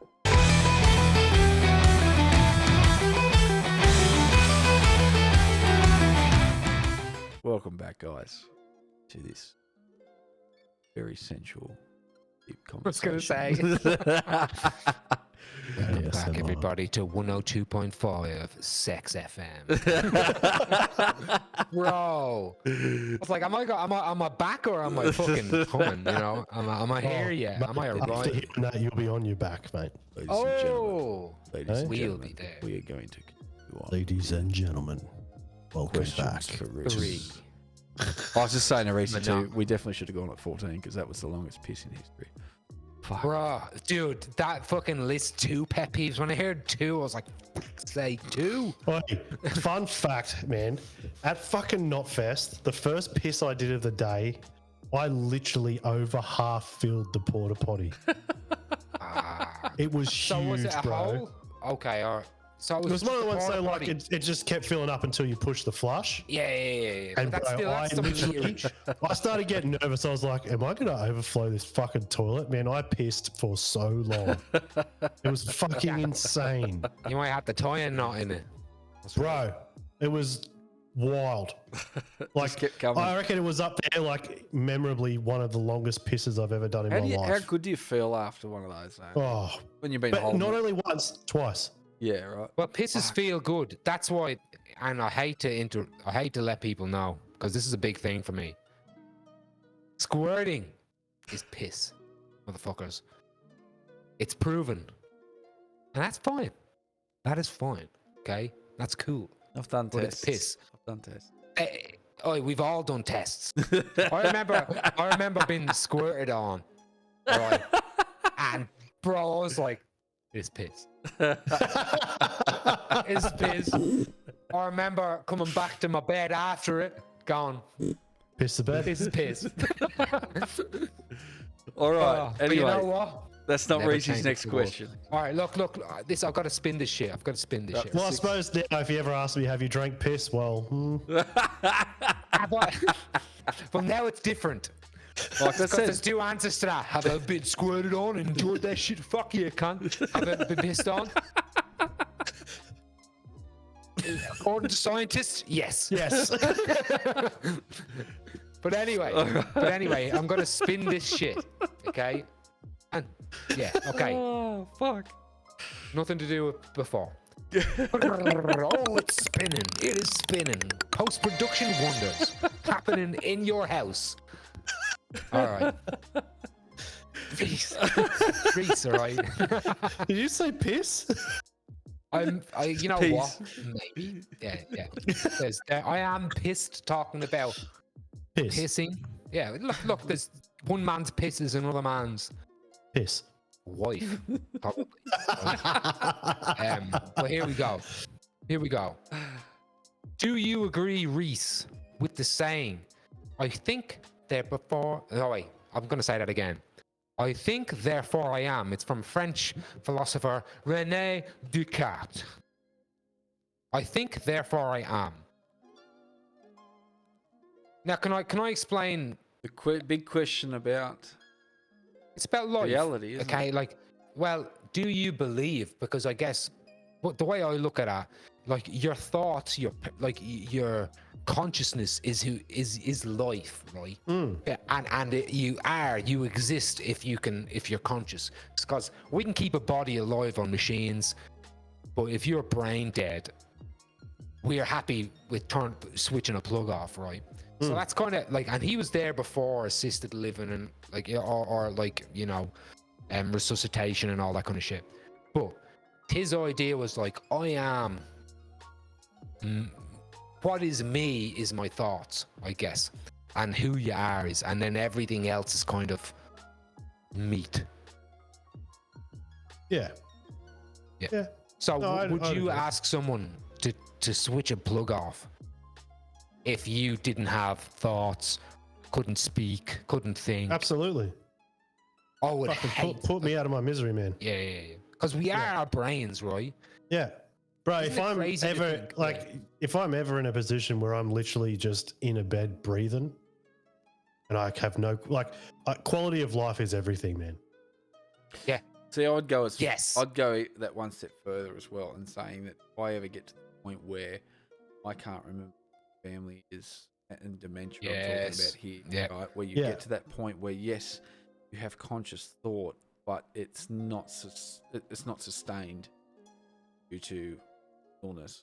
Welcome back, guys, to this very sensual, deep was gonna conversation. Welcome Yes, back, I'm everybody, to 102.5 Sex FM. Bro, I was like, am I back or am I fucking coming? You know, am I here yet? Am I After arriving? hitting that, you'll be on your back, mate. Ladies and gentlemen, Oh, ladies and we'll gentlemen, be there. we are going to continue on. Ladies and gentlemen, welcome back. Questions for Reecey. 3. I was just saying to Reecey But too, no. we definitely should have gone at 14 because that was the longest piss in history. Fuck. Bro, dude, that fucking list 2 pet peeves. When I heard 2, I was like, fuck's sake, 2? Oi, fun fact, man. At fucking Knotfest, the first piss I did of the day, I literally over half filled the porta potty. Ah. It was So huge, was it a bro. hole? Okay, all right. So It was one of the ones porta so like potty. it just kept filling up until you push the flush. Yeah. And But bro, that's still literally, I started getting nervous. I was like, "Am I going to overflow this fucking toilet?" Man, I pissed for so long. It was fucking insane, you might have the tie knot in it. bro. It was wild. Like, kept coming. I reckon it was up there, like memorably one of the longest pisses I've ever done in my How life. good do you feel after one of those? Though? Oh, When you've been but holding not it? only once, twice. Yeah, right. Well, pisses feel good. That's why, and I hate to let people know because this is a big thing for me. Squirting is piss, motherfuckers. It's proven, and that's fine. That is fine. Okay, that's cool. I've done But tests. it's piss. I've done tests. Oh, we've all done tests. I remember being squirted on, right? And bro, I was like, "It's piss. It's piss." I remember coming back to my bed after it, going, Piss the bed. "This is piss." All right. But anyway, you know what? that's not Never Reese's change next the world. question. All right, look. This I've got to spin this shit. Shit. Well, I suppose now if you ever ask me, have you drank piss? Well, Have I- well, now it's different. Like I Because said, there's two answers to that. Have I been squirted on and enjoyed that shit? Fuck you, cunt. Have I been pissed on? According to scientists, yes. yes. But anyway, I'm gonna spin this shit. Okay? And yeah, okay. oh fuck. Nothing to do with before. Oh, it's spinning. It is spinning. Post-production wonders happening in your house. All right. Reese, all right. Did you say piss? You know Peace. what? Maybe. Yeah. I am pissed talking about Piss. pissing. Yeah, look. There's one man's piss is another man's Piss. wife, probably. But here we go. Do you agree, Reese, with the saying, I think therefore... Oh, wait. I'm going to say that again. I think, therefore I am. It's from French philosopher René Descartes. I think, therefore I am. Now, can I explain? The big question about It's about life. reality, isn't Okay, it? like, well, do you believe? Because I guess the way I look at it, like your thoughts, your consciousness is life, right? Yeah, and you exist if you're conscious. Because we can keep a body alive on machines, but if you're brain dead, we are happy with switching a plug off, right? So that's kind of like, and he was there before assisted living and like, or like, you know, resuscitation and all that kind of shit. But his idea was like, I am, what is me is my thoughts, I guess, and who you are is, and then everything else is kind of meat. Yeah. Yeah. So No, I'd would you agree. ask someone to switch a plug off if you didn't have thoughts, couldn't speak, couldn't think? Absolutely. I would Fucking hate. put me out of my misery, man. Yeah. Because we are our brains, right? Yeah. Bro, Isn't if it I'm crazy to ever think, like if I'm ever in a position where I'm literally just in a bed breathing and I have no quality of life is everything, man. Yeah. See, I'd go Yes. I'd go that one step further as well, and saying that if I ever get to the point where I can't remember who my family is and dementia I'm talking Yes. about here, Yeah. right? Where you Yeah. get to that point where yes, you have conscious thought, but it's not sustained due to illness.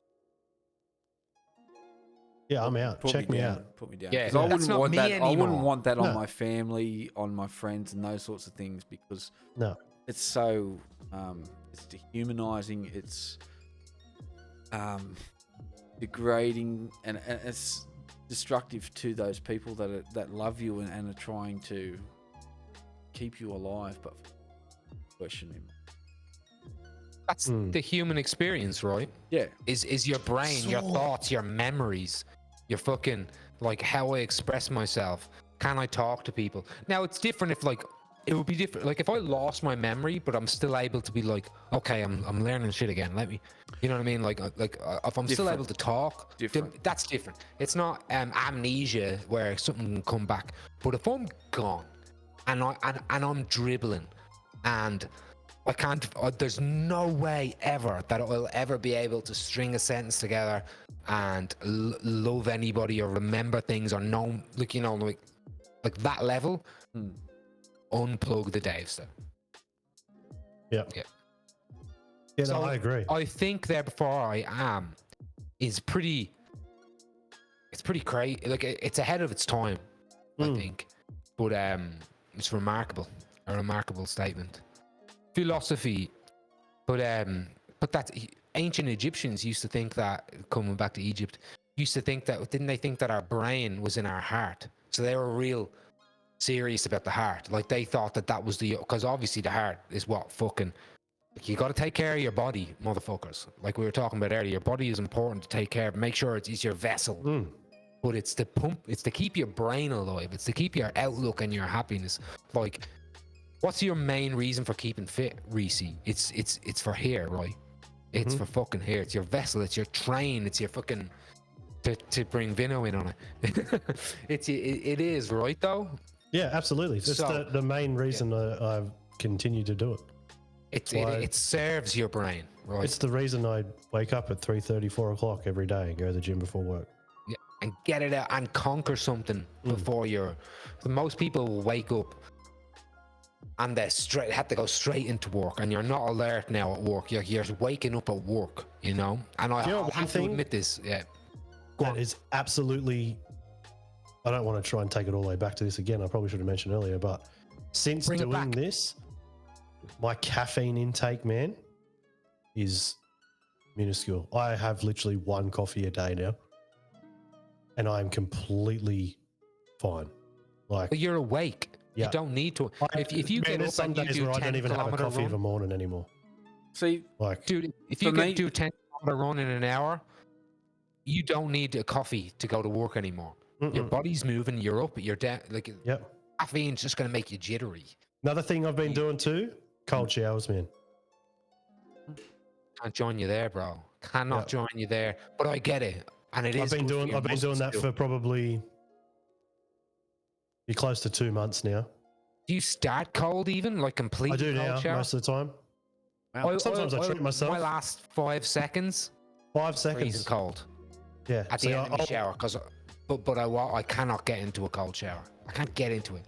Yeah, I'm out. Put Check me out. Put me down. Yeah, 'Cause I that's wouldn't not want me that. I wouldn't anymore. want that on No. my family, on my friends, and those sorts of things because No. it's so it's dehumanizing. It's degrading, and it's destructive to those people that love you and are trying to keep you alive, but question him. That's the human experience, right? Yeah. Is your brain, your So- thoughts, your memories, your fucking, like, how I express myself. Can I talk to people? Now, it's different if, like, it would be different. Like, if I lost my memory, but I'm still able to be like, okay, I'm learning shit again. Let me You know what I mean? Like if I'm still Different. able to talk, Different. that's different. It's not amnesia where something can come back. But if I'm gone and I'm dribbling and I can't, there's no way ever that I'll ever be able to string a sentence together and love anybody or remember things or know, like, you know, like that level. Unplug the Dave stuff. Yeah. Yeah. Yeah, So no, I agree. I think there before I am is pretty. It's pretty crazy. Like it's ahead of its time, I think. But it's remarkable. A remarkable statement. Philosophy, but that's ancient Egyptians used to think that, coming back to Egypt, used to think that, didn't they think that our brain was in our heart? So they were real serious about the heart. Like they thought that was because obviously the heart is what fucking. You got to take care of your body, motherfuckers. Like we were talking about earlier, your body is important to take care of. Make sure it's your vessel. But it's to pump, it's to keep your brain alive. It's to keep your outlook and your happiness. Like, what's your main reason for keeping fit, Reecey? It's for here, right? It's for fucking here. It's your vessel. It's your train. It's your fucking to bring Vinno in on it. It is, right though. Yeah, absolutely. That's the main reason I continue to do it. It serves your brain, right? It's the reason I wake up at 3:30, 4 o'clock every day and go to the gym before work. Yeah, and get it out and conquer something before most people will wake up and they have to go straight into work, and you're not alert now at work. You're waking up at work, you know. And I have to admit this, yeah. That is absolutely. I don't want to try and take it all the way back to this again. I probably should have mentioned earlier, but since doing this, my caffeine intake, man, is minuscule. I have literally one coffee a day now, and I'm completely fine. Like, but you're awake. Yeah. You don't need to. If you get up some and you days do where I 10 don't even have a kilometer coffee of a run, morning anymore. See, Like, dude, if you can do 10-kilometer run in an hour, you don't need a coffee to go to work anymore. Your body's moving. You're up. You're down. Like, caffeine's just gonna make you jittery. Another thing I've been doing too, cold showers, man. Can't join you there, bro. Cannot join you there. But I get it, and it is. I've been doing that for probably be close to 2 months now. Do you start cold even, like completely? I do cold now, shower? most of the time. Sometimes I treat myself. My last 5 seconds. 5 seconds. Freezing cold. Yeah. At the end of the shower, but I cannot get into a cold shower. I can't get into it.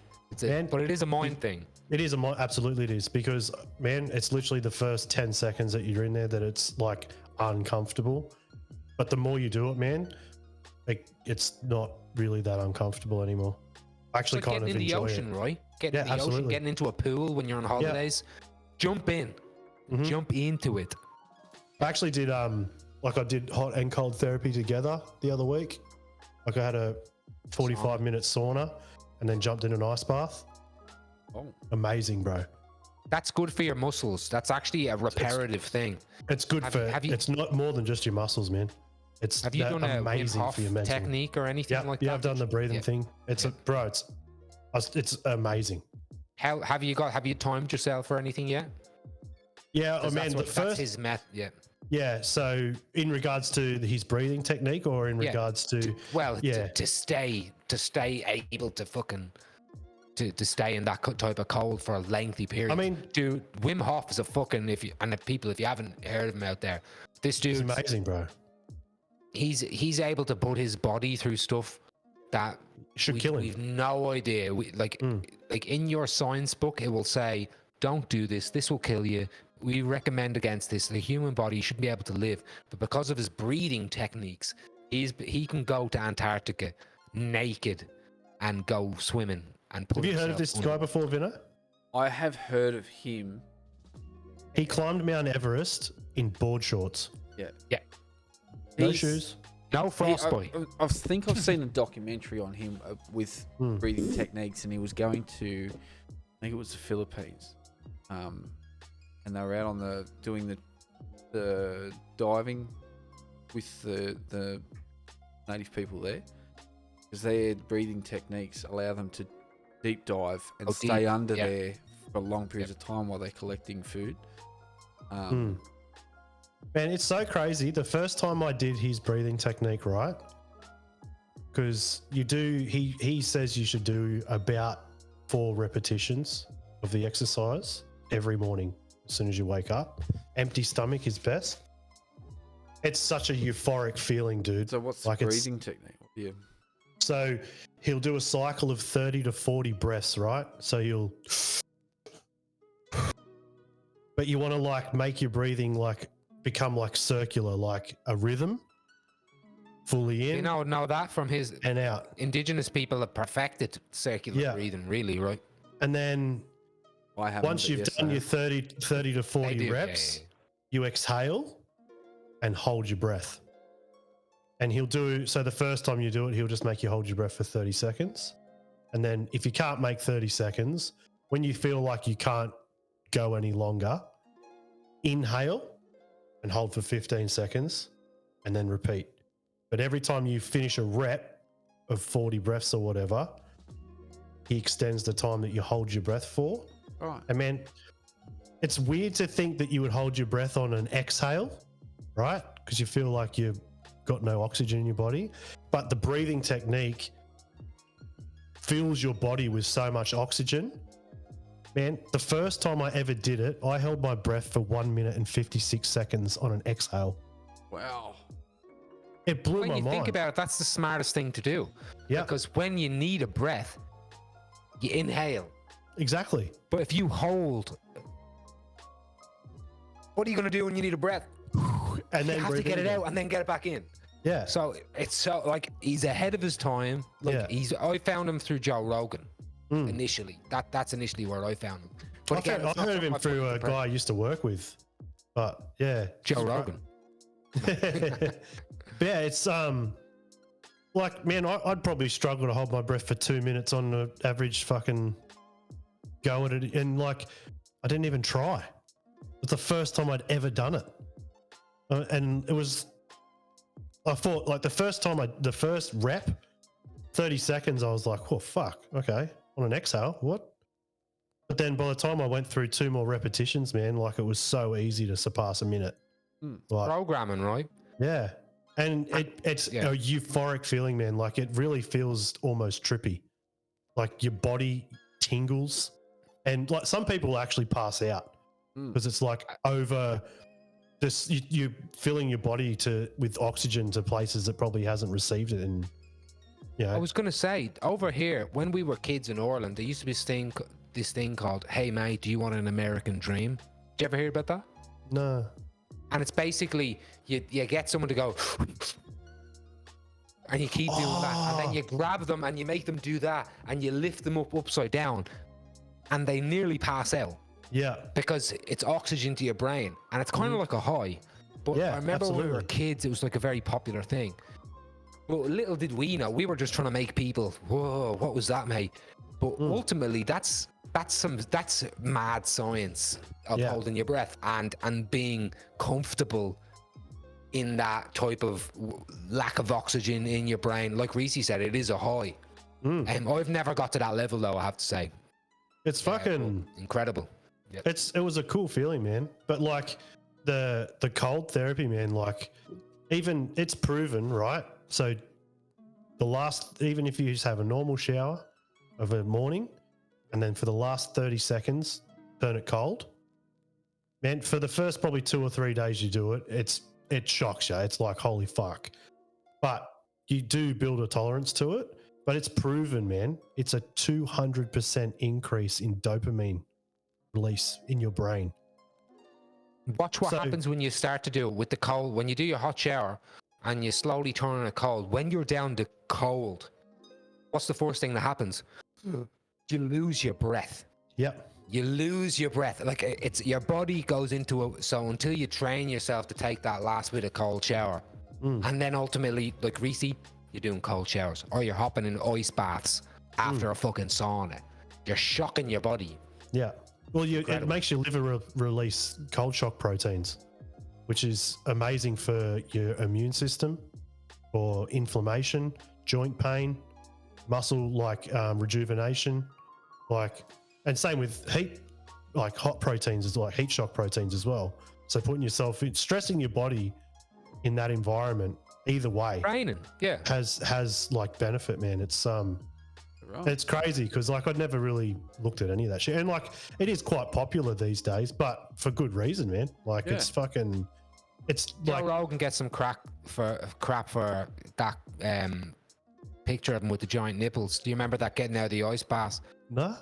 But it is a mind thing. It is absolutely it is, because man, it's literally the first 10 seconds that you're in there that it's like uncomfortable. But the more you do it, man, it's not really that uncomfortable anymore. I actually kind of enjoy it. Getting in the ocean, right? Getting in the ocean, getting into a pool when you're on holidays. Jump in. Jump into it. I actually did I did hot and cold therapy together the other week. Like I had a 45-minute sauna and then jumped in an ice bath. Oh, amazing, bro. That's good for your muscles. That's actually a reparative thing. It's good it's not more than just your muscles, man. Have you done amazing a Wim Hof for your mental technique or anything like that? Yeah, I've done the breathing thing. It's amazing. Have you timed yourself or anything yet? Yeah, that's his method. Yeah. Yeah. So in regards to his breathing technique, or in regards to to stay able to fucking to stay in that type of cold for a lengthy period. I mean, dude, Wim Hof is a fucking if you haven't heard of him out there, this dude's amazing, bro. He's able to put his body through stuff that should kill him. We've no idea. Like in your science book, it will say, "Don't do this. This will kill you. We recommend against this. The human body shouldn't be able to live." But because of his breathing techniques, he can go to Antarctica naked and go swimming and put. Have you heard of this guy before, Vinno? I have heard of him. He climbed Mount Everest in board shorts. Yeah. Yeah. No shoes. No frostbite. I think I've seen a documentary on him with breathing techniques, and he was going to, I think it was the Philippines, and they were out on doing the diving with the native people there, because their breathing techniques allow them to deep dive and stay under there for long periods of time while they're collecting food. Man, it's so crazy. The first time I did his breathing technique, right? Because he says you should do about 4 repetitions of the exercise every morning as soon as you wake up. Empty stomach is best. It's such a euphoric feeling, dude. So what's Like the it's- breathing technique? Yeah. So he'll do a cycle of 30 to 40 breaths, right? So you'll, but you want to like make your breathing like become like circular, like a rhythm, fully in You know that from his and out. indigenous people have perfected circular Yeah. breathing, really, right? And then I haven't. once but you've yes, done I your have. 30 to 40 They do, yeah, reps, yeah, you exhale and hold your breath. And he'll do, so the first time you do it, he'll just make you hold your breath for 30 seconds. And then if you can't make 30 seconds, when you feel like you can't go any longer, inhale and hold for 15 seconds and then repeat. But every time you finish a rep of 40 breaths or whatever, he extends the time that you hold your breath for. All right. And man, it's weird to think that you would hold your breath on an exhale, right? Because you feel like you've got no oxygen in your body. But the breathing technique fills your body with so much oxygen. Man, the first time I ever did it, I held my breath for 1 minute and 56 seconds on an exhale. Wow. It blew When my you mind. think about it, that's the smartest thing to do. Yeah, Because when you need a breath, you inhale. exactly. But if you hold, what are you going to do when you need a breath? And then You have to breathe get in it again. out and then get it back in. Yeah, So it's so like he's ahead of his time. Like Yeah. I found him through Joe Rogan Mm. initially. That's initially where I found him. But I again, it's not heard of something him I put through a into guy I used to work with. But yeah, Joe Rogan. yeah, it's like, man, I'd probably struggle to hold my breath for 2 minutes on the average fucking go at it, and like I didn't even try. It's the first time I'd ever done it, and it was. I thought like the first rep, 30 seconds, I was like, oh fuck, okay, on an exhale, what? But then by the time I went through 2 more repetitions, man, like it was so easy to surpass a minute. Like, Programming, right? yeah. And it's Yeah. a euphoric feeling, man. Like it really feels almost trippy. Like your body tingles. And like some people actually pass out because it's like over this, you're filling your body with oxygen to places that probably hasn't received it. And, you know, I was gonna say over here when we were kids in Ireland, there used to be this thing called "Hey mate, do you want an American dream?" Did you ever hear about that? no. And it's basically you get someone to go and you keep doing that, and then you grab them and you make them do that, and you lift them up upside down, and they nearly pass out Yeah. because it's oxygen to your brain, and it's kind of like a high. But Yeah, I remember when we were absolutely. kids, it was like a very popular thing. But little did we know, we were just trying to make people, whoa, what was that, mate? But ultimately, that's mad science of Yeah. holding your breath and being comfortable in that type of lack of oxygen in your brain. Like Reecey said, it is a high. I've never got to that level though, I have to say. It's fucking, Incredible. it was a cool feeling, man. But like the cold therapy, man, like even it's proven, right? So even if you just have a normal shower of a morning and then for the last 30 seconds, turn it cold, man, for the first probably 2 or 3 days you do it, it shocks you. It's like, holy fuck. But you do build a tolerance to it, but it's proven, man. It's a 200% increase in dopamine release in your brain. Watch what So- happens when you start to do it with the cold. When you do your hot shower and you slowly turn it cold, when you're down to cold, what's the first thing that happens? You lose your breath. Yep. You lose your breath. Like it's your body goes into a, so until you train yourself to take that last bit of cold shower, and then ultimately, like Reecey, you're doing cold showers or you're hopping in ice baths after a fucking sauna. You're shocking your body. Yeah. Well, it Incredible. makes your liver release cold shock proteins, which is amazing for your immune system, for inflammation, joint pain, muscle rejuvenation, and same with heat, like hot proteins is like heat shock proteins as well. So putting yourself in, stressing your body in that environment, either way, Training, yeah. has like benefit, man. It's crazy because like I'd never really looked at any of that shit, and like it is quite popular these days, but for good reason, man. Like Yeah. it's Joe like Rogan gets some crap for that picture of him with the giant nipples. Do you remember that getting out of the ice bath? nah.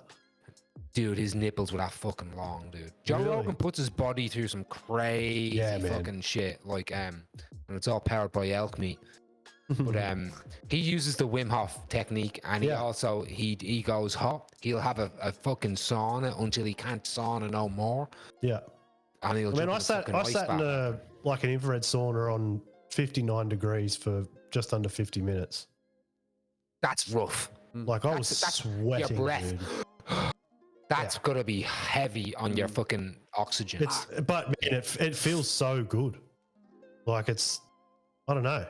Dude, his nipples were that fucking long, dude. Joe Really? Rogan puts his body through some crazy Yeah, man. fucking shit. Like and it's all powered by elk meat. But he uses the Wim Hof technique, and he Yeah. also he goes hot. He'll have a fucking sauna until he can't sauna no more. Yeah. And he'll I mean, jump in I a sat fucking ice in bath. an infrared sauna on 59 degrees for just under 50 minutes. That's rough. Like I was That's sweating, your breath. dude. That's gotta be heavy on your fucking oxygen. But man, it feels so good. Like I don't know.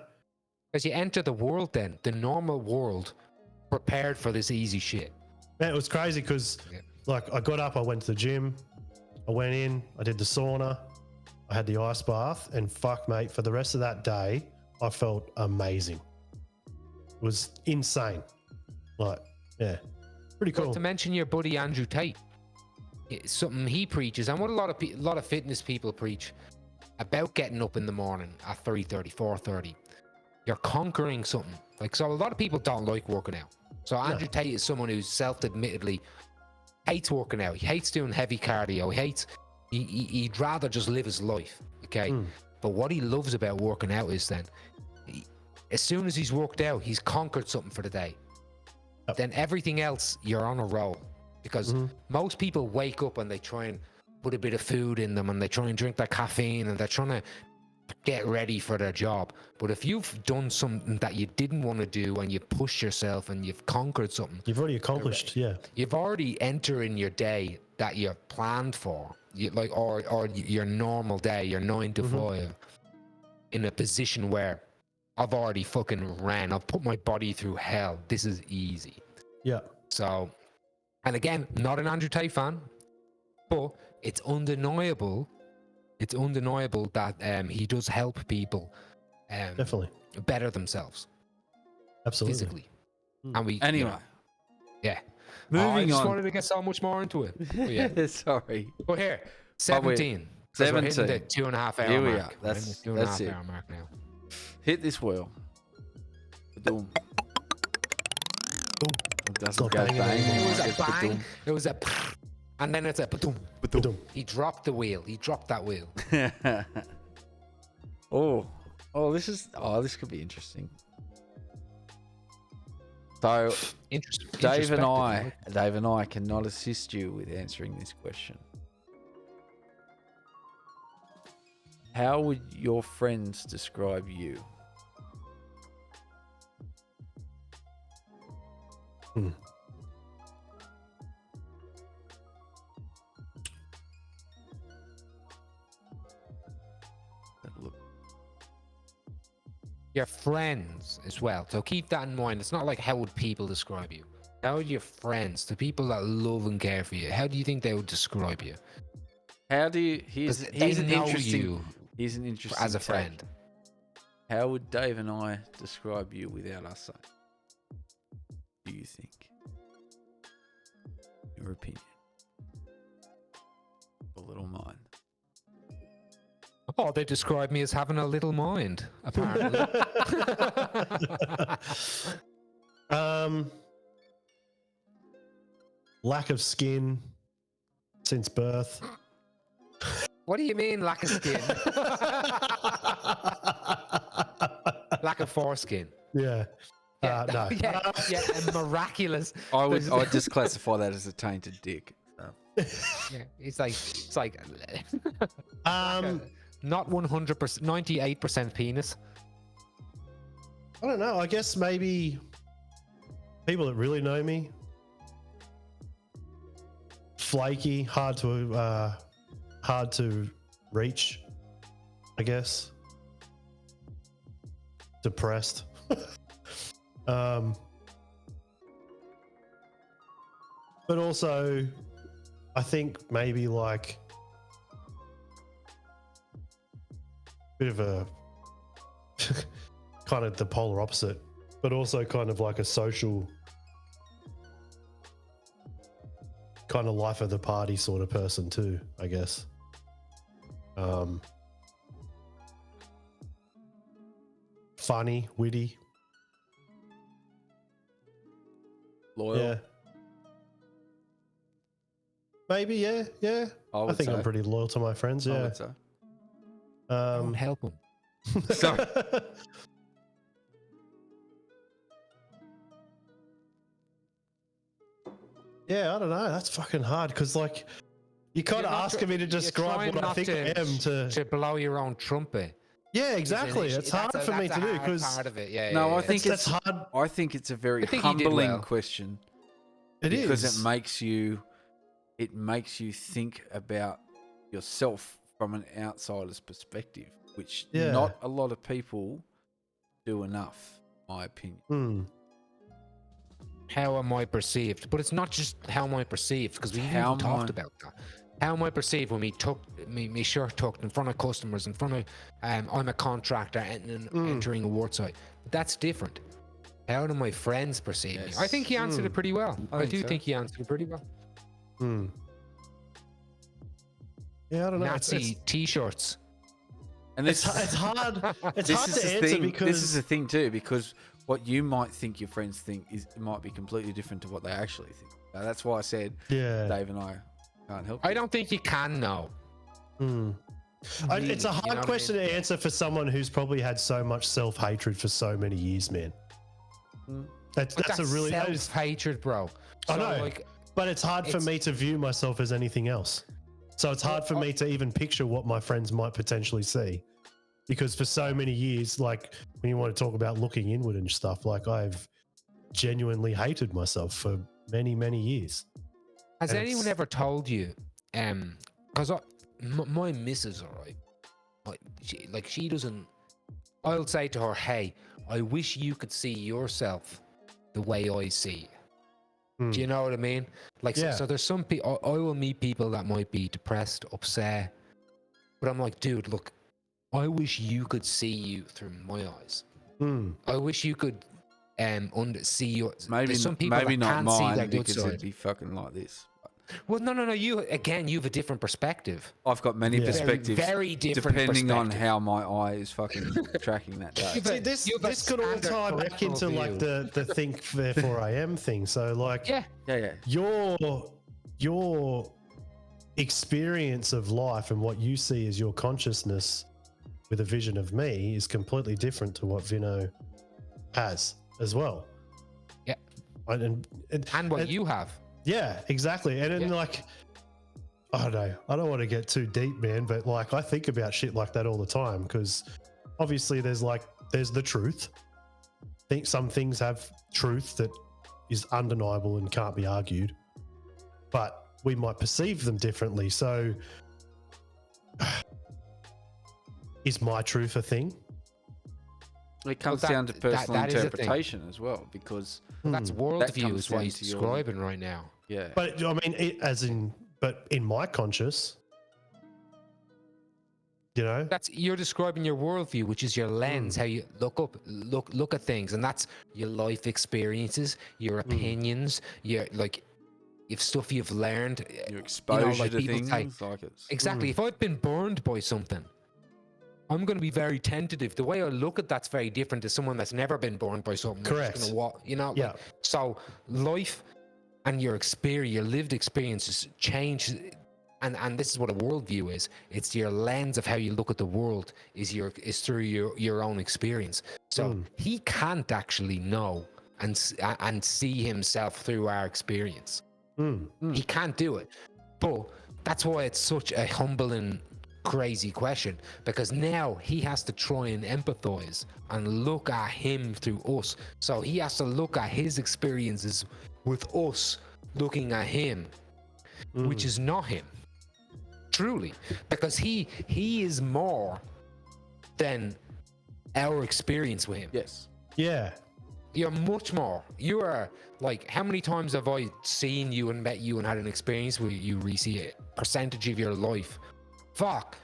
Because you enter the world, then the normal world, prepared for this easy shit. Man, it was crazy because Yeah. like I got up, I went to the gym, I went in, I did the sauna, I had the ice bath, and fuck, mate, for the rest of that day, I felt amazing. It was insane. Like, yeah, pretty Not cool. to mention your buddy Andrew Tate. It's something he preaches, and what a lot of fitness people preach about getting up in the morning at 3:30, 4:30. You're conquering something. Like, so a lot of people don't like working out. So Andrew Tate is someone who's self-admittedly hates working out. He hates doing heavy cardio. He'd rather just live his life. Okay. But what he loves about working out is then, as soon as he's worked out, he's conquered something for the day. Yep. Then everything else, you're on a roll. Because most people wake up and they try and put a bit of food in them, and they try and drink their caffeine, and they're trying to get ready for their job. But if you've done something that you didn't want to do, and you pushed yourself and you've conquered something, You've already accomplished, yeah. you've already entered in your day that you're planned for, or your normal day, your 9 to 5, in a position where I've already fucking ran. I've put my body through hell. This is easy. Yeah. So, and again, not an Andrew Tate fan, but it's undeniable. It's undeniable that he does help people Definitely. better themselves Absolutely. physically. And we Anyway, yeah. moving I just on. wanted to get so much more into it. But yeah. Sorry. But here, 17. 'cause we're hitting 17. the 2.5 hour Here we mark. are. We're hitting That's the 2.5 it. hour mark now. Hit this wheel. Ba-doom. It doesn't Not go banging bang. anymore. It was a It's bang. ba-doom. It was a and then it's a ba-doom. Ba-dum. He dropped the wheel. He dropped that wheel. This could be interesting. So Dave Introspective. and I cannot assist you with answering this question. How would your friends describe you? Look, Your friends as well. So keep that in mind. It's not like how would people describe you. How would your friends, the people that love and care for you, how do you think they would describe you? how do you? Here's They an know interesting. you Here's an interesting as a take. friend. How would Dave and I describe you without us saying? Do you think? Your opinion. A little mind. Oh, they describe me as having a little mind, apparently. Lack of skin since birth. What do you mean, lack of skin? Lack of foreskin. Yeah. No. Yeah, and miraculous. I'd just classify that as a tainted dick. So. Yeah, it's like Um, not 100%, 98% penis. I don't know. I guess maybe people that really know me, flaky, hard to reach, I guess. Depressed. But also, I think maybe like bit of a kind of the polar opposite, but also kind of like a social kind of life of the party sort of person too, I guess. Funny, witty. Loyal. Yeah. Maybe, yeah. I think I'm pretty loyal to my friends, I yeah. would say. Don't help him. Sorry. Yeah, I don't know. That's fucking hard because, like, you kind of You're not asking me to you're describe trying what I not think I am to blow your own trumpet. Yeah, exactly. Isn't it? It's hard That's for me that's to a do hard because part of it. Yeah, No, yeah, I yeah. think that's it's hard. I think it's a very I think he did humbling well. question It because is. it makes you think about yourself from an outsider's perspective, which Yeah. not a lot of people do enough, in my opinion. Hmm. How am I perceived? But it's not just how am I perceived, because we How even am talked I- about that. How am I perceived when me shirt tucked in front of customers, in front of I'm a contractor and entering a work site. That's different. How do my friends perceive me? I think he answered it pretty well. I I think do so. think he answered it pretty well. Hmm. Yeah, I don't know. Nazi t-shirts. And It's this hard. It's this hard is to the answer thing. because This is the thing too, because what you might think your friends think might be completely different to what they actually think. That's why I said yeah. Dave and I can't help. I you. don't think you can know. Hmm. Really, It's a you know hard what I question mean? to answer for someone who's probably had so much self-hatred for so many years, man. Mm. But That's a really that is- self-hatred, bro. I So, know. like, but it's hard for It's- me to view myself as anything else. So it's hard for me to even picture what my friends might potentially see. Because for so many years, like when you want to talk about looking inward and stuff, like I've genuinely hated myself for many, many years. has and anyone it's- ever told you? Because my missus, all right, she doesn't. I'll say to her, "Hey, I wish you could see yourself the way I see you." Hmm. Do you know what I mean? Like, Yeah. so there's some people. I will meet people that might be depressed, upset, but I'm like, dude, look, I wish you could see you through my eyes. Hmm. I wish you could see your. Maybe there's some people maybe that not can't see mine their good because it'd side. be fucking like this. Well, no. You have a different perspective. I've got many Yeah. perspectives, Very different depending on perspective. how my eye is fucking tracking that day. Yeah, but- See, this you have a this could all standard tie back peripheral into like view. the think therefore I am thing. So like Yeah, Yeah. your experience of life and what you see as your consciousness with a vision of me is completely different to what Vinno has as well. Yeah. And and you have. yeah, exactly. And then Yeah. like, I don't know. I don't want to get too deep, man, but like I think about shit like that all the time because obviously there's the truth. I think some things have truth that is undeniable and can't be argued, but we might perceive them differently. So is my truth a thing? It comes that- down to personal that is a thing. interpretation as well, because That's Hmm. worldview comes is what down he's to your- describing right now. yeah, But I mean, but in my conscious, you know, You're describing your worldview, which is your lens, how you look at things, and that's your life experiences, your opinions, your if stuff you've learned. your exposure like to people things, say- like it's Exactly. If I've been burned by something, I'm going to be very tentative. The way I look at that's very different to someone that's never been burned by something. They're just Correct. gonna Yeah. So life and your experience, your lived experiences change. And this is what a worldview is. It's your lens of how you look at the world is through your own experience. So he can't actually know and see himself through our experience. He can't do it. But that's why it's such a humbling, crazy question, because now he has to try and empathize and look at him through us. So he has to look at his experiences with us looking at him, which is not him. Truly, because he is more than our experience with him. yes. yeah, You're much more. You are like, how many times have I seen you and met you and had an experience with you, Reecey? A percentage of your life. Fuck.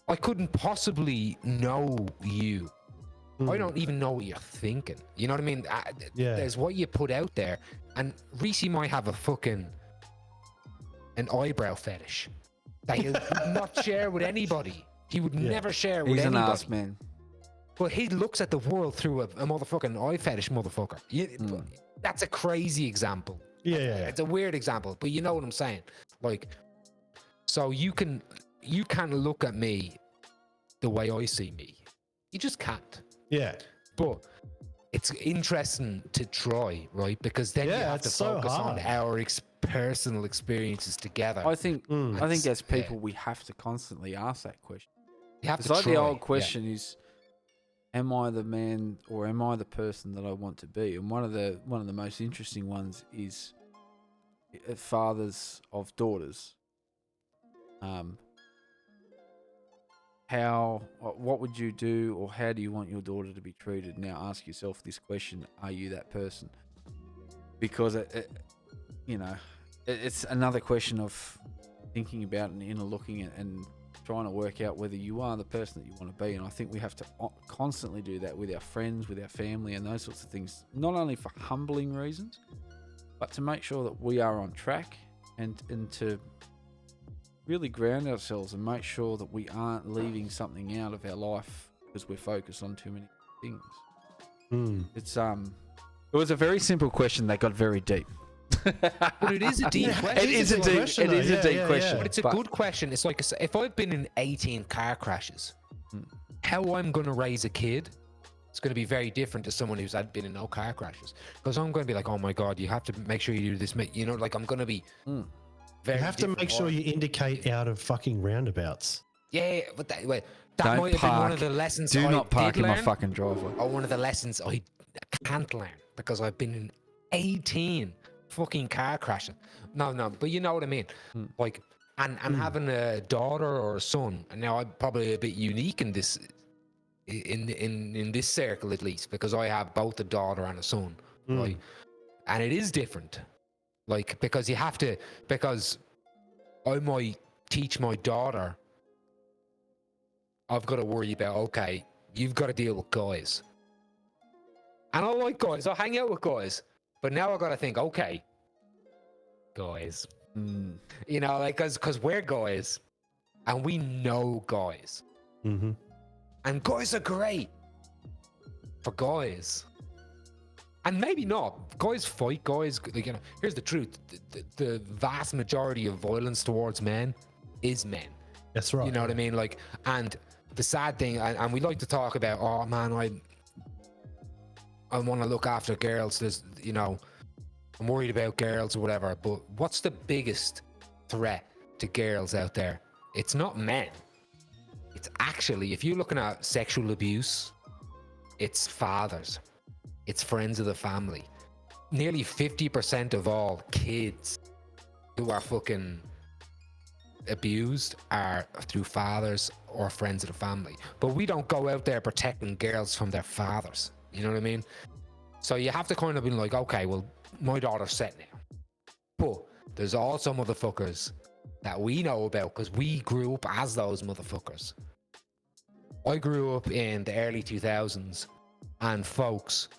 I couldn't possibly know you. I don't even know what you're thinking. You know what I mean? Yeah. There's what you put out there, and Reecey might have an eyebrow fetish that he'll not share with anybody. He would never share with He's an anybody. ass man. But he looks at the world through a motherfucking eye fetish motherfucker. That's a crazy example. Yeah. It's a weird example, but you know what I'm saying. Like, so you can't look at me the way I see me. You just can't. Yeah. But it's interesting to try, right? Because then you have to it's so focus on hard. our personal experiences together. I think as people yeah. we have to constantly ask that question. You have It's to like try. the old question is, am I the man or am I the person that I want to be? And one of the most interesting ones is fathers of daughters. What would you do, or how do you want your daughter to be treated? Now ask yourself this question: are you that person? Because it's another question of thinking about and inner looking and trying to work out whether you are the person that you want to be. And I think we have to constantly do that with our friends, with our family, and those sorts of things, not only for humbling reasons, but to make sure that we are on track and to really ground ourselves and make sure that we aren't leaving something out of our life because we're focused on too many things. It's it was a very simple question that got very deep. But it is a deep question. It is a deep question. But it's a good question. It's like, if I've been in 18 car crashes, how I'm going to raise a kid, it's going to be very different to someone who's had been in no car crashes. Because I'm going to be like, oh my God, you have to make sure you do this. You know, like I'm going to be very You have to make sure you indicate out of fucking roundabouts. Yeah, but that Don't might have been one of the park. lessons Do I not park did in my learn, fucking driveway. or one of the lessons I can't learn because I've been in 18 fucking car crashes. No, but you know what I mean. Like, and having a daughter or a son, and now I'm probably a bit unique in this, in this circle at least, because I have both a daughter and a son, right? And it is different, like, because you have to, because I might teach my daughter, I've got to worry about, okay, you've got to deal with guys. And I like guys, I hang out with guys. But now I got to think, okay, guys. You know, like, because we're guys and we know guys. And guys are great for guys. And maybe not. Guys fight, guys, like, you know, here's the truth. The vast majority of violence towards men is men. That's right. You know what I mean? Like, and the sad thing, and we like to talk about, oh man, I want to look after girls. There's, you know, I'm worried about girls or whatever. But what's the biggest threat to girls out there? It's not men. It's actually, if you're looking at sexual abuse, it's fathers. It's friends of the family. Nearly 50% of all kids who are fucking abused are through fathers or friends of the family. But we don't go out there protecting girls from their fathers. You know what I mean? So you have to kind of be like, okay, well, my daughter's set now. But there's also motherfuckers that we know about because we grew up as those motherfuckers. I grew up in the early 2000s, and folks,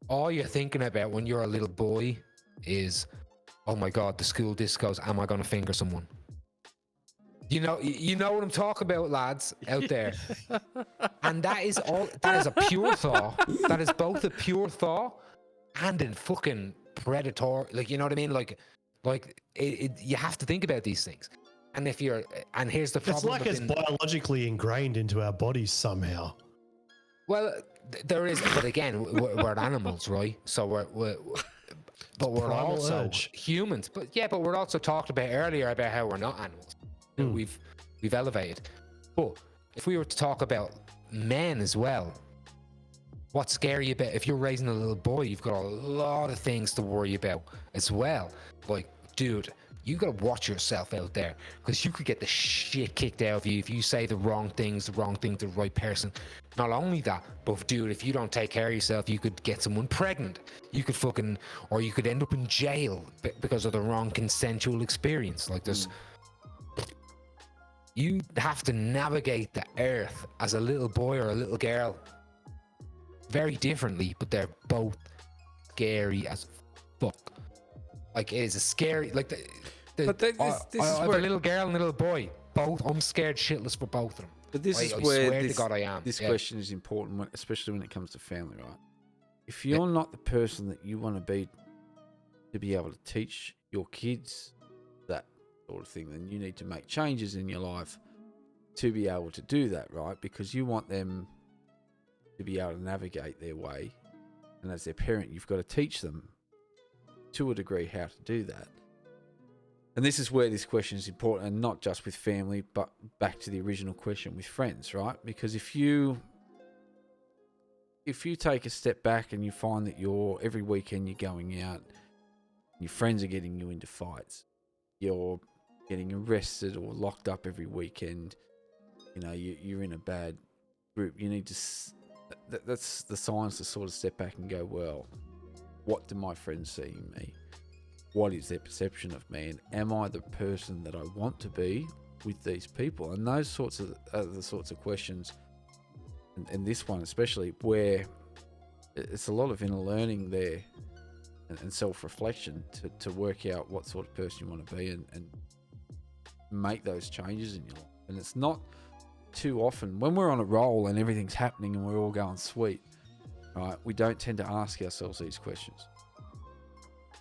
all you're thinking about when you're a little boy is, oh my God, the school discos, am I going to finger someone? You know what I'm talking about, lads, out there. And that is a pure thought. That is both a pure thought and a fucking predator. Like, you know what I mean? Like you have to think about these things. And here's the problem. It's like it's biologically ingrained into our bodies somehow. Well, there is, but again, we're animals, right? So we're also urge. humans. But we're also talked about earlier about how we're not animals. We've elevated. But if we were to talk about men as well, what's scary about, if you're raising a little boy, you've got a lot of things to worry about as well. Like, dude, you gotta watch yourself out there, because you could get the shit kicked out of you if you say the wrong thing to the right person. Not only that, but dude, if you don't take care of yourself, you could get someone pregnant. You could or you could end up in jail because of the wrong consensual experience. Like, there's, you have to navigate the earth as a little boy or a little girl very differently, but they're both scary as fuck. Like, it is a scary, like, But this is I have where- a little girl and a little boy. Both, I'm scared shitless for both of them. But this is I where swear this, to God I am. this Yeah. question is important, especially when it comes to family, right? If you're not the person that you want to be able to teach your kids that sort of thing, then you need to make changes in your life to be able to do that, right? Because you want them to be able to navigate their way. And as their parent, you've got to teach them to a degree how to do that. And this is where this question is important, and not just with family, but back to the original question with friends, right? Because if you take a step back and you find that every weekend you're going out, your friends are getting you into fights, you're getting arrested or locked up every weekend, you're in a bad group, you need to, that's the signs to sort of step back and go, well, what do my friends see in me? What is their perception of me? And am I the person that I want to be with these people? And those sorts of are the sorts of questions, and this one especially, where it's a lot of inner learning there and self-reflection to work out what sort of person you want to be and make those changes in your life. And it's not too often when we're on a roll and everything's happening and we're all going sweet, right? We don't tend to ask ourselves these questions.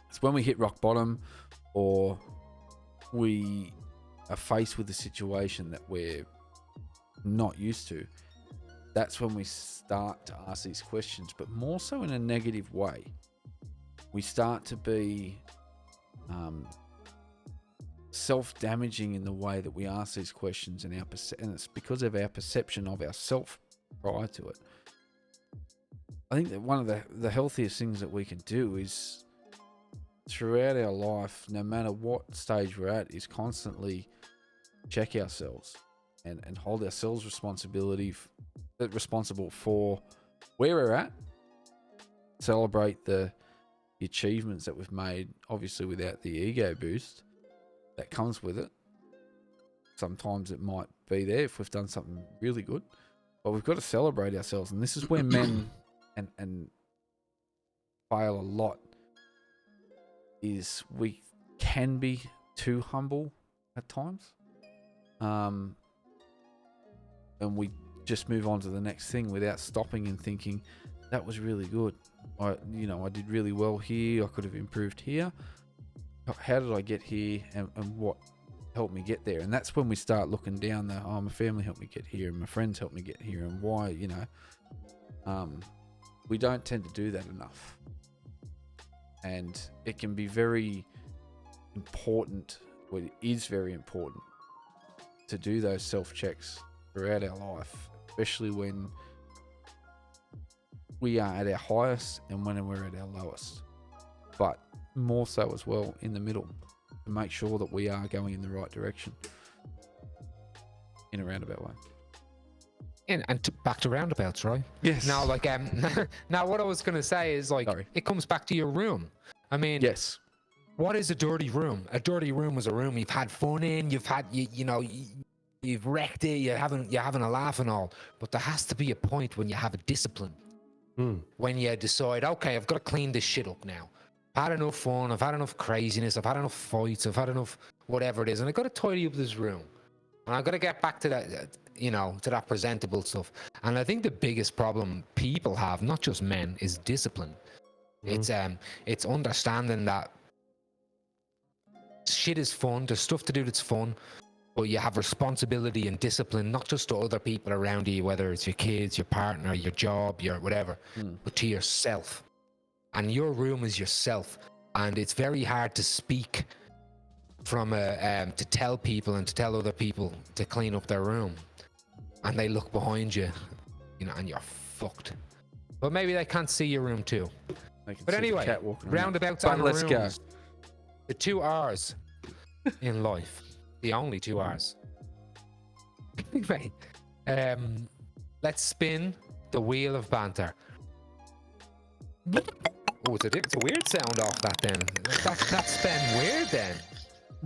It's when we hit rock bottom or we are faced with a situation that we're not used to. That's when we start to ask these questions, but more so in a negative way. We start to be self-damaging in the way that we ask these questions, and it's because of our perception of ourself prior to it. I think that one of the healthiest things that we can do is, throughout our life, no matter what stage we're at, is constantly check ourselves and hold ourselves responsible for where we're at, celebrate the achievements that we've made, obviously without the ego boost that comes with it. Sometimes it might be there if we've done something really good, but we've got to celebrate ourselves. And this is where men and fail a lot, is we can be too humble at times, and we just move on to the next thing without stopping and thinking, that was really good. I did really well here. I could have improved here. How did I get here, and what helped me get there? And that's when we start looking down my family helped me get here, and my friends helped me get here, and why, we don't tend to do that enough. And it can be very important, well, it is very important to do those self-checks throughout our life, especially when we are at our highest and when we're at our lowest. But more so as well in the middle, to make sure that we are going in the right direction in a roundabout way. And back to roundabouts, right? Yes. Now, like, now what I was gonna say is, like, it comes back to your room. I mean, yes. What is a dirty room? A dirty room is a room you've had fun in, you've wrecked it, you're having a laugh and all. But there has to be a point when you have a discipline. When you decide, okay, I've got to clean this shit up now. I've had enough fun, I've had enough craziness, I've had enough fights, I've had enough whatever it is, and I've got to tidy up this room. And I've got to get back to that, to that presentable stuff. And I think the biggest problem people have, not just men, is discipline. It's understanding that shit is fun, there's stuff to do that's fun, but you have responsibility and discipline, not just to other people around you, whether it's your kids, your partner, your job, your whatever, but to yourself. And your room is yourself. And it's very hard to speak from to tell people and to tell other people to clean up their room. And they look behind you, and you're fucked. But maybe they can't see your room too. But anyway, roundabouts and let's rooms. go. The 2 R's in life. The only 2 R's. Anyway, let's spin the wheel of banter. Oh, it's a weird sound off that then. That's been weird then.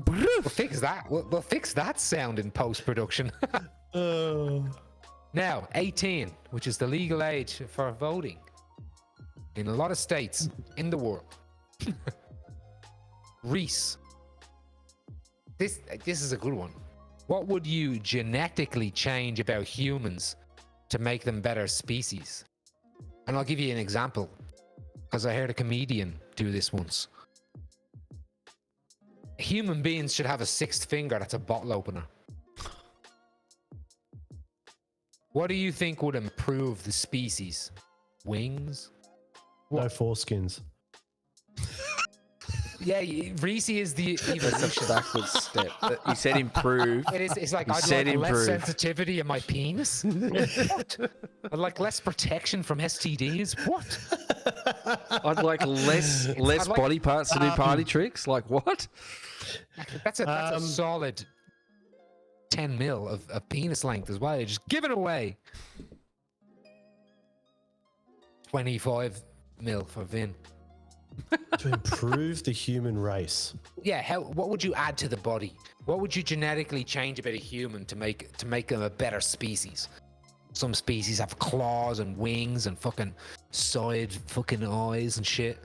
We'll fix that. We'll fix that sound in post production. Now, 18, which is the legal age for voting in a lot of states in the world. Reese, this is a good one. What would you genetically change about humans to make them better species? And I'll give you an example, because I heard a comedian do this once. Human beings should have a sixth finger that's a bottle opener. What do you think would improve the species? Wings? No foreskins. Yeah, Reecey is the That's a evolution. backwards step. He said improve. It's like You I'd said like less improve. sensitivity in my penis. What? I'd like less protection from STDs. What? I'd like less I'd like- body parts to do party tricks. Like what? That's a solid 10 mil of penis length as well. You're just giving away 25 mil for Vin. To improve the human race. Yeah, what would you add to the body? What would you genetically change about a human to make them a better species? Some species have claws and wings and fucking side fucking eyes and shit.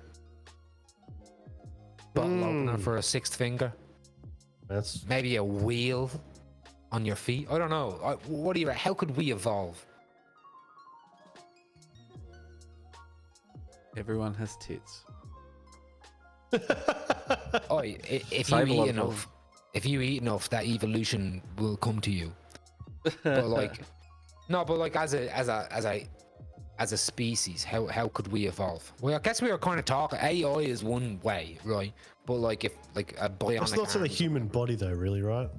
Bottle opener for a sixth finger. That's Maybe a wheel on your feet. I don't know. What do you? How could we evolve? Everyone has tits. Oh, if you Save a lot eat of enough, that evolution will come to you. But like, no, but like as a species, how could we evolve? Well, I guess we were kind of talking. AI is one way, right? But like if like a bionic. It's not to the arm- human body, though, really, right?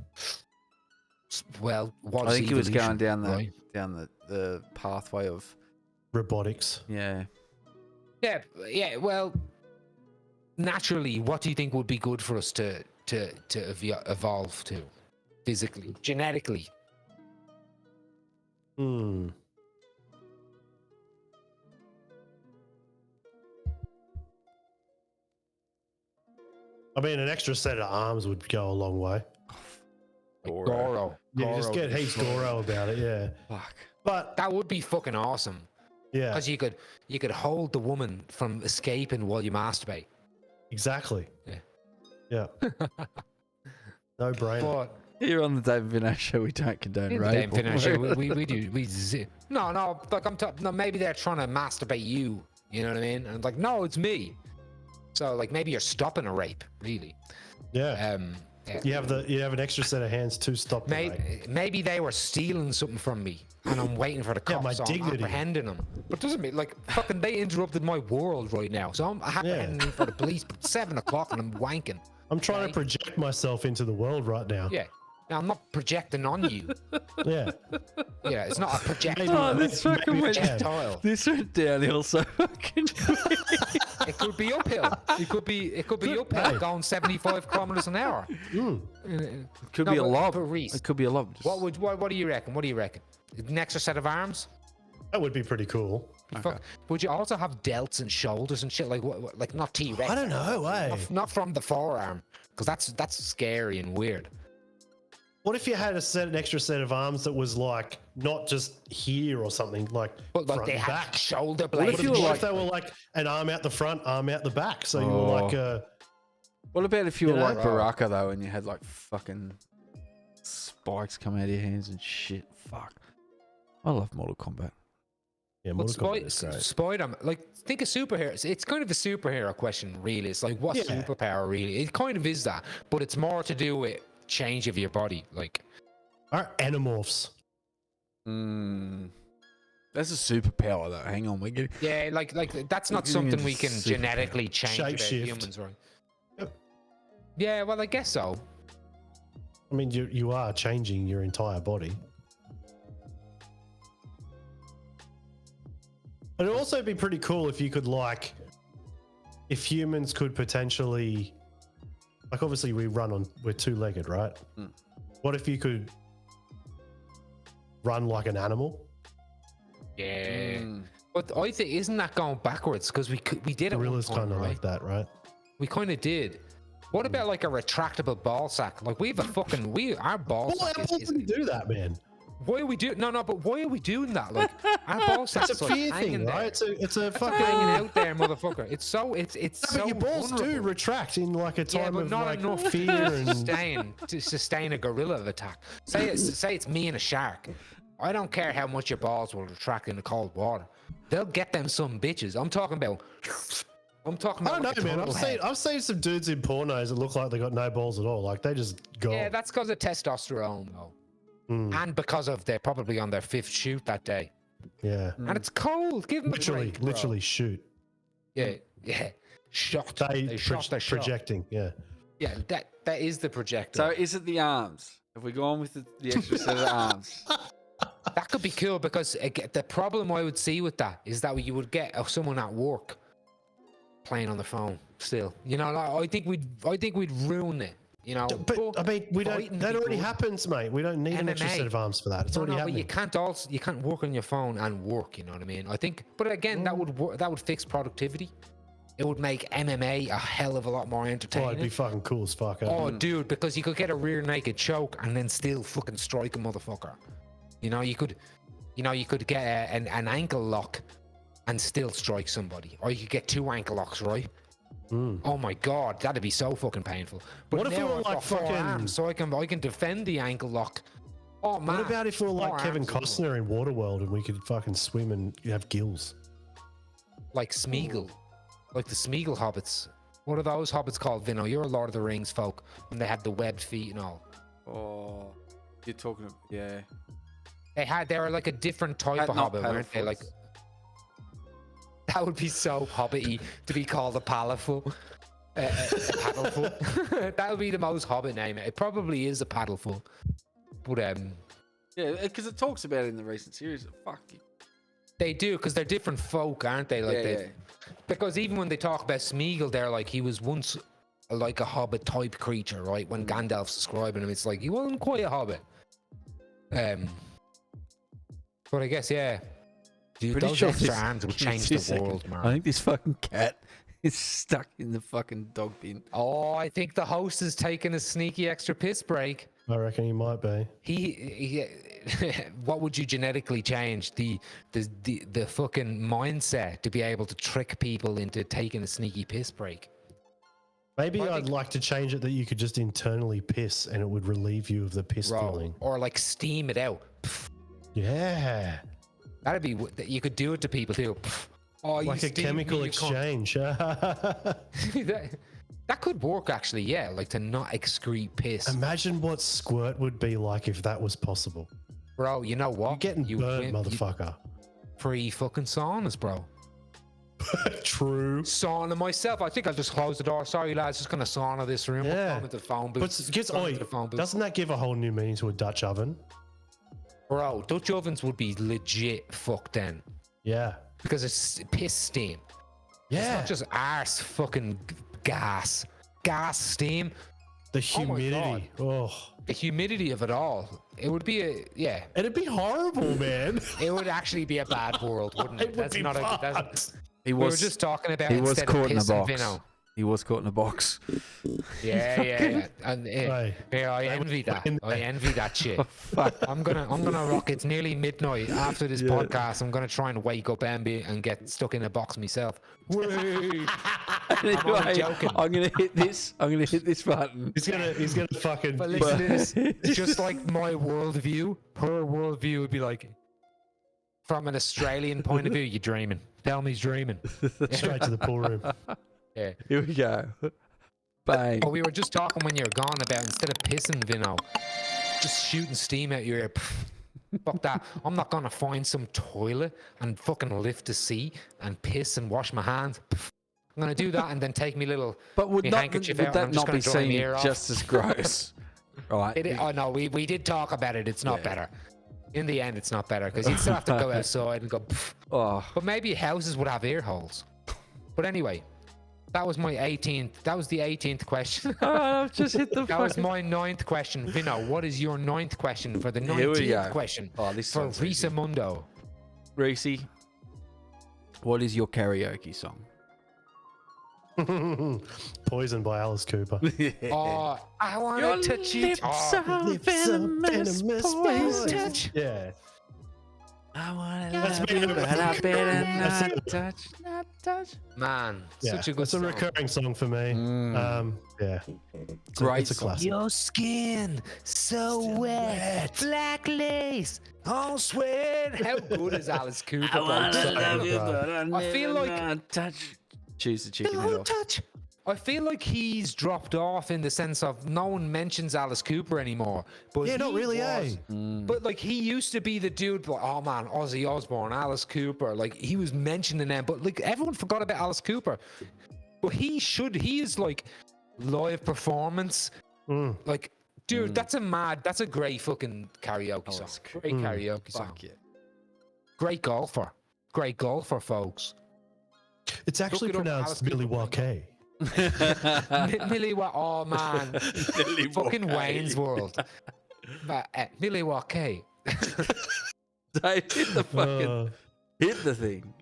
Well, what I think he was going evolution, down right? the pathway of Robotics. yeah. Yeah. Well, naturally, what do you think would be good for us to evolve to, physically, genetically? Hmm. I mean, an extra set of arms would go a long way. Goro. Yeah, just get heaps Goro about it, yeah. Fuck. But That would be fucking awesome. yeah, Because you could hold the woman from escaping while you masturbate. exactly. Yeah. Yeah. No brainer. But Here on the David Vinno show, we don't condone in the rape. damn finish, no, like no, maybe they're trying to masturbate you. You know what I mean? And like, no, it's me. So like, maybe you're stopping a rape, really. Yeah. Yeah. You have an extra set of hands to stop the rape. Maybe they were stealing something from me, and I'm waiting for the Yeah, cops. my so I'm dignity. apprehending them. But doesn't mean like fucking they interrupted my world right now, so I'm apprehending them for the police. But 7 o'clock and I'm wanking. I'm trying Okay. to project myself into the world right now. Yeah. Now I'm not projecting on you. Yeah. Yeah, it's not a projectile. Maybe- Oh, this fucking maybe went, I can. projectile. this went downhill so fucking quick. It could be uphill. It could be uphill, hey. going 75 kilometers an hour. Mm. Could No, be a but- lob. but Reece, It could be a lob. Just- What do you reckon? What do you reckon? An extra set of arms? That would be pretty cool. Fuck. Would you also have delts and shoulders and shit like like not T-Rex? I don't know, eh? Not from the forearm, because that's scary and weird. What if you had an extra set of arms that was like not just here or something, like But like front they and had back? shoulder if blades. you What were if they were like an arm out the front, arm out the back? So you were Oh. like What about if you were You know? like Baraka though, and you had like fucking spikes come out of your hands and shit? Fuck. I love Mortal Kombat. yeah, But Mortal Kombat is great. Spider-Man, like think of superheroes. It's kind of a superhero question, really. It's like what Yeah. superpower really? It kind of is that, but it's more to do with change of your body. Like Our Animorphs. That's a superpower though. Hang on, we're getting. yeah, like that's not You're something getting we can superpower. genetically change about Shapeshift. humans, right? Yep. Yeah, well, I guess so. I mean, you are changing your entire body. It'd also be pretty cool if you could if humans could potentially, like obviously we're two-legged, right? Mm. What if you could run like an animal? Yeah, but I think isn't that going backwards? Because we did it. Gorillas one time, kind of right? like that, right? We kind of did. What about like a retractable ball sack? Like we have a fucking our ball Well, sack how can you do that, man? why are we doing but why are we doing that? Like our ball sack's It's a like fear hanging thing, there. right? It's a fucking Hanging out there, motherfucker. It's so No, so but your balls do vulnerable. retract in like a Yeah, time but of not like enough fear to sustain a gorilla attack. Say it's me and a shark. I don't care how much your balls will retract in the cold water. They'll get them some bitches. I'm talking about. I don't know, like a man. turtle head. I've seen some dudes in pornos that look like they got no balls at all. Like they just go. Yeah, that's because of testosterone, though, and because of they're probably on their 5th shoot that day, Yeah. and it's cold. Give them Literally, a break, bro. literally shoot. Yeah. Shot. They shot their shot. projecting. Yeah. Yeah, that is the projector. So is it the arms? Have we gone with the extra set of arms? That could be cool because the problem I would see with that is that you would get someone at work playing on the phone still. You know, like, I think we'd ruin it. You know, But I mean, we don't. fighting That be already good. happens, mate. We don't need an extra MMA. set of arms for that. It's already But happening. you can't work on your phone and work. You know what I mean? I think, but again, that would fix productivity. It would make MMA a hell of a lot more Oh, entertaining. it'd be fucking cool as fuck. Oh, dude, because you could get a rear naked choke and then still fucking strike a motherfucker. You know, you could get an ankle lock and still strike somebody, or you could get 2 ankle locks, right? Oh my god, that'd be so fucking painful. But What if we now were I've like got 4 fucking- arms, so I can defend the ankle lock. Oh man. What about if we were like 4 Kevin arms is Costner in Waterworld and we could fucking swim and have gills? like Smeagol, like the Smeagol hobbits. What are those hobbits called, Vinno? You're a Lord of the Rings folk, and they had the webbed feet and all. Oh, you're talking. Yeah. They were like a different type Not of hobbit, weren't they? paddlefuls. Like that would be so hobbity to be called a paddleful. A paddleful. That would be the most hobbit name. It probably is a paddleful. But Yeah, because it talks about it in the recent series. Fuck you. they do, because they're different folk, aren't they? Like Yeah, because even when they talk about Smeagol, they're like he was once like a hobbit type creature, right? When Gandalf's describing him, it's like he wasn't quite a hobbit. But I guess dude, Pretty those sure extra this- arms would give me change 2 the seconds. world, man. I think this fucking cat is stuck in the fucking dog bin. Oh, I think the host is taking a sneaky extra piss break. I reckon he might be. He what would you genetically change? The fucking mindset to be able to trick people into taking a sneaky piss break. Maybe Well, I I'd think- like to change it that you could just internally piss and it would relieve you of the piss feeling. Or like steam it out. Yeah. That'd be you could do it to people too. Oh, you Like a steamed me, chemical you cunt. exchange. that could work actually, yeah. Like to not excrete piss. Imagine what squirt would be like if that was possible. Bro, you know what? You're getting burnt, win- motherfucker. Free fucking saunas, bro. True. Sauna myself. I think I'll just close the door. Sorry, lads. Just gonna sauna this room. Yeah. I'm at the phone booth. But gets, Going oi, to the phone booth. doesn't that give a whole new meaning to a Dutch oven? Bro, Dutch ovens would be legit fucked then Yeah. because it's piss steam. It's Yeah. not just arse fucking gas steam. The Oh my humidity. Oh. The humidity of it all. It would be It'd be horrible, man. it would actually be a bad world, wouldn't it? It would be fucked. He we were was just talking about he was instead caught of in a pissing box. Vinno. He was caught in a box. Yeah. And Hey. I envy that. I envy that shit. Fuck. I'm gonna rock. It's nearly midnight. After this podcast, I'm gonna try and wake up Ambi and get stuck in a box myself. Whee! Anyway, joking. I'm gonna hit this. I'm gonna hit this button. He's gonna fucking. But listen to this. Just like my worldview, her worldview would be like, from an Australian point of view, you're dreaming. Tell me he's dreaming. Straight to the pool room. Yeah. Here we go. Bang. But we were just talking when you were gone about instead of pissing, Vinno, just shooting steam out your ear. Fuck that. I'm not gonna find some toilet and fucking lift the seat and piss and wash my hands. I'm gonna do that and then take me little But would me that, handkerchief would out and I'm that just not be gonna dry my seen ear off. just as gross? Right. Oh no, we did talk about it. It's not better. In the end, it's not better because you'd still have to go outside and go. Oh, But maybe houses would have ear holes. But anyway, that was my 18th. That was the 18th question. I've just hit the. That was my 9th question. Vinno, what is your 9th question for the Here we 19th go. question Oh, this for sounds easy. Reecey Mundo? Reecey, what is your karaoke song? Poisoned by Alice Cooper. Oh, I want Your to touch you. lips Oh, are venomous poison. touch. Yeah. I want to That's love been you, a but I better That's not it. touch, not touch. Man, Yeah. such a good It's a song. recurring song for me. Yeah. Great It's a song. classic. Your skin so Still wet, wet. black lace, all sweat. How good is Alice Cooper? I want to so love you, bro. but I feel never like- not touch. Choose the chicken head Don't off. touch. I feel like he's dropped off in the sense of no one mentions Alice Cooper anymore. But Yeah, not he really, was- eh? But like he used to be the dude, like, oh man, Ozzy Osbourne, Alice Cooper, like he was mentioning them, but like everyone forgot about Alice Cooper. But he is like live performance, like dude, that's a great fucking karaoke song. Alice Cooper. Great karaoke song. Fuck yeah. Great golfer, folks. It's actually it up, pronounced Alice Billy Cooper. Walkay. Oh man, fucking Wayne's World. But Milwaukee. Dave, hit the fucking, hit the thing.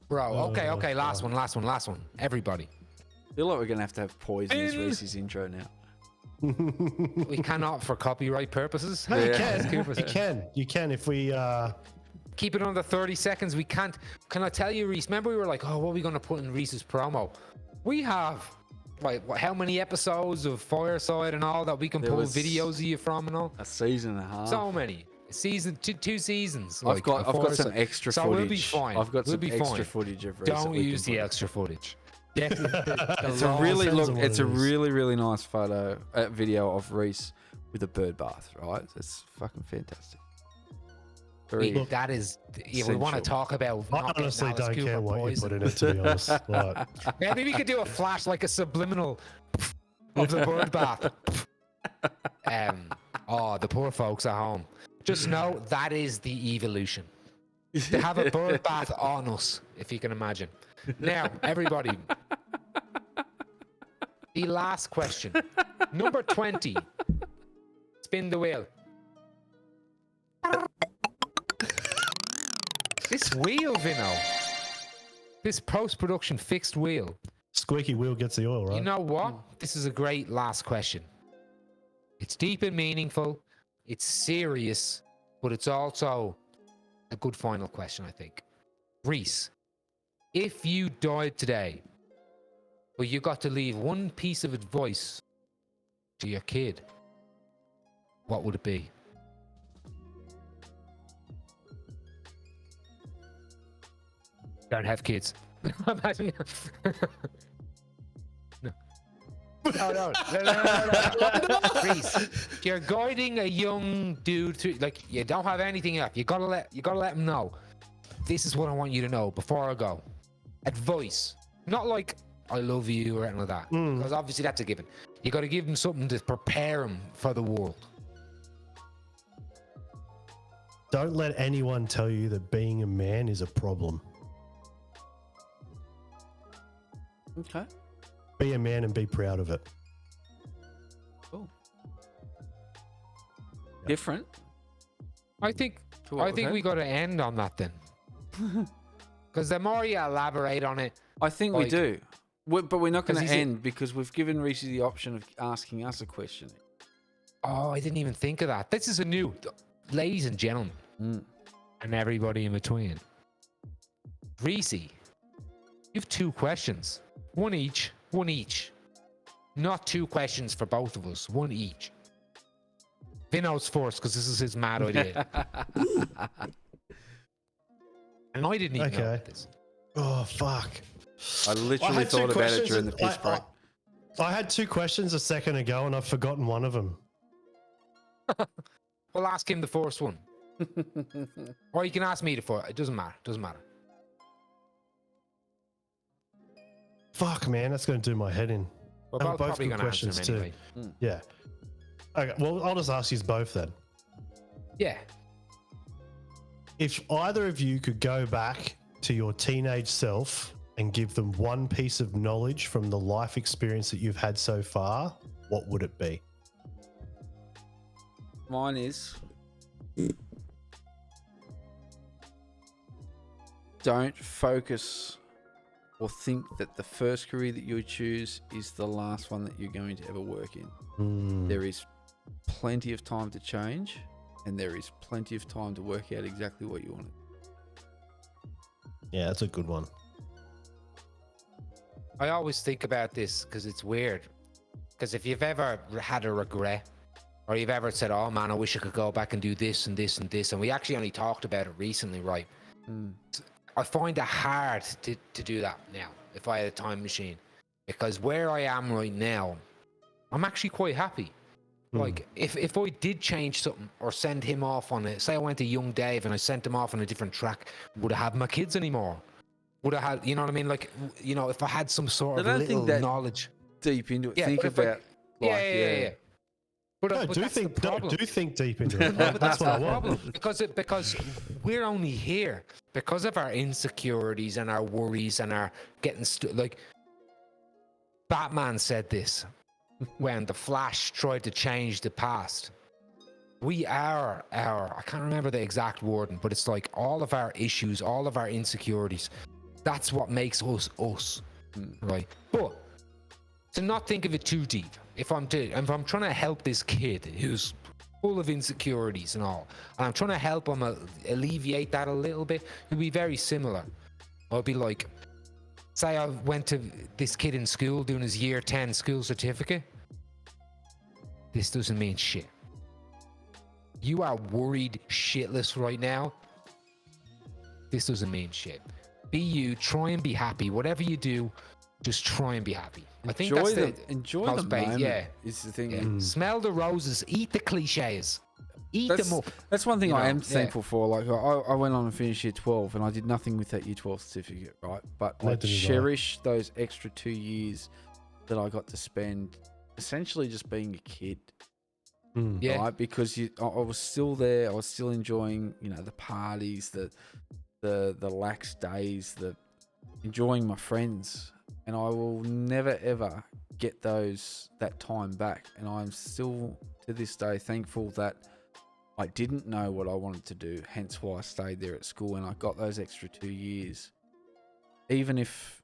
Bro, okay, last one. Everybody. I feel like we're gonna have to have poison as In- Reese's intro now. We cannot for copyright purposes. No, you Yeah. can. You can if we Keep it under 30 seconds. We can't. Can I tell you, Reese? Remember we were like, oh, what are we going to put in Reese's promo? We have, like, how many episodes of Fireside and all that we can There pull was- videos of you from and all? A season and a half. So many. Two seasons. I've got some Fireside. extra So footage. we'll be fine. I've got We'll some be extra fine. footage of Reese. Don't use the extra footage. It's It a all really depends look. on what It's it a is. really nice video of Reese with a bird bath. Right, it's fucking fantastic. Very. That is, yeah, we want to Essential. talk about. I not getting honestly Alice don't Cooper care what you poison. put in it, to be honest. Like, Maybe we could do a flash, like a subliminal of the bird bath. The poor folks at home. Just know that is the evolution. To have a bird bath on us, if you can imagine. Now, everybody. The last question. Number 20. Spin the wheel. This wheel, Vinno. This post-production fixed wheel. squeaky wheel gets the oil, right? You know what? This is a great last question. It's deep and meaningful. It's serious, but it's also a good final question, I think. Reese, if you died today, but you got to leave one piece of advice to your kid, what would it be? Don't have kids. Imagine. No. No. Reese, you're guiding a young dude through, like, you don't have anything else. You gotta let him know. This is what I want you to know before I go. Advice, not like I love you or anything like that, because obviously that's a given. You got to give him something to prepare him for the world. Don't let anyone tell you that being a man is a problem. Okay. Be a man and be proud of it. Cool. Different. I think to what we've we had. got to end on that then, because the more you elaborate on it, I think we like- do. But we're not going 'Cause to he's a- end because we've given Reese the option of asking us a question. oh, I didn't even think of that. This is a new, ladies and gentlemen, and everybody in between. Reecey, you have 2 questions. One each. Not 2 questions for both of us. One each. Vinno's first because this is his mad idea. And I didn't even know Okay. about this. Oh, fuck. I literally had 2 thought about it questions during the and piss break. I had 2 questions a second ago and I've forgotten one of them. Well, ask him the first one. Or you can ask me the first. It doesn't matter. Fuck, man, that's going to do my head in. We're And both both probably good going to answer questions them too. anyway. Yeah. Okay, well, I'll just ask you both then. Yeah. If either of you could go back to your teenage self and give them one piece of knowledge from the life experience that you've had so far, what would it be? Mine is don't focus or think that the first career that you choose is the last one that you're going to ever work in. There is plenty of time to change, and there is plenty of time to work out exactly what you want. Yeah, that's a good one. I always think about this because it's weird. Because if you've ever had a regret, or you've ever said, oh man, I wish I could go back and do this and this and this, and we actually only talked about it recently, right? I find it hard to do that now if I had a time machine. Because where I am right now, I'm actually quite happy. Like, if I did change something or send him off on it, say I went to Young Dave and I sent him off on a different track, would I have my kids anymore? Would I have, you know what I mean? Like, you know, if I had some sort of little knowledge. Deep into it. Yeah, Think about, yeah. But, No, but do that's the think problem. do think deep into it. No, but That's what I the want. problem. Because we're only here because of our insecurities and our worries and our getting like Batman said this when the Flash tried to change the past. We are I can't remember the exact wording, but it's like all of our issues, all of our insecurities. That's what makes us us, right? But to not think of it too deep. If I'm trying to help this kid who's full of insecurities and all, and I'm trying to help him alleviate that a little bit, it'd be very similar. I'd be like, say I went to this kid in school doing his year 10 school certificate. This doesn't mean shit. You are worried shitless right now. This doesn't mean shit. Be you, try and be happy. Whatever you do, just try and be happy. I think that's enjoy the moment. Yeah, is the thing. yeah. Smell the roses, eat the cliches, eat them up. That's one thing You I know, am thankful for. Like I went on and finished year 12, and I did nothing with that year 12 certificate, right? But I Neither did I. cherish those extra 2 years that I got to spend essentially just being a kid. Yeah, Right? Because I was still there. I was still enjoying, you know, the parties, the lax days, enjoying my friends. And I will never ever get that time back. And I'm still to this day thankful that I didn't know what I wanted to do. Hence why I stayed there at school and I got those extra 2 years. Even if,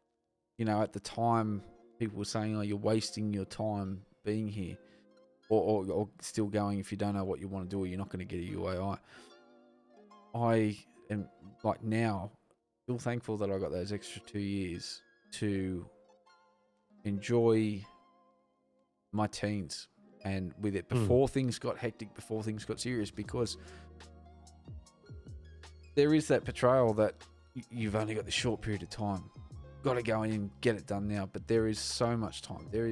you know, at the time people were saying, "Oh, you're wasting your time being here," or still going if you don't know what you want to do or you're not going to get a UAI. I am like now still thankful that I got those extra 2 years to enjoy my teens and with it before things got hectic, before things got serious, because there is that portrayal that you've only got this short period of time. Got to go in and get it done now, but there is so much time. There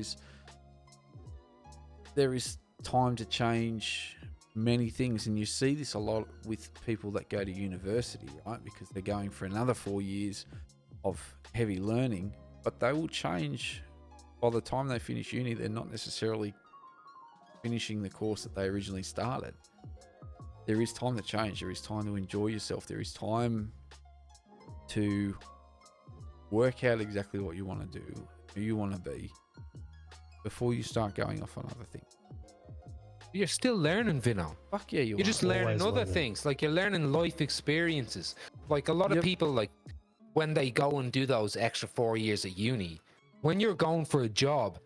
is time to change many things, and you see this a lot with people that go to university, right? Because they're going for another 4 years of heavy learning, but they will change by the time they finish uni. They're not necessarily finishing the course that they originally started. There is time to change. There is time to enjoy yourself. There is time to work out exactly what you want to do, who you want to be, before you start going off on other things. you're still learning, Vinno. Fuck yeah, You're just learning Always other learning. things. Like, you're learning life experiences. Like, a lot of people, like, when they go and do those extra 4 years at uni, when you're going for a job,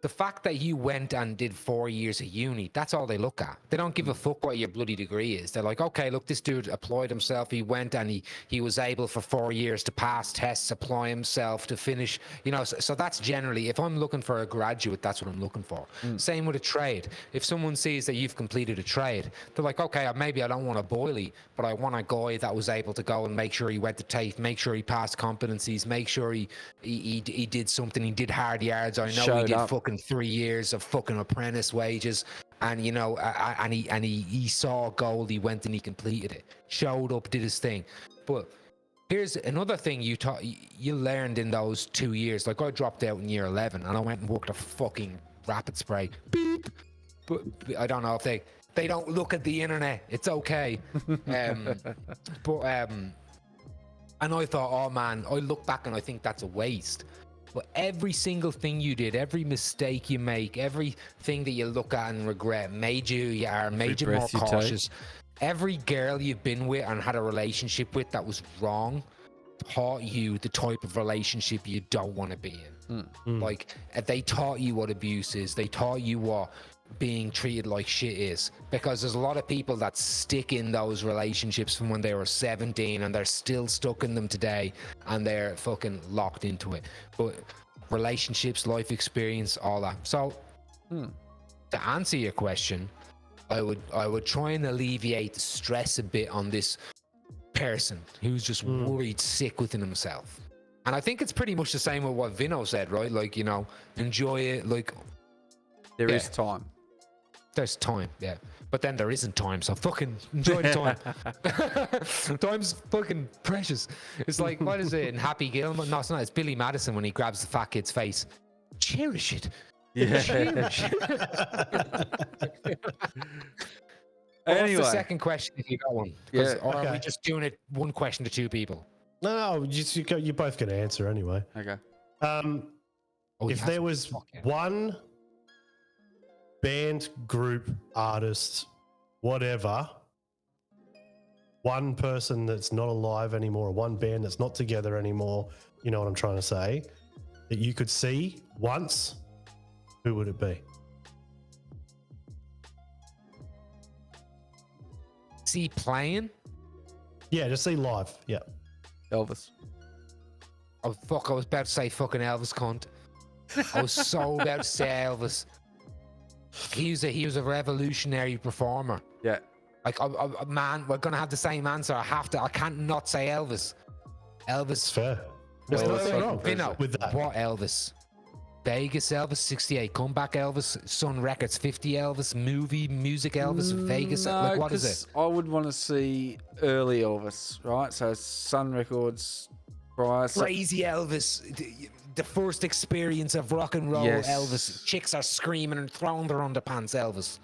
the fact that you went and did 4 years at uni, that's all they look at. They don't give a fuck what your bloody degree is. They're like, okay, look, this dude applied himself. He went and he was able for 4 years to pass tests, apply himself, to finish, you know. So that's generally, if I'm looking for a graduate, that's what I'm looking for. Same with a trade. If someone sees that you've completed a trade, they're like, okay, maybe I don't want a boilie, but I want a guy that was able to go and make sure he went to TAFE, make sure he passed competencies, make sure he did something, he did hard yards. I know Showed he did up. fucking 3 years of fucking apprentice wages, and you know, and he saw gold, he went and he completed it, showed up, did his thing. But here's another thing you learned in those 2 years. Like, I dropped out in year 11 and I went and worked a fucking rapid spray. Beep. But I don't know if they don't look at the internet. It's okay. And I thought, oh man, I look back and I think that's a waste. But every single thing you did, every mistake you make, everything that you look at and regret made you who you are, made you more breath you take. cautious. Every girl you've been with and had a relationship with that was wrong taught you the type of relationship you don't want to be in. Like, they taught you what abuse is. They taught you what being treated like shit is. Because there's a lot of people that stick in those relationships from when they were 17 and they're still stuck in them today and they're fucking locked into it. But relationships, life experience, all that. So, to answer your question, I would try and alleviate the stress a bit on this person who's just worried sick within himself. And I think it's pretty much the same with what Vinno said, right? Like, you know, enjoy it. Like, There is time. there's time, yeah. But then there isn't time, so fucking enjoy the time. Time's fucking precious. It's like, what is it in Happy Gilmore? No, it's not. It's Billy Madison when he grabs the fat kid's face. Cherish it. Cherish it. What's Anyway. the second question if you got one? Yeah, Or are we okay. just doing it one question to two people? No, you both can answer anyway. Okay. Oh, If he there has- was fuck yeah. one band, group, artist, whatever, one person that's not alive anymore, one band that's not together anymore, you know what I'm trying to say, that you could see once, who would it be? See playing? Yeah, just see live. Yeah. Elvis. Oh fuck! I was about to say fucking Elvis cunt. I was so about to say Elvis. He was a revolutionary performer. Yeah. Like, man, we're gonna have the same answer. I can't not say Elvis. It's Elvis. fair. There's Well, nothing that's wrong Vinno, with that. what Elvis? Vegas Elvis, 68. Comeback Elvis, Sun Records, 50 Elvis, movie, music Elvis, Vegas. No, Like, what is 'cause it? I would want to see early Elvis, right? So Sun Records, prior. Crazy Elvis. The first experience of rock and roll Yes. Elvis. Chicks are screaming and throwing their underpants Elvis.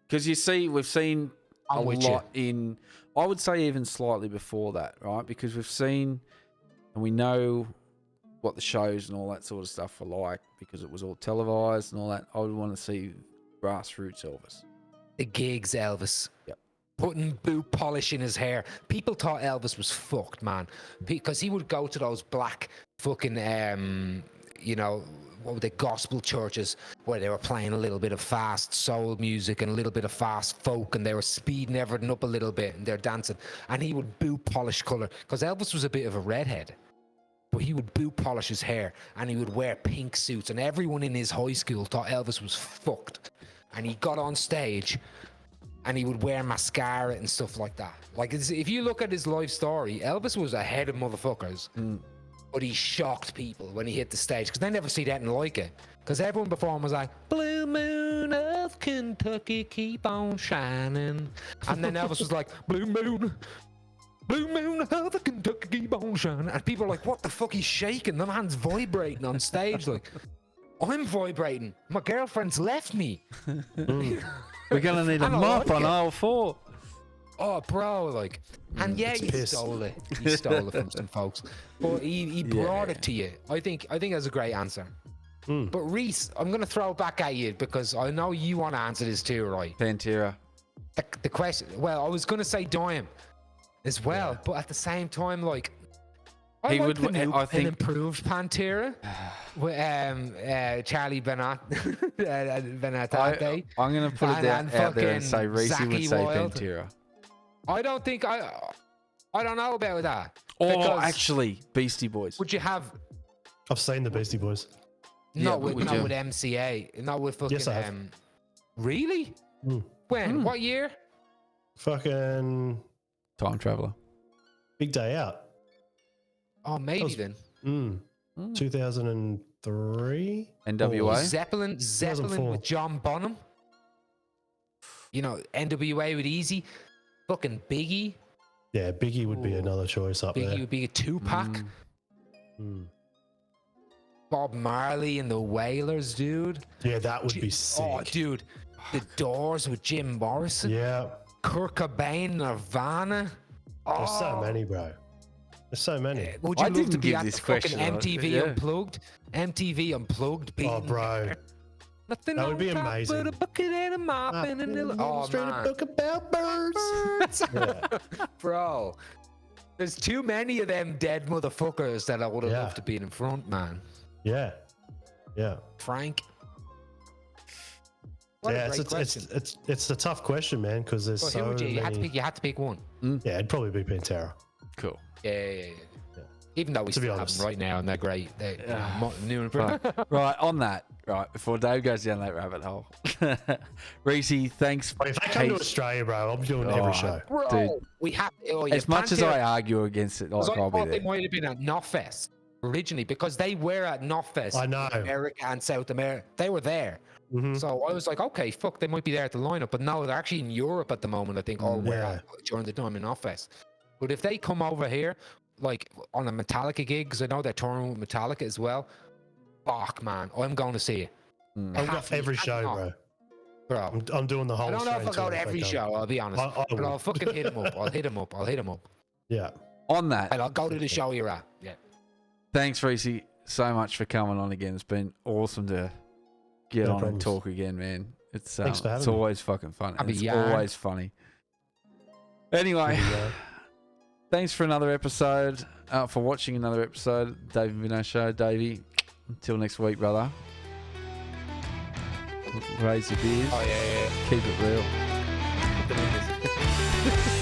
Because you see, we've seen a I'm with you. lot in, I would say even slightly before that, right? Because we've seen and we know what the shows and all that sort of stuff are like because it was all televised and all that. I would want to see grassroots Elvis. The gigs Elvis. Yep. Putting boot polish in his hair. People thought Elvis was fucked, man. Because he would go to those black fucking, you know, what were the gospel churches where they were playing a little bit of fast soul music and a little bit of fast folk and they were speeding everything up a little bit and they're dancing. And he would boot polish colour. Because Elvis was a bit of a redhead. But he would boot polish his hair and he would wear pink suits and everyone in his high school thought Elvis was fucked. And he got on stage and he would wear mascara and stuff like that. Like, if you look at his life story, Elvis was ahead of motherfuckers. But he shocked people when he hit the stage because they never see anything like it. Because everyone before him was like, Blue Moon of Kentucky, keep on shining. And then Elvis was like, Blue Moon of the Kentucky, keep on shining. And people are like, what the fuck, he's shaking. The man's vibrating on stage. Like, I'm vibrating. My girlfriend's left me. We're going to need a And I mop like on it. aisle 4. Oh, bro, like, and yeah, It's he piss. stole it. He stole it from some folks, but he brought it to you. I think that's a great answer. But Reece, I'm gonna throw it back at you because I know you want to answer this too, right? Pantera. The question. Well, I was gonna say Dime as well, but at the same time, like, I He like would- the new I and think- improved Pantera with Charlie Benatate. I'm going to put it And out there and say fucking Reecey would Zachy say Wild. Pantera. I don't think I don't know about that. Or Because actually, Beastie Boys. would you have I've seen the Beastie Boys. Yeah, not what with would not you- with MCA, not with fucking Yes, I have. Really? Mm. When? What year? Fucking Time Traveler. Big Day Out. Oh, maybe was- then. 2003. NWA. Zeppelin 2004. with John Bonham. You know, NWA with Easy. Fucking Biggie. Yeah, Biggie would be another choice up Biggie there. would be a 2-pack. Mm. Bob Marley and the Wailers, dude. Yeah, that would be sick. Oh, dude. The Doors with Jim Morrison. Yeah, Kurt Cobain, Nirvana. there's so Oh. many, bro. There's so many. Would you I love didn't to be give at this the fucking question a lot, MTV yeah. Unplugged? MTV Unplugged. Oh, beating bro. Nothing That would on be top amazing. But a bucket and a mop and a little. Oh, Straight man. up book about birds. Yeah. Bro. There's too many of them dead motherfuckers that I would have Yeah. loved to be in front, man. Yeah. Frank. What Yeah, a great question. it's a tough question, man, because there's Well, who so would you many. had to pick one. Yeah, it'd probably be Pantera. Cool. Yeah. Even though we To be still have honest. them right now, and they're great. They're new and Right, on that, before Dave goes down that rabbit hole. Reecey, thanks. But if they come to heaps. Australia, bro, I'm doing every show. Bro, Dude, we have. Oh, yeah, as much as Pantera- I argue against it, like, Because I I'll be thought they there. might have been at Knotfest originally because they were at Knotfest. I know. in America and South America. They were there. Mhm. So I was like, okay, fuck, they might be there at the lineup. But no, they're actually in Europe at the moment, I think, or were Yeah. at during the time in Knotfest. But if they come over here, like on a Metallica gig, because I know they're touring with Metallica as well, fuck, man, I'm going to see it. Mm. I've got every show, bro. I'm doing the whole. I don't know if Australian I'll go tour to if they every come. show, I'll be honest. I But will. I'll fucking hit him up. I'll hit him up. Yeah. On that, And I'll go to the show you're at. Yeah. thanks, Reecey, so much for coming on again. It's been awesome to get No on and problems. talk again, man. It's Thanks for it's having me. always fucking fun. and Happy It's yarn. always funny. Anyway, thanks for another episode. For watching another episode, Dave and Vinno Show. Davey, until next week, brother. Raise your beers. Oh, yeah. Keep it real. yeah.